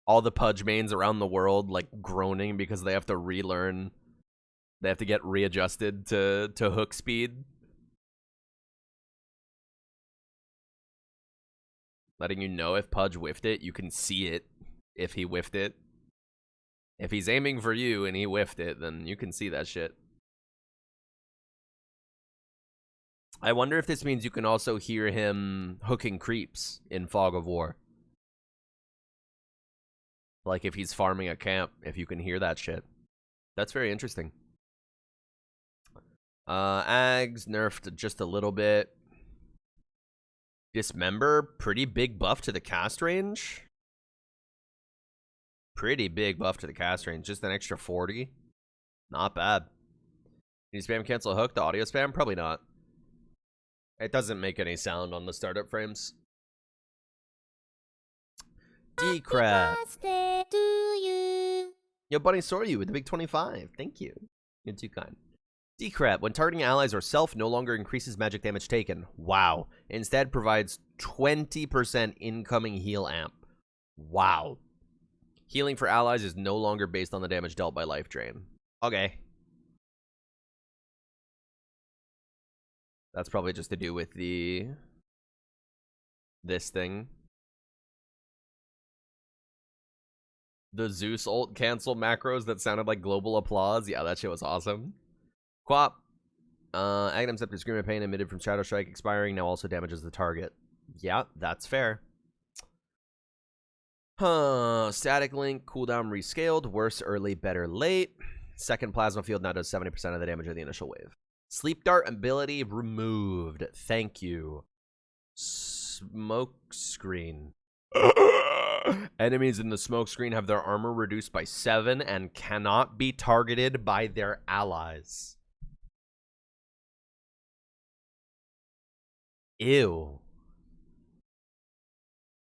All the Pudge mains around the world, like, groaning because they have to relearn. They have to get readjusted to hook speed. Letting you know if Pudge whiffed it, you can see it if he whiffed it. If he's aiming for you and he whiffed it, then you can see that shit. I wonder if this means you can also hear him hooking creeps in Fog of War. Like if he's farming a camp, if you can hear that shit. That's very interesting. Ags nerfed just a little bit. Dismember, pretty big buff to the cast range. Pretty big buff to the cast range. Just an extra 40. Not bad. Can you spam cancel hook? The audio spam? Probably not. It doesn't make any sound on the startup frames. D-Crap. Birthday to you. Yo, Bunny Soryu with the big 25. Thank you. You're too kind. D-Crap. When targeting allies or self, no longer increases magic damage taken. Wow. Instead provides 20% incoming heal amp. Wow. Healing for allies is no longer based on the damage dealt by life drain. Okay. That's probably just to do with this thing. The Zeus ult cancel macros that sounded like global applause. Yeah, that shit was awesome. Quap. Aghanim Scepter Scream of Pain emitted from Shadow Strike expiring now also damages the target. Yeah, that's fair. Static Link, cooldown rescaled. Worse early, better late. Second Plasma Field now does 70% of the damage of the initial wave. Sleep Dart ability removed. Thank you. Smoke Screen. Enemies in the smoke screen have their armor reduced by 7 and cannot be targeted by their allies. Ew.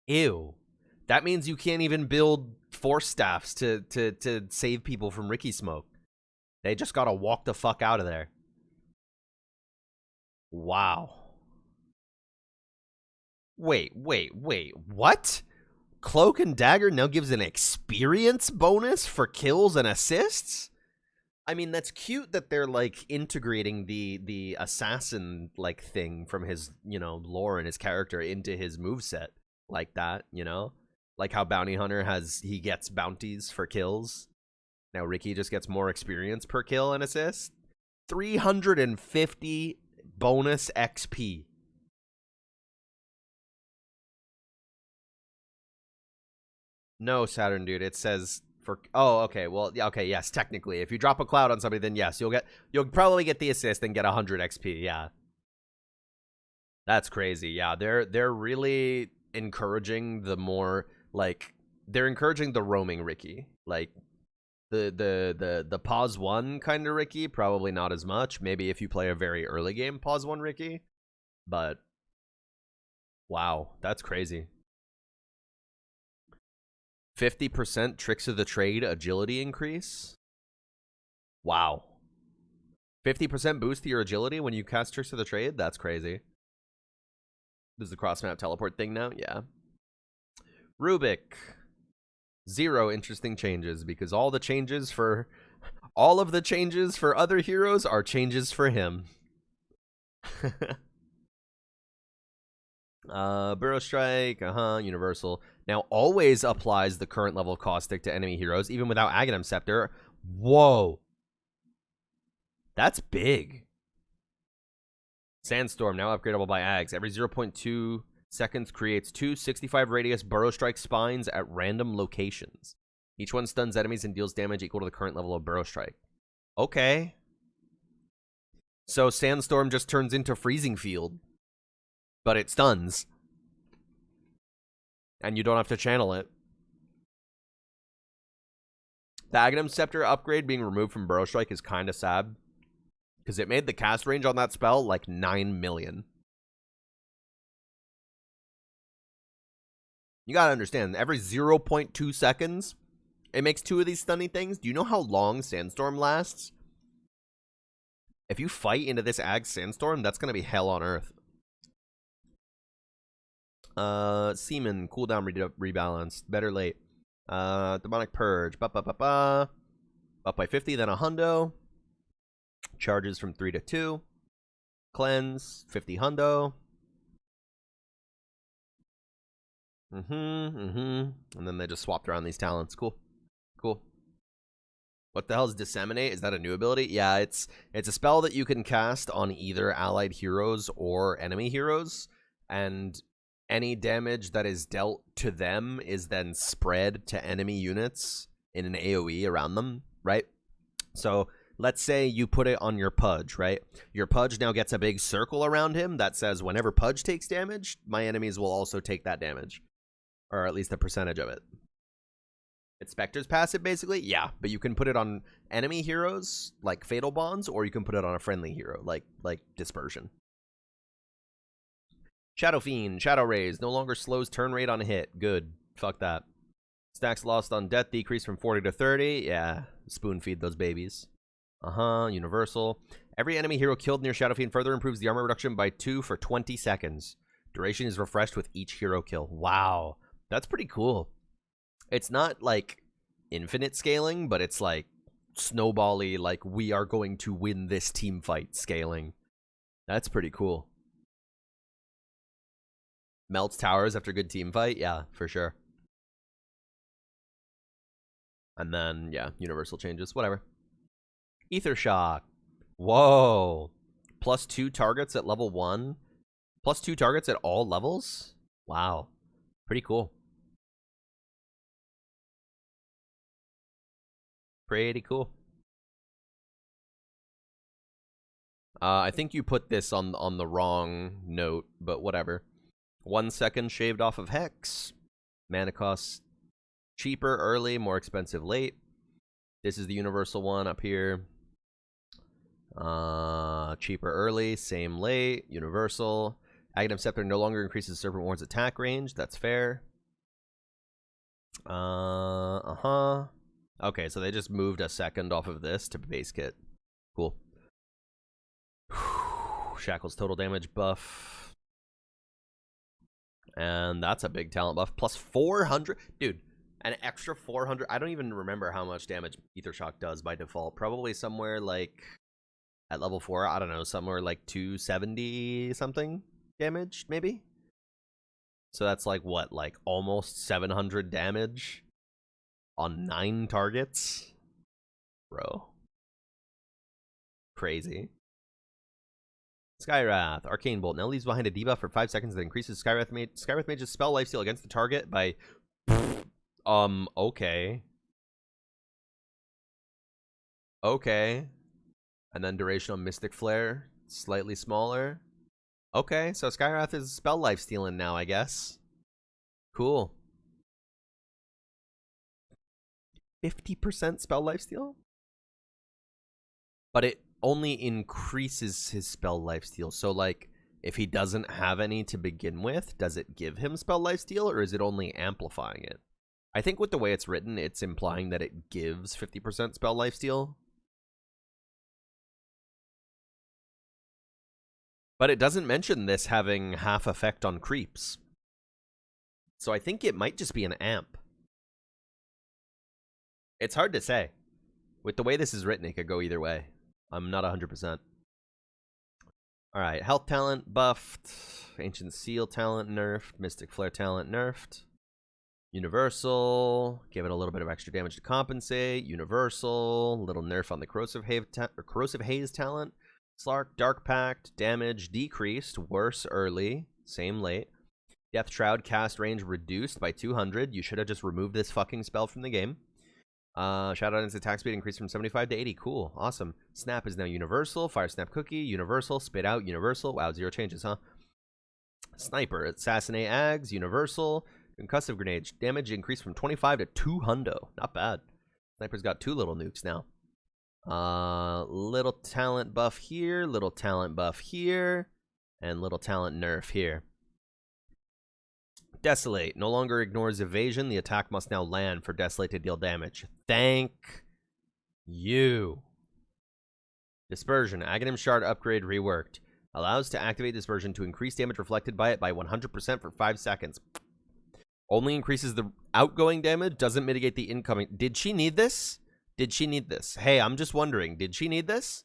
Ew. That means you can't even build force staffs to save people from Ricky Smoke. They just gotta walk the fuck out of there. Wow. Wait, what? Cloak and Dagger now gives an experience bonus for kills and assists? I mean, that's cute that they're, like, integrating the assassin, like, thing from his, you know, lore and his character into his moveset like that, you know? Like how Bounty Hunter he gets bounties for kills. Now Ricky just gets more experience per kill and assist. 350 bonus XP. No, Saturn dude, it says for okay, well, yeah, okay, yes, technically. If you drop a cloud on somebody, then yes, you'll probably get the assist and get 100 XP, yeah. That's crazy. Yeah, they're really encouraging the more, like, they're encouraging the roaming Ricky. Like the pause 1 kind of Ricky, probably not as much. Maybe if you play a very early game pause 1 Ricky, but wow, that's crazy. 50% Tricks of the Trade agility increase. Wow. 50% boost to your agility when you cast Tricks of the Trade? That's crazy. This is the cross-map teleport thing now? Yeah. Rubik. 0 interesting changes, because all of the changes for other heroes are changes for him. Burrow Strike, Universal. Now always applies the current level of Caustic to enemy heroes, even without Aghanim Scepter. Whoa. That's big. Sandstorm, now upgradable by Ags. Every 0.2 seconds creates 2 65 radius Burrow Strike spines at random locations. Each one stuns enemies and deals damage equal to the current level of Burrow Strike. Okay. So Sandstorm just turns into Freezing Field, but it stuns. And you don't have to channel it. The Aghanim Scepter upgrade being removed from Burrow Strike is kind of sad, because it made the cast range on that spell like 9 million. You gotta understand, every 0.2 seconds, it makes 2 of these stunning things. Do you know how long Sandstorm lasts? If you fight into this Ag Sandstorm, that's gonna be hell on earth. Seaman, cooldown rebalanced. Better late. Demonic Purge. Up by 50, then a hundo. Charges from 3 to 2. Cleanse, 50 hundo. And then they just swapped around these talents. Cool. Cool. What the hell is Disseminate? Is that a new ability? Yeah, it's a spell that you can cast on either allied heroes or enemy heroes, and any damage that is dealt to them is then spread to enemy units in an AoE around them, right? So, let's say you put it on your Pudge, right? Your Pudge now gets a big circle around him that says whenever Pudge takes damage, my enemies will also take that damage. Or at least a percentage of it. It's Spectre's passive, basically? Yeah, but you can put it on enemy heroes, like Fatal Bonds, or you can put it on a friendly hero, like Dispersion. Shadow Fiend, Shadow Rays, no longer slows turn rate on a hit. Good. Fuck that. Stacks lost on death decrease from 40 to 30. Yeah, spoon feed those babies. Universal. Every enemy hero killed near Shadow Fiend further improves the armor reduction by 2 for 20 seconds. Duration is refreshed with each hero kill. Wow. That's pretty cool. It's not like infinite scaling, but it's like snowbally, like we are going to win this team fight scaling. That's pretty cool. Melts towers after good team fight? Yeah, for sure. And then, yeah, universal changes. Whatever. Ether Shock. Whoa. +2 targets at level 1. +2 targets at all levels? Wow. Pretty cool. Pretty cool. I think you put this on the wrong note, but whatever. 1 second shaved off of Hex. Mana costs cheaper early, more expensive late. This is the universal one up here. Cheaper early, same late. Universal. Aghanim Scepter no longer increases Serpent Ward's attack range. That's fair. Okay, so they just moved a second off of this to base kit. Cool. Shackle's total damage buff. And that's a big talent buff. Plus 400. Dude, an extra 400. I don't even remember how much damage Ether Shock does by default. Probably somewhere like, at level 4, I don't know, somewhere like 270 something damage, maybe? So that's like what, like almost 700 damage on 9 targets? Bro. Crazy. Skywrath, Arcane Bolt. Now leaves behind a debuff for 5 seconds that increases Skywrath Mage's spell lifesteal against the target by... okay. Okay. And then duration on Mystic Flare, slightly smaller. Okay, so Skywrath is spell lifestealing now, I guess. Cool. 50% spell lifesteal? But it only increases his spell lifesteal. So, like, if he doesn't have any to begin with, does it give him spell lifesteal, or is it only amplifying it? I think with the way it's written, it's implying that it gives 50% spell lifesteal. But it doesn't mention this having half effect on creeps. So I think it might just be an amp. It's hard to say. With the way this is written, it could go either way. I'm not 100%. Alright, health talent buffed. Ancient Seal talent nerfed. Mystic Flare talent nerfed. Universal. Give it a little bit of extra damage to compensate. Universal. Little nerf on the Corrosive Haze talent. Slark, Dark Pact. Damage decreased. Worse early. Same late. Death Shroud cast range reduced by 200. You should have just removed this fucking spell from the game. Shout out its attack speed increased from 75 to 80. Cool. Awesome. Snap is now universal. Fire Snap Cookie. Universal. Spit out. Universal. Wow, 0 changes, huh? Sniper. Assassinate Ags. Universal. Concussive Grenade. Damage increased from 25 to 200. Not bad. Sniper's got 2 little nukes now. Little talent buff here. Little talent buff here. And little talent nerf here. Desolate. No longer ignores evasion. The attack must now land for Desolate to deal damage. Thank you. Dispersion. Aghanim Shard upgrade reworked. Allows to activate Dispersion to increase damage reflected by it by 100% for 5 seconds. Only increases the outgoing damage. Doesn't mitigate the incoming. Did she need this? Did she need this? Hey, I'm just wondering. Did she need this?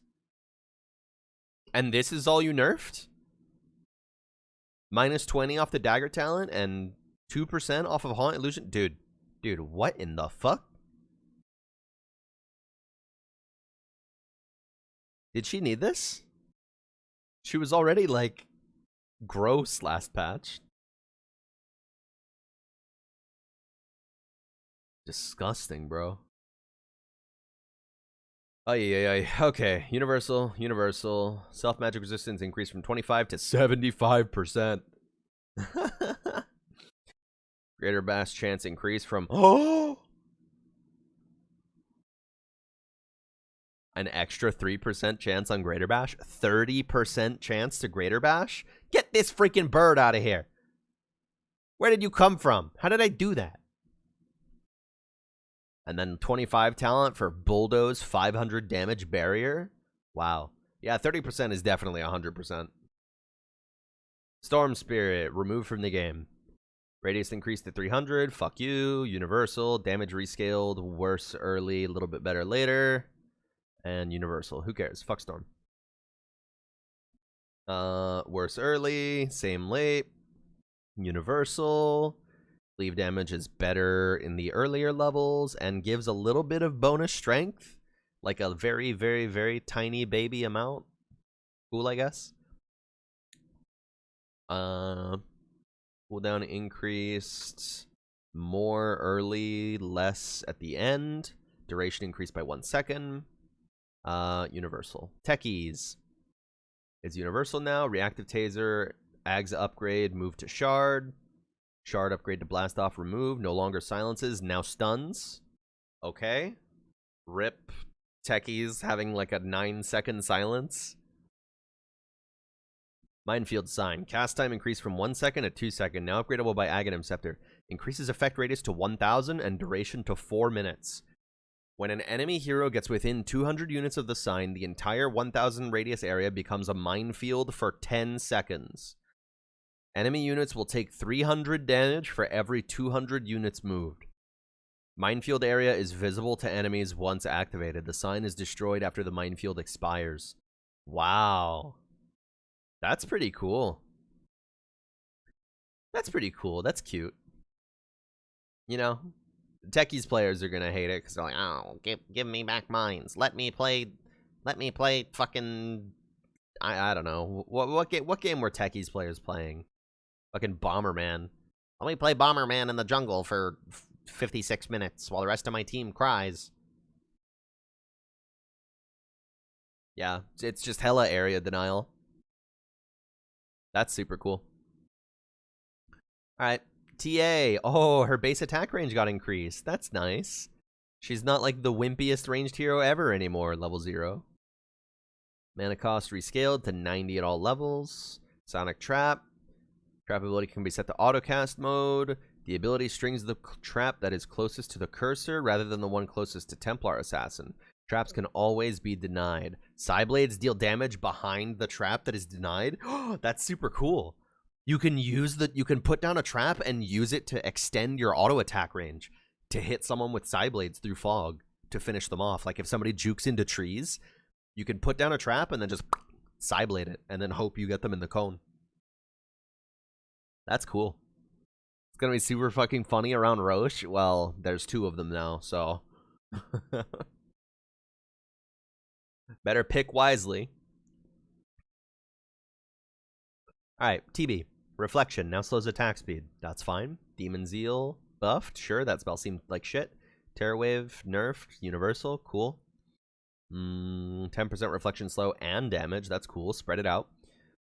And this is all you nerfed? Minus 20 off the dagger talent and 2% off of Haunt Illusion. Dude, what in the fuck? Did she need this? She was already, like, gross last patch. Disgusting, bro. Oh, yeah. Okay. Universal. Self-magic resistance increased from 25 to 75%. Greater bash chance increase from an extra 3% chance on greater bash, 30% chance to greater bash. Get this freaking bird out of here. Where did you come from? How did I do that? And then 25 talent for bulldoze 500 damage barrier. Wow. Yeah, 30% is definitely 100%. Storm Spirit removed from the game. Radius increased to 300. Fuck you. Universal. Damage rescaled. Worse early. A little bit better later. And universal. Who cares? Fuck Storm. Worse early. Same late. Universal. Leave damage is better in the earlier levels and gives a little bit of bonus strength. Like a very, very, very tiny baby amount. Cool, I guess. Cooldown increased more early, less at the end. Duration increased by 1 second. Universal. Techies is universal now. Reactive taser, Ags upgrade, move to shard. Shard upgrade to blast off, remove. No longer silences, now stuns. Okay. Rip techies having like a 9-second silence. Minefield Sign. Cast time increased from 1 second to 2 seconds. Now upgradable by Aghanim Scepter. Increases effect radius to 1000 and duration to 4 minutes. When an enemy hero gets within 200 units of the sign, the entire 1000 radius area becomes a minefield for 10 seconds. Enemy units will take 300 damage for every 200 units moved. Minefield area is visible to enemies once activated. The sign is destroyed after the minefield expires. Wow. That's pretty cool. That's pretty cool. That's cute. You know, techies players are gonna hate it because they're like, oh, give me back mines. Let me play fucking I don't know. What game were techies players playing? Fucking Bomberman. Let me play Bomberman in the jungle for 56 minutes while the rest of my team cries. Yeah, it's just hella area denial. That's super cool. Alright, TA. Oh, her base attack range got increased. That's nice. She's not like the wimpiest ranged hero ever anymore, level 0. Mana cost rescaled to 90 at all levels. Sonic Trap. Trap ability can be set to autocast mode. The ability strings the trap that is closest to the cursor rather than the one closest to Templar Assassin. Traps can always be denied. Psyblades deal damage behind the trap that is denied. That's super cool. You can put down a trap and use it to extend your auto attack range to hit someone with Psyblades through fog to finish them off. Like if somebody jukes into trees, you can put down a trap and then just Psyblade it and then hope you get them in the cone. That's cool. It's gonna be super fucking funny around Roche. Well, there's 2 of them now, so better pick wisely. Alright, TB. Reflection now slows attack speed. That's fine. Demon Zeal buffed. Sure, that spell seemed like shit. Terror Wave nerfed. Universal. Cool. 10% reflection slow and damage. That's cool. Spread it out.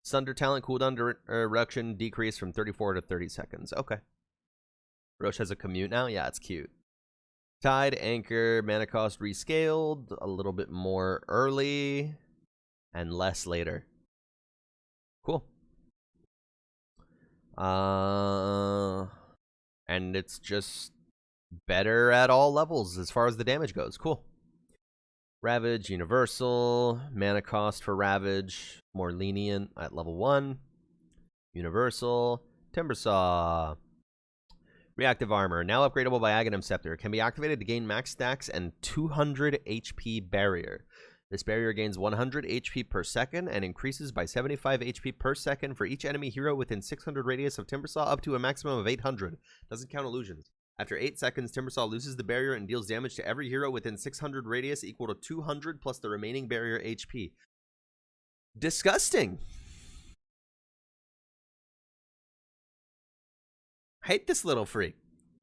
Sunder talent cooldown reduction decrease from 34 to 30 seconds. Okay. Roche has a commute now. Yeah, it's cute. Tide, Anchor, mana cost rescaled. A little bit more early and less later. Cool. And it's just better at all levels as far as the damage goes. Cool. Ravage, universal. Mana cost for Ravage, more lenient at level 1. Universal. Timbersaw. Reactive armor, now upgradable by Aghanim Scepter. Can be activated to gain max stacks and 200 HP barrier. This barrier gains 100 HP per second and increases by 75 HP per second for each enemy hero within 600 radius of Timbersaw up to a maximum of 800. Doesn't count illusions. After 8 seconds, Timbersaw loses the barrier and deals damage to every hero within 600 radius equal to 200 plus the remaining barrier HP. Disgusting. Hate this little freak.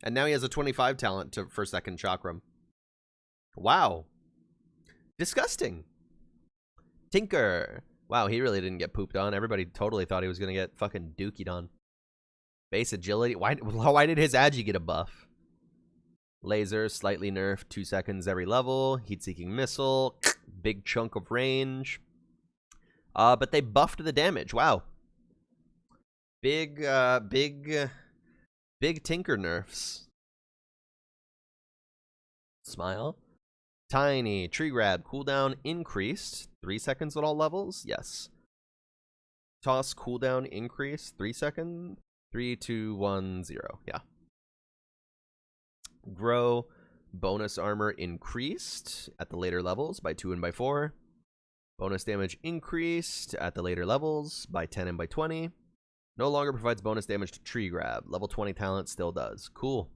And now he has a 25 talent for second chakram. Wow. Disgusting. Tinker. Wow, he really didn't get pooped on. Everybody totally thought he was going to get fucking dookied on. Base agility. Why did his Agi get a buff? Laser, slightly nerfed, 2 seconds every level. Heat-seeking missile. Big chunk of range. But they buffed the damage. Wow. Big Tinker nerfs. Smile. Tiny. Tree grab. Cooldown increased. 3 seconds at all levels? Yes. Toss cooldown increased. 3 seconds? 3, 2, 1, 0. Yeah. Grow. Bonus armor increased at the later levels by 2 and by 4. Bonus damage increased at the later levels by 10 and by 20. No longer provides bonus damage to tree grab. Level 20 talent still does. Cool.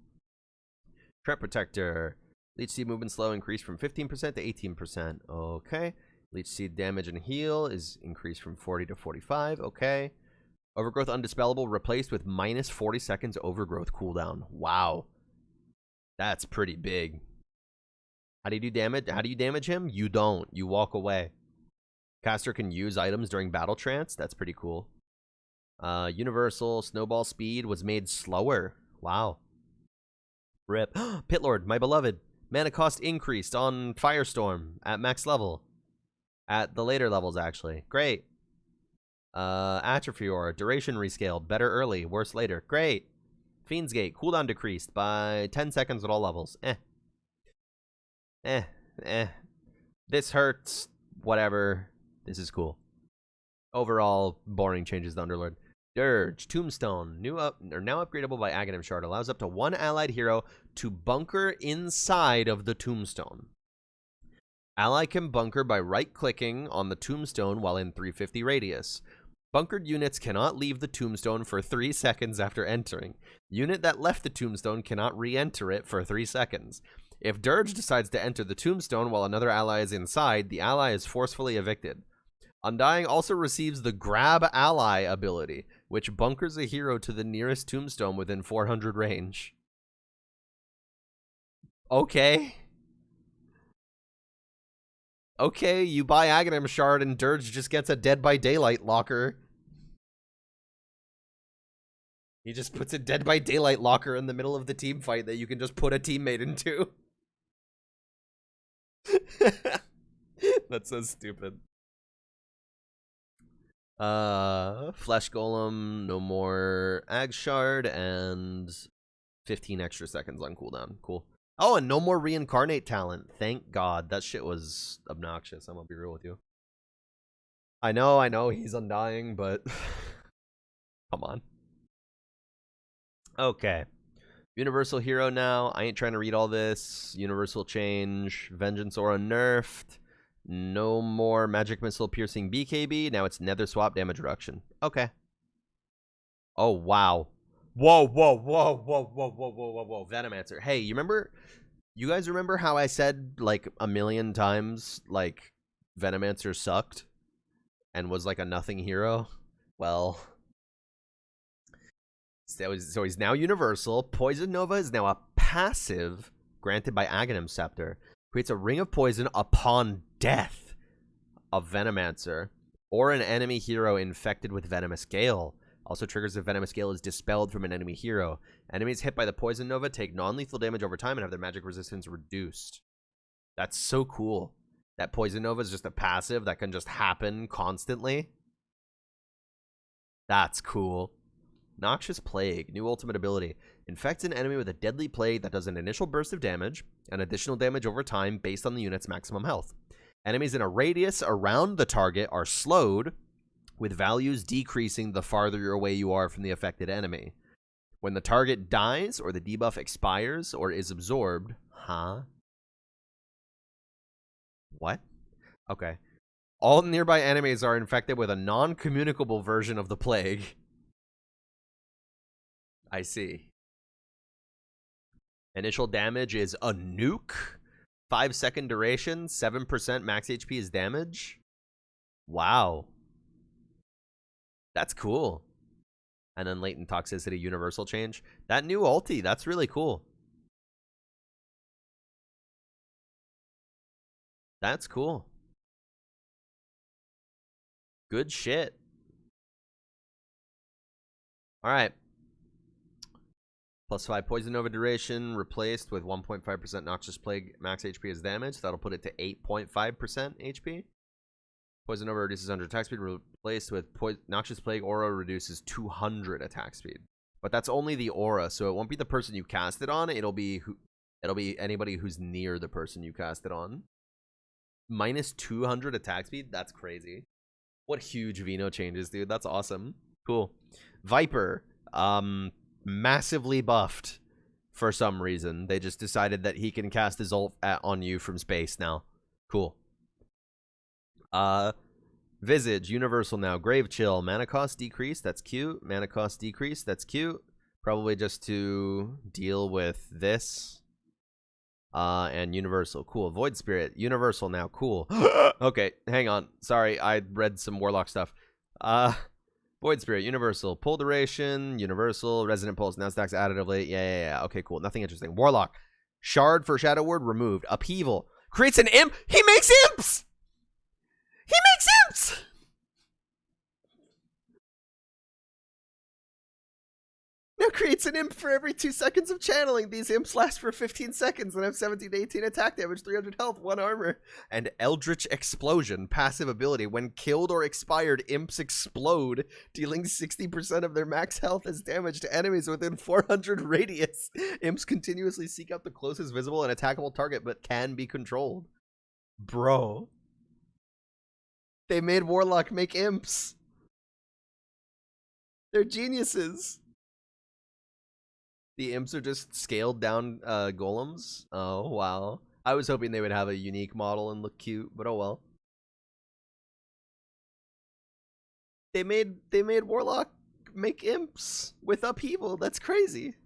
Trap Protector. Leech Seed movement slow increased from 15% to 18%. Okay. Leech Seed damage and heal is increased from 40 to 45. Okay. Overgrowth Undispellable replaced with minus 40 seconds overgrowth cooldown. Wow. That's pretty big. How do you do damage? How do you damage him? You don't. You walk away. Caster can use items during battle trance. That's pretty cool. Universal Snowball Speed was made slower. Wow. Rip. Pitlord, my beloved. Mana cost increased on Firestorm at max level. At the later levels, actually. Great. Atrophy Aura. Duration rescaled. Better early, worse later. Great. Fiend's Gate. Cooldown decreased by 10 seconds at all levels. This hurts. Whatever. This is cool. Overall, boring changes to Underlord. Dirge, Tombstone, now upgradable by Aghanim Shard, allows up to 1 allied hero to bunker inside of the Tombstone. Ally can bunker by right-clicking on the Tombstone while in 350 radius. Bunkered units cannot leave the Tombstone for 3 seconds after entering. Unit that left the Tombstone cannot re-enter it for 3 seconds. If Dirge decides to enter the Tombstone while another ally is inside, the ally is forcefully evicted. Undying also receives the Grab Ally ability, which bunkers a hero to the nearest Tombstone within 400 range. Okay. Okay, you buy Aghanim Shard and Dirge just gets a Dead by Daylight locker. He just puts a Dead by Daylight locker in the middle of the team fight that you can just put a teammate into. That's so stupid. Flesh Golem, no more Ag Shard, and 15 extra seconds on cooldown. Cool. Oh, and no more Reincarnate talent. Thank God. That shit was obnoxious. I'm gonna be real with you. I know, he's Undying, but come on. Okay. Universal Hero now. I ain't trying to read all this. Universal change. Vengeance Aura nerfed. No more Magic Missile piercing BKB. Now it's Nether Swap damage reduction. Okay. Oh, wow. Whoa. Venomancer. Hey, you guys remember how I said, like, a million times, like, Venomancer sucked and was, like, a nothing hero? Well, so he's now universal. Poison Nova is now a passive granted by Aghanim Scepter. Creates a ring of poison upon death of Venomancer or an enemy hero infected with Venomous Gale. Also triggers if Venomous Gale is dispelled from an enemy hero. Enemies hit by the Poison Nova take non-lethal damage over time and have their magic resistance reduced. That's so cool. That Poison Nova is just a passive that can just happen constantly. That's cool. Noxious Plague, new ultimate ability. Infects an enemy with a deadly plague that does an initial burst of damage and additional damage over time based on the unit's maximum health. Enemies in a radius around the target are slowed, with values decreasing the farther away you are from the affected enemy. When the target dies or the debuff expires or is absorbed... Huh? What? Okay. All nearby enemies are infected with a non-communicable version of the plague. I see. Initial damage is a nuke. 5-second duration. 7% max HP is damage. Wow. That's cool. And then latent toxicity universal change. That new ulti, that's really cool. That's cool. Good shit. Alright. +5 poison over duration replaced with 1.5% noxious plague max HP as damage. That'll put it to 8.5% HP. Poison over reduces 100 attack speed replaced with noxious plague aura reduces 200 attack speed. But that's only the aura, so it won't be the person you cast it on. It'll be anybody who's near the person you cast it on. Minus 200 attack speed? That's crazy. What huge Vino changes, dude. That's awesome. Cool. Viper. Massively buffed for some reason. They just decided that he can cast his ult on you from space now. Cool. Visage, universal now. Grave Chill. Mana cost decrease. That's cute. Mana cost decrease. That's cute. Probably just to deal with this. And universal. Cool. Void Spirit. Universal now. Cool. Okay, hang on. Sorry, I read some Warlock stuff. Void Spirit, universal. Pull duration, universal. Resonant Pulse, now stacks additively. Yeah. Okay, cool. Nothing interesting. Warlock. Shard for Shadow Word removed. Upheaval. Creates an imp. He makes imps! He makes imps! Now creates an imp for every 2 seconds of channeling. These imps last for 15 seconds and have 17 to 18 attack damage, 300 health, 1 armor. And Eldritch Explosion, passive ability. When killed or expired, imps explode, dealing 60% of their max health as damage to enemies within 400 radius. Imps continuously seek out the closest visible and attackable target, but can be controlled. Bro. They made Warlock make imps. They're geniuses. The imps are just scaled down golems. Oh, wow. I was hoping they would have a unique model and look cute, but oh well. They made Warlock make imps with upheaval. That's crazy.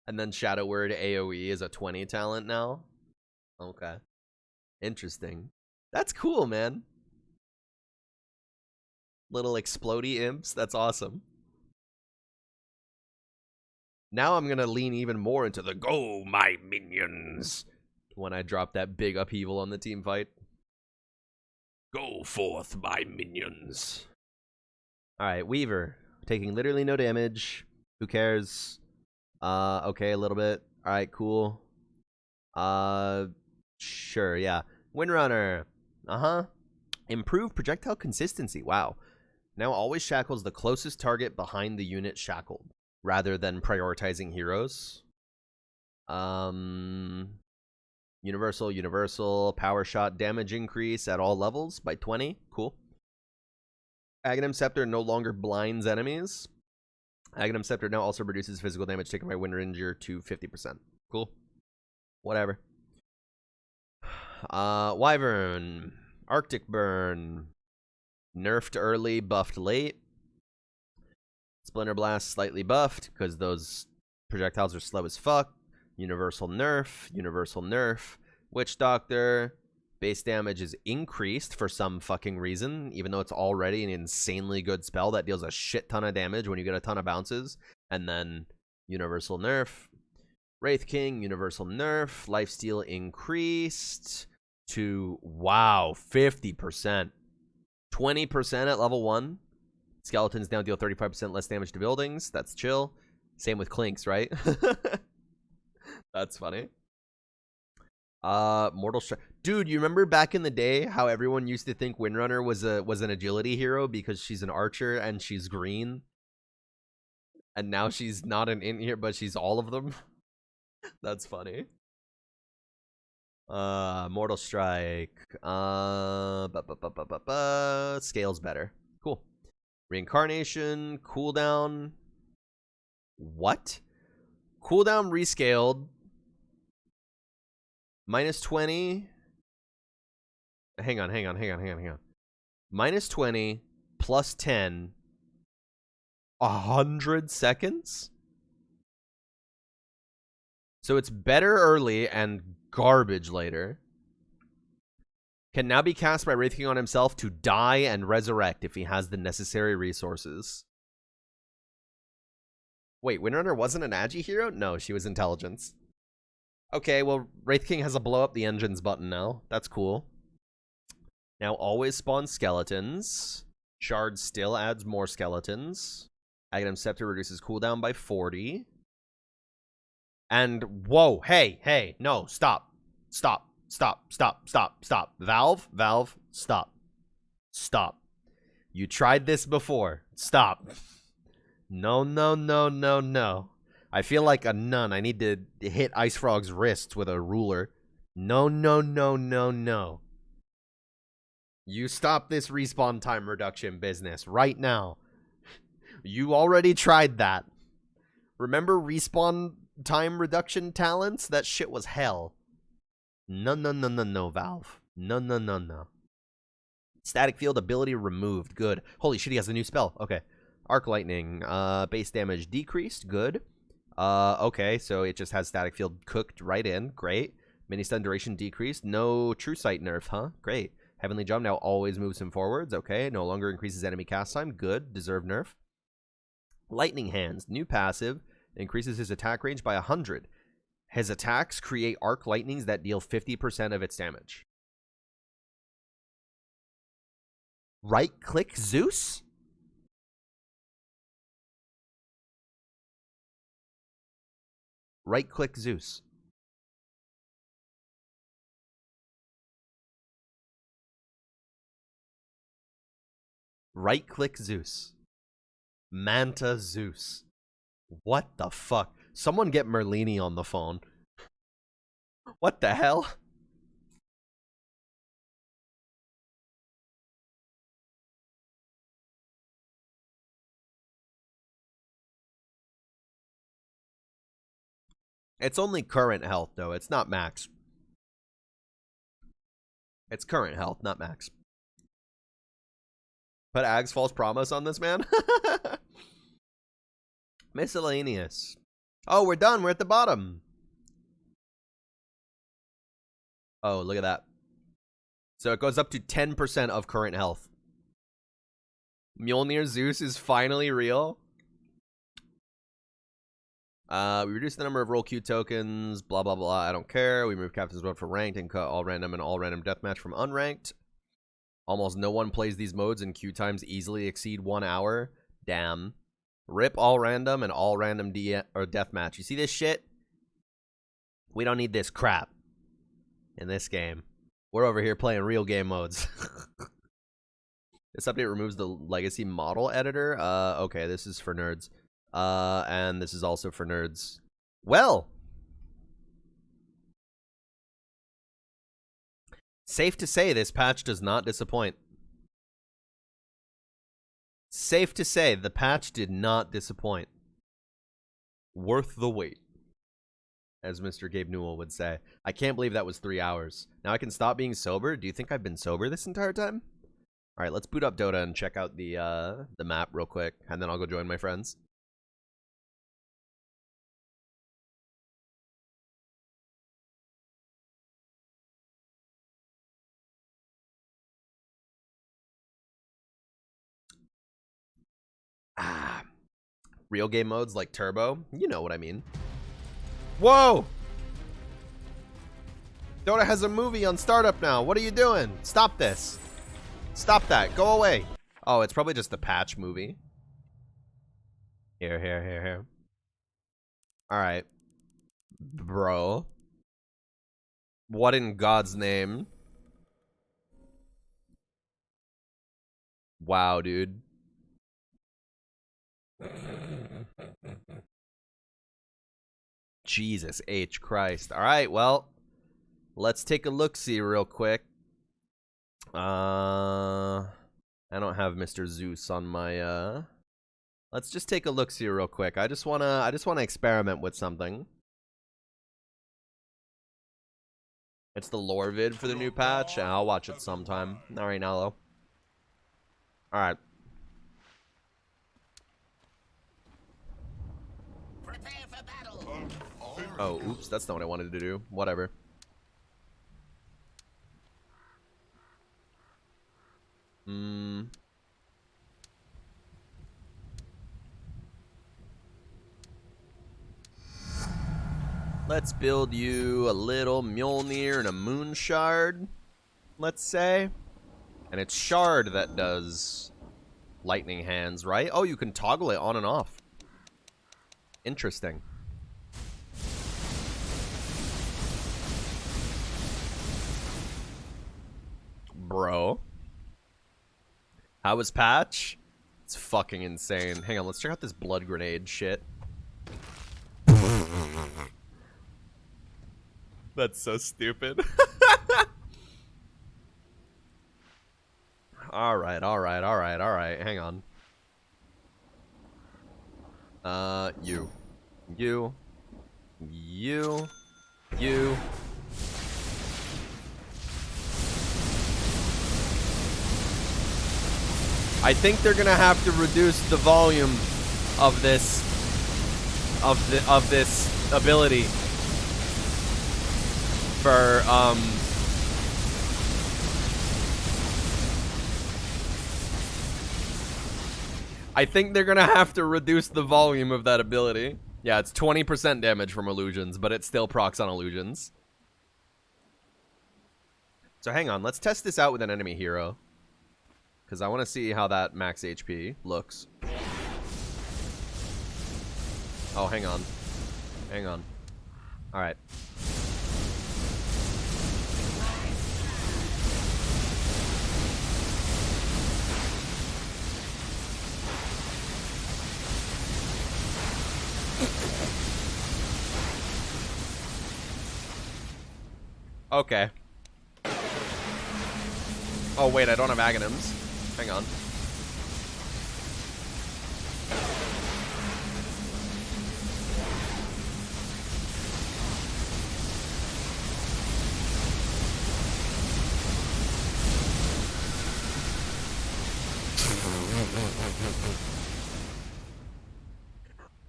And then Shadow Word AoE is a 20 talent now. Okay. Interesting. That's cool, man. Little explodey imps. That's awesome. Now I'm going to lean even more into the go, my minions, when I drop that big upheaval on the team fight. Go forth, my minions. Alright, Weaver. Taking literally no damage. Who cares? Okay, a little bit. Alright, cool. Sure, yeah. Windrunner. Improve projectile consistency. Wow. Now always shackles the closest target behind the unit shackled, rather than prioritizing heroes. Universal, power shot damage increase at all levels by 20. Cool. Aghanim Scepter no longer blinds enemies. Aghanim Scepter now also reduces physical damage taken by Wind Ranger to 50%. Cool. Whatever. Wyvern. Arctic Burn. Nerfed early, buffed late. Splinter Blast slightly buffed because those projectiles are slow as fuck. Universal nerf. Witch Doctor. Base damage is increased for some fucking reason, even though it's already an insanely good spell that deals a shit ton of damage when you get a ton of bounces. And then universal nerf. Wraith King, universal nerf. Lifesteal increased to, wow, 50%. 20% at level 1. Skeletons now deal 35% less damage to buildings. That's chill. Same with Clinks, right? That's funny. Mortal Strike. Dude, you remember back in the day how everyone used to think Windrunner was an agility hero because she's an archer and she's green? And now she's not an int here, but she's all of them? That's funny. Mortal Strike. Scales better. Cool. Reincarnation, cooldown. What? Cooldown rescaled. Minus 20. Hang on. Minus 20 plus 10. 100 seconds? So it's better early and garbage later. Can now be cast by Wraith King on himself to die and resurrect if he has the necessary resources. Wait, Windrunner wasn't an agi hero? No, she was intelligence. Okay, well, Wraith King has a blow up the engines button now. That's cool. Now always spawn skeletons. Shard still adds more skeletons. Aghanim Scepter reduces cooldown by 40. And, whoa, hey, no, stop. Stop. Valve, stop. Stop. You tried this before. Stop. No. I feel like a nun. I need to hit Ice Frog's wrists with a ruler. No. You stop this respawn time reduction business right now. You already tried that. Remember respawn time reduction talents? That shit was hell. No, Valve. No. Static field ability removed. Good. Holy shit, he has a new spell. Okay. Arc Lightning. Base damage decreased. Good. Okay, so it just has static field cooked right in. Great. Mini stun duration decreased. No true sight nerf, huh? Great. Heavenly Jump now always moves him forwards. Okay. No longer increases enemy cast time. Good. Deserved nerf. Lightning Hands. New passive. Increases his attack range by 100. His attacks create arc lightnings that deal 50% of its damage. Right-click Zeus? Right-click Zeus. Right-click Zeus. Manta Zeus. What the fuck? Someone get Merlini on the phone. What the hell? It's only current health, though. It's not max. It's current health, not max. Put Ag's false promise on this man? Miscellaneous. Oh, we're done. We're at the bottom. Oh, look at that. So it goes up to 10% of current health. Mjolnir Zeus is finally real. We reduce the number of roll queue tokens, blah, blah, blah. I don't care. We move Captain's Mode for ranked and cut all random and all random deathmatch from unranked. Almost no one plays these modes and queue times easily exceed 1 hour. Damn. Rip all random and all random deathmatch. You see this shit? We don't need this crap in this game. We're over here playing real game modes. This update removes the legacy model editor. Okay, this is for nerds. And this is also for nerds. Well, safe to say this patch does not disappoint. Safe to say the patch did not disappoint. Worth the wait, as Mr. Gabe Newell would say. I can't believe that was 3 hours. Now I can stop being sober. Do you think I've been sober this entire time? All right, let's boot up Dota and check out the map real quick, and then I'll go join my friends. Real game modes like Turbo. You know what I mean. Whoa! Dota has a movie on startup now. What are you doing? Stop this. Stop that. Go away. Oh, it's probably just the patch movie. Here. Alright. Bro. What in God's name? Wow, dude. Jesus H. Christ. Alright, well. Let's take a look-see real quick. I don't have Mr. Zeus on my, Let's just take a look-see real quick. I just wanna experiment with something. It's the lore vid for the new patch, and I'll watch it sometime. Not right now, though. Alright. Prepare for battle. Oh, oops, that's not what I wanted to do. Whatever. Let's build you a little Mjolnir and a Moon Shard, let's say. And it's Shard that does lightning hands, right? Oh, you can toggle it on and off. Interesting. Bro. How was patch? It's fucking insane. Hang on, let's check out this blood grenade shit. That's so stupid. Alright. Hang on. You. I think they're gonna have to reduce the volume of this ability for I think they're gonna have to reduce the volume of that ability. Yeah, it's 20% damage from illusions, but it still procs on illusions. So hang on, let's test this out with an enemy hero. Because I want to see how that max HP looks. Oh, hang on. Alright. Okay. Oh, wait, I don't have Aghanims. Hang on.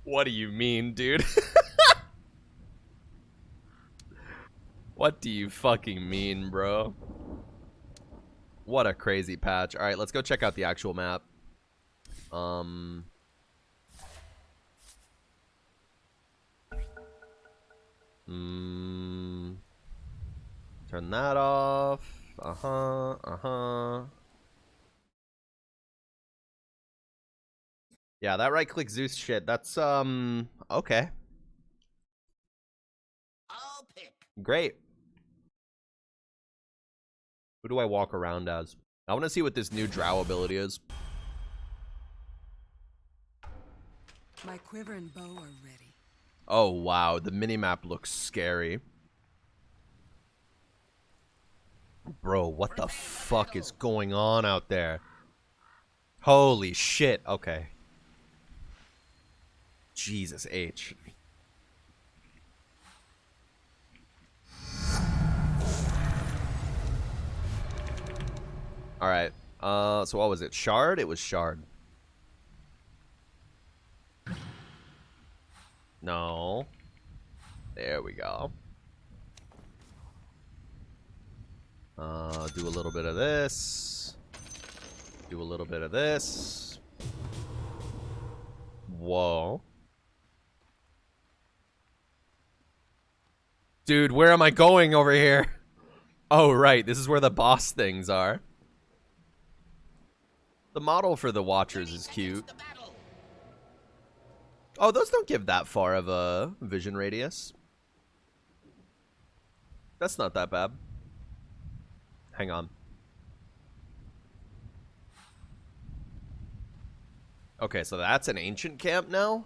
What do you mean, dude? What do you fucking mean, bro? What a crazy patch. Alright, let's go check out the actual map. Turn that off. Yeah, that right-click Zeus shit, that's, okay. I'll pick. Great. Who do I walk around as? I want to see what this new Drow ability is. My quiver and bow are ready. Oh, wow. The minimap looks scary. Bro, what the fuck is going on out there? Holy shit. Okay. Jesus H. Alright. So what was it? Shard? It was Shard. No. There we go. Do a little bit of this. Do a little bit of this. Whoa. Dude, where am I going over here? Oh, right. This is where the boss things are. The model for the Watchers is cute. Oh, those don't give that far of a vision radius. That's not that bad. Hang on. Okay, so that's an ancient camp now?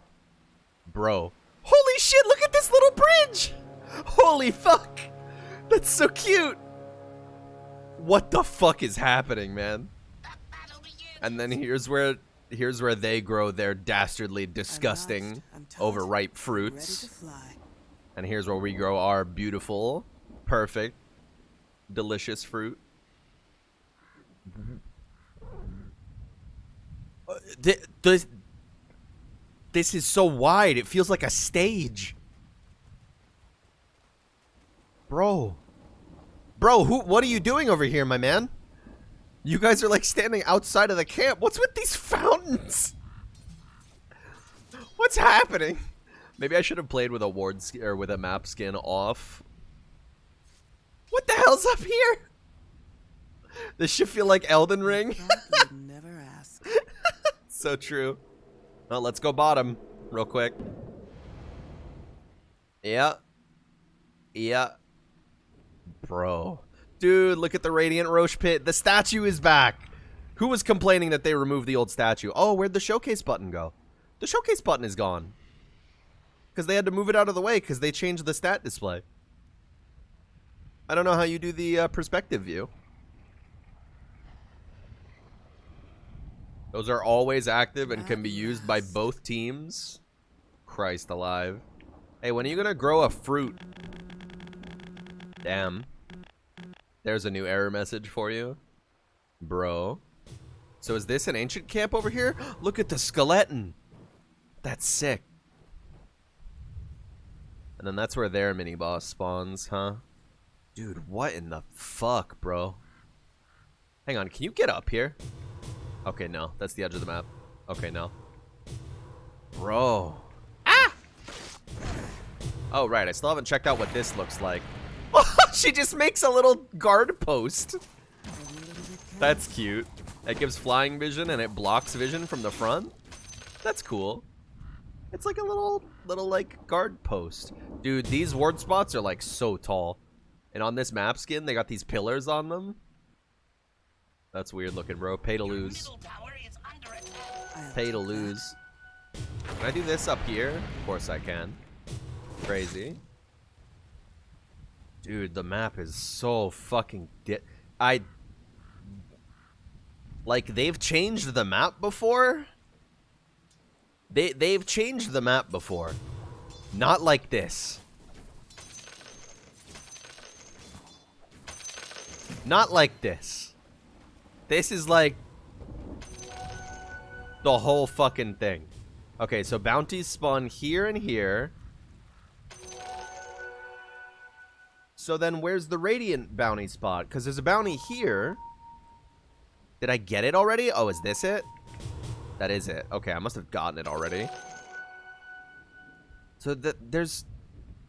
Bro. Holy shit, look at this little bridge! Holy fuck! That's so cute! What the fuck is happening, man? And then here's where they grow their dastardly, disgusting, overripe fruits. And here's where we grow our beautiful, perfect, delicious fruit. This is so wide. It feels like a stage. Bro, what are you doing over here, my man? You guys are like standing outside of the camp. What's with these fountains? What's happening? Maybe I should have played with a or with a map skin off. What the hell's up here? This should feel like Elden Ring. Thought you'd never ask. So true. Well, let's go bottom real quick. Yeah. Yeah. Bro. Dude, look at the Radiant Roche pit. The statue is back. Who was complaining that they removed the old statue? Oh, where'd the showcase button go? The showcase button is gone. Because they had to move it out of the way because they changed the stat display. I don't know how you do the perspective view. Those are always active and can be used by both teams. Christ alive. Hey, when are you going to grow a fruit? Damn. There's a new error message for you. Bro. So is this an ancient camp over here? Look at the skeleton. That's sick. And then that's where their mini-boss spawns, huh? Dude, what in the fuck, bro? Hang on, can you get up here? Okay, no. That's the edge of the map. Okay, no. Bro. Ah! Oh, right. I still haven't checked out what this looks like. She just makes a little guard post. That's cute. It gives flying vision and it blocks vision from the front. That's cool. It's like a little like guard post. Dude, these ward spots are like so tall. And on this map skin, they got these pillars on them. That's weird looking, bro. Pay to lose. Pay to lose. Can I do this up here? Of course I can. Crazy. Dude, the map is so fucking like, they've changed the map before? They've changed the map before. Not like this. Not like this. This is like the whole fucking thing. Okay, so bounties spawn here and here. So then where's the Radiant bounty spot? Because there's a bounty here. Did I get it already? Oh, is this it? That is it. Okay, I must have gotten it already. So there's...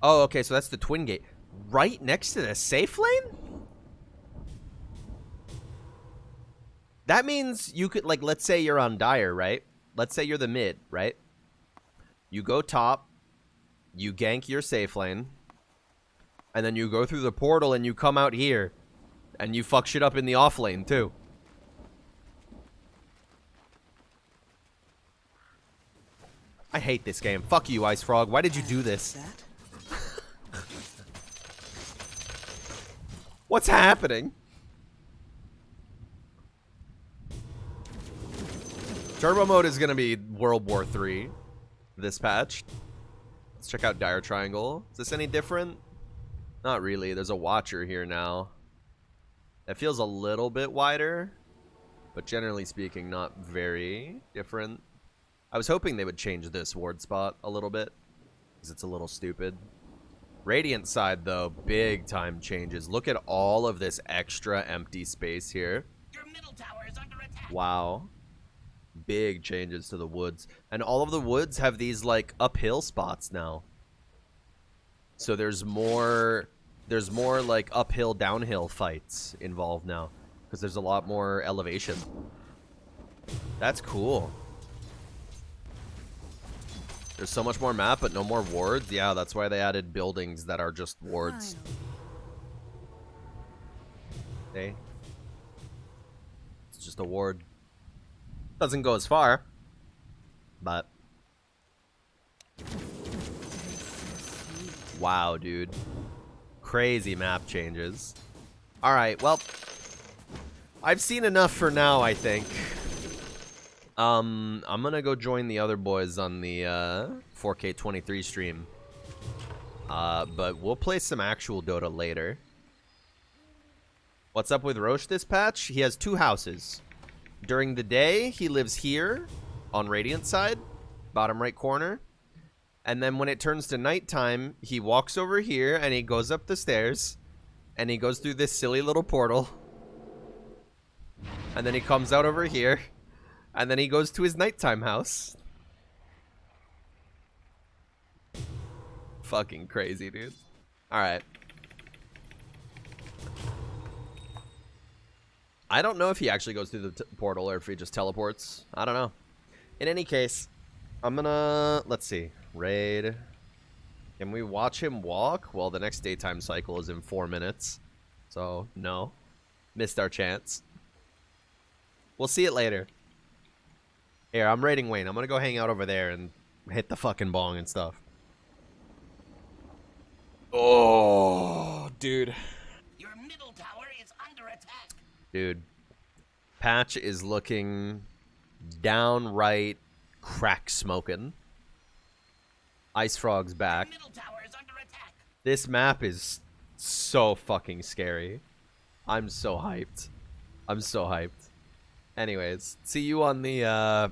Oh, okay, so that's the twin gate. Right next to the safe lane? That means you could, like, let's say you're on Dire, right? Let's say you're the mid, right? You go top, you gank your safe lane, and then you go through the portal and you come out here, and you fuck shit up in the off lane, too. I hate this game. Fuck you, Ice Frog. Why did you do this? What's happening? Turbo mode is going to be World War III this patch. Let's check out Dire Triangle. Is this any different? Not really. There's a Watcher here now. It feels a little bit wider, but generally speaking, not very different. I was hoping they would change this ward spot a little bit, because it's a little stupid. Radiant side, though, big time changes. Look at all of this extra empty space here. Your middle tower is under attack. Wow. Big changes to the woods. And all of the woods have these, like, uphill spots now. So there's more, like, uphill, downhill fights involved now. Because there's a lot more elevation. That's cool. There's so much more map, but no more wards. Yeah, that's why they added buildings that are just wards. Okay. It's just a ward. Doesn't go as far, but... Wow, dude. Crazy map changes. Alright, well... I've seen enough for now, I think. I'm gonna go join the other boys on the 4K23 stream. But we'll play some actual Dota later. What's up with Roche this patch? He has 2 houses. During the day, he lives here on Radiant side, bottom right corner. And then when it turns to nighttime, he walks over here and he goes up the stairs. And he goes through this silly little portal. And then he comes out over here. And then he goes to his nighttime house. Fucking crazy, dude. Alright. I don't know if he actually goes through the portal or if he just teleports. I don't know. In any case, I'm gonna... Let's see. Raid. Can we watch him walk? Well, the next daytime cycle is in 4 minutes. So, no. Missed our chance. We'll see it later. Here, I'm raiding Wayne. I'm gonna go hang out over there and hit the fucking bong and stuff. Oh, dude. Your middle tower is under attack. Dude. Patch is looking downright crack smoking. Ice Frog's back. Your middle tower is under attack. This map is so fucking scary. I'm so hyped. I'm so hyped. Anyways, see you on the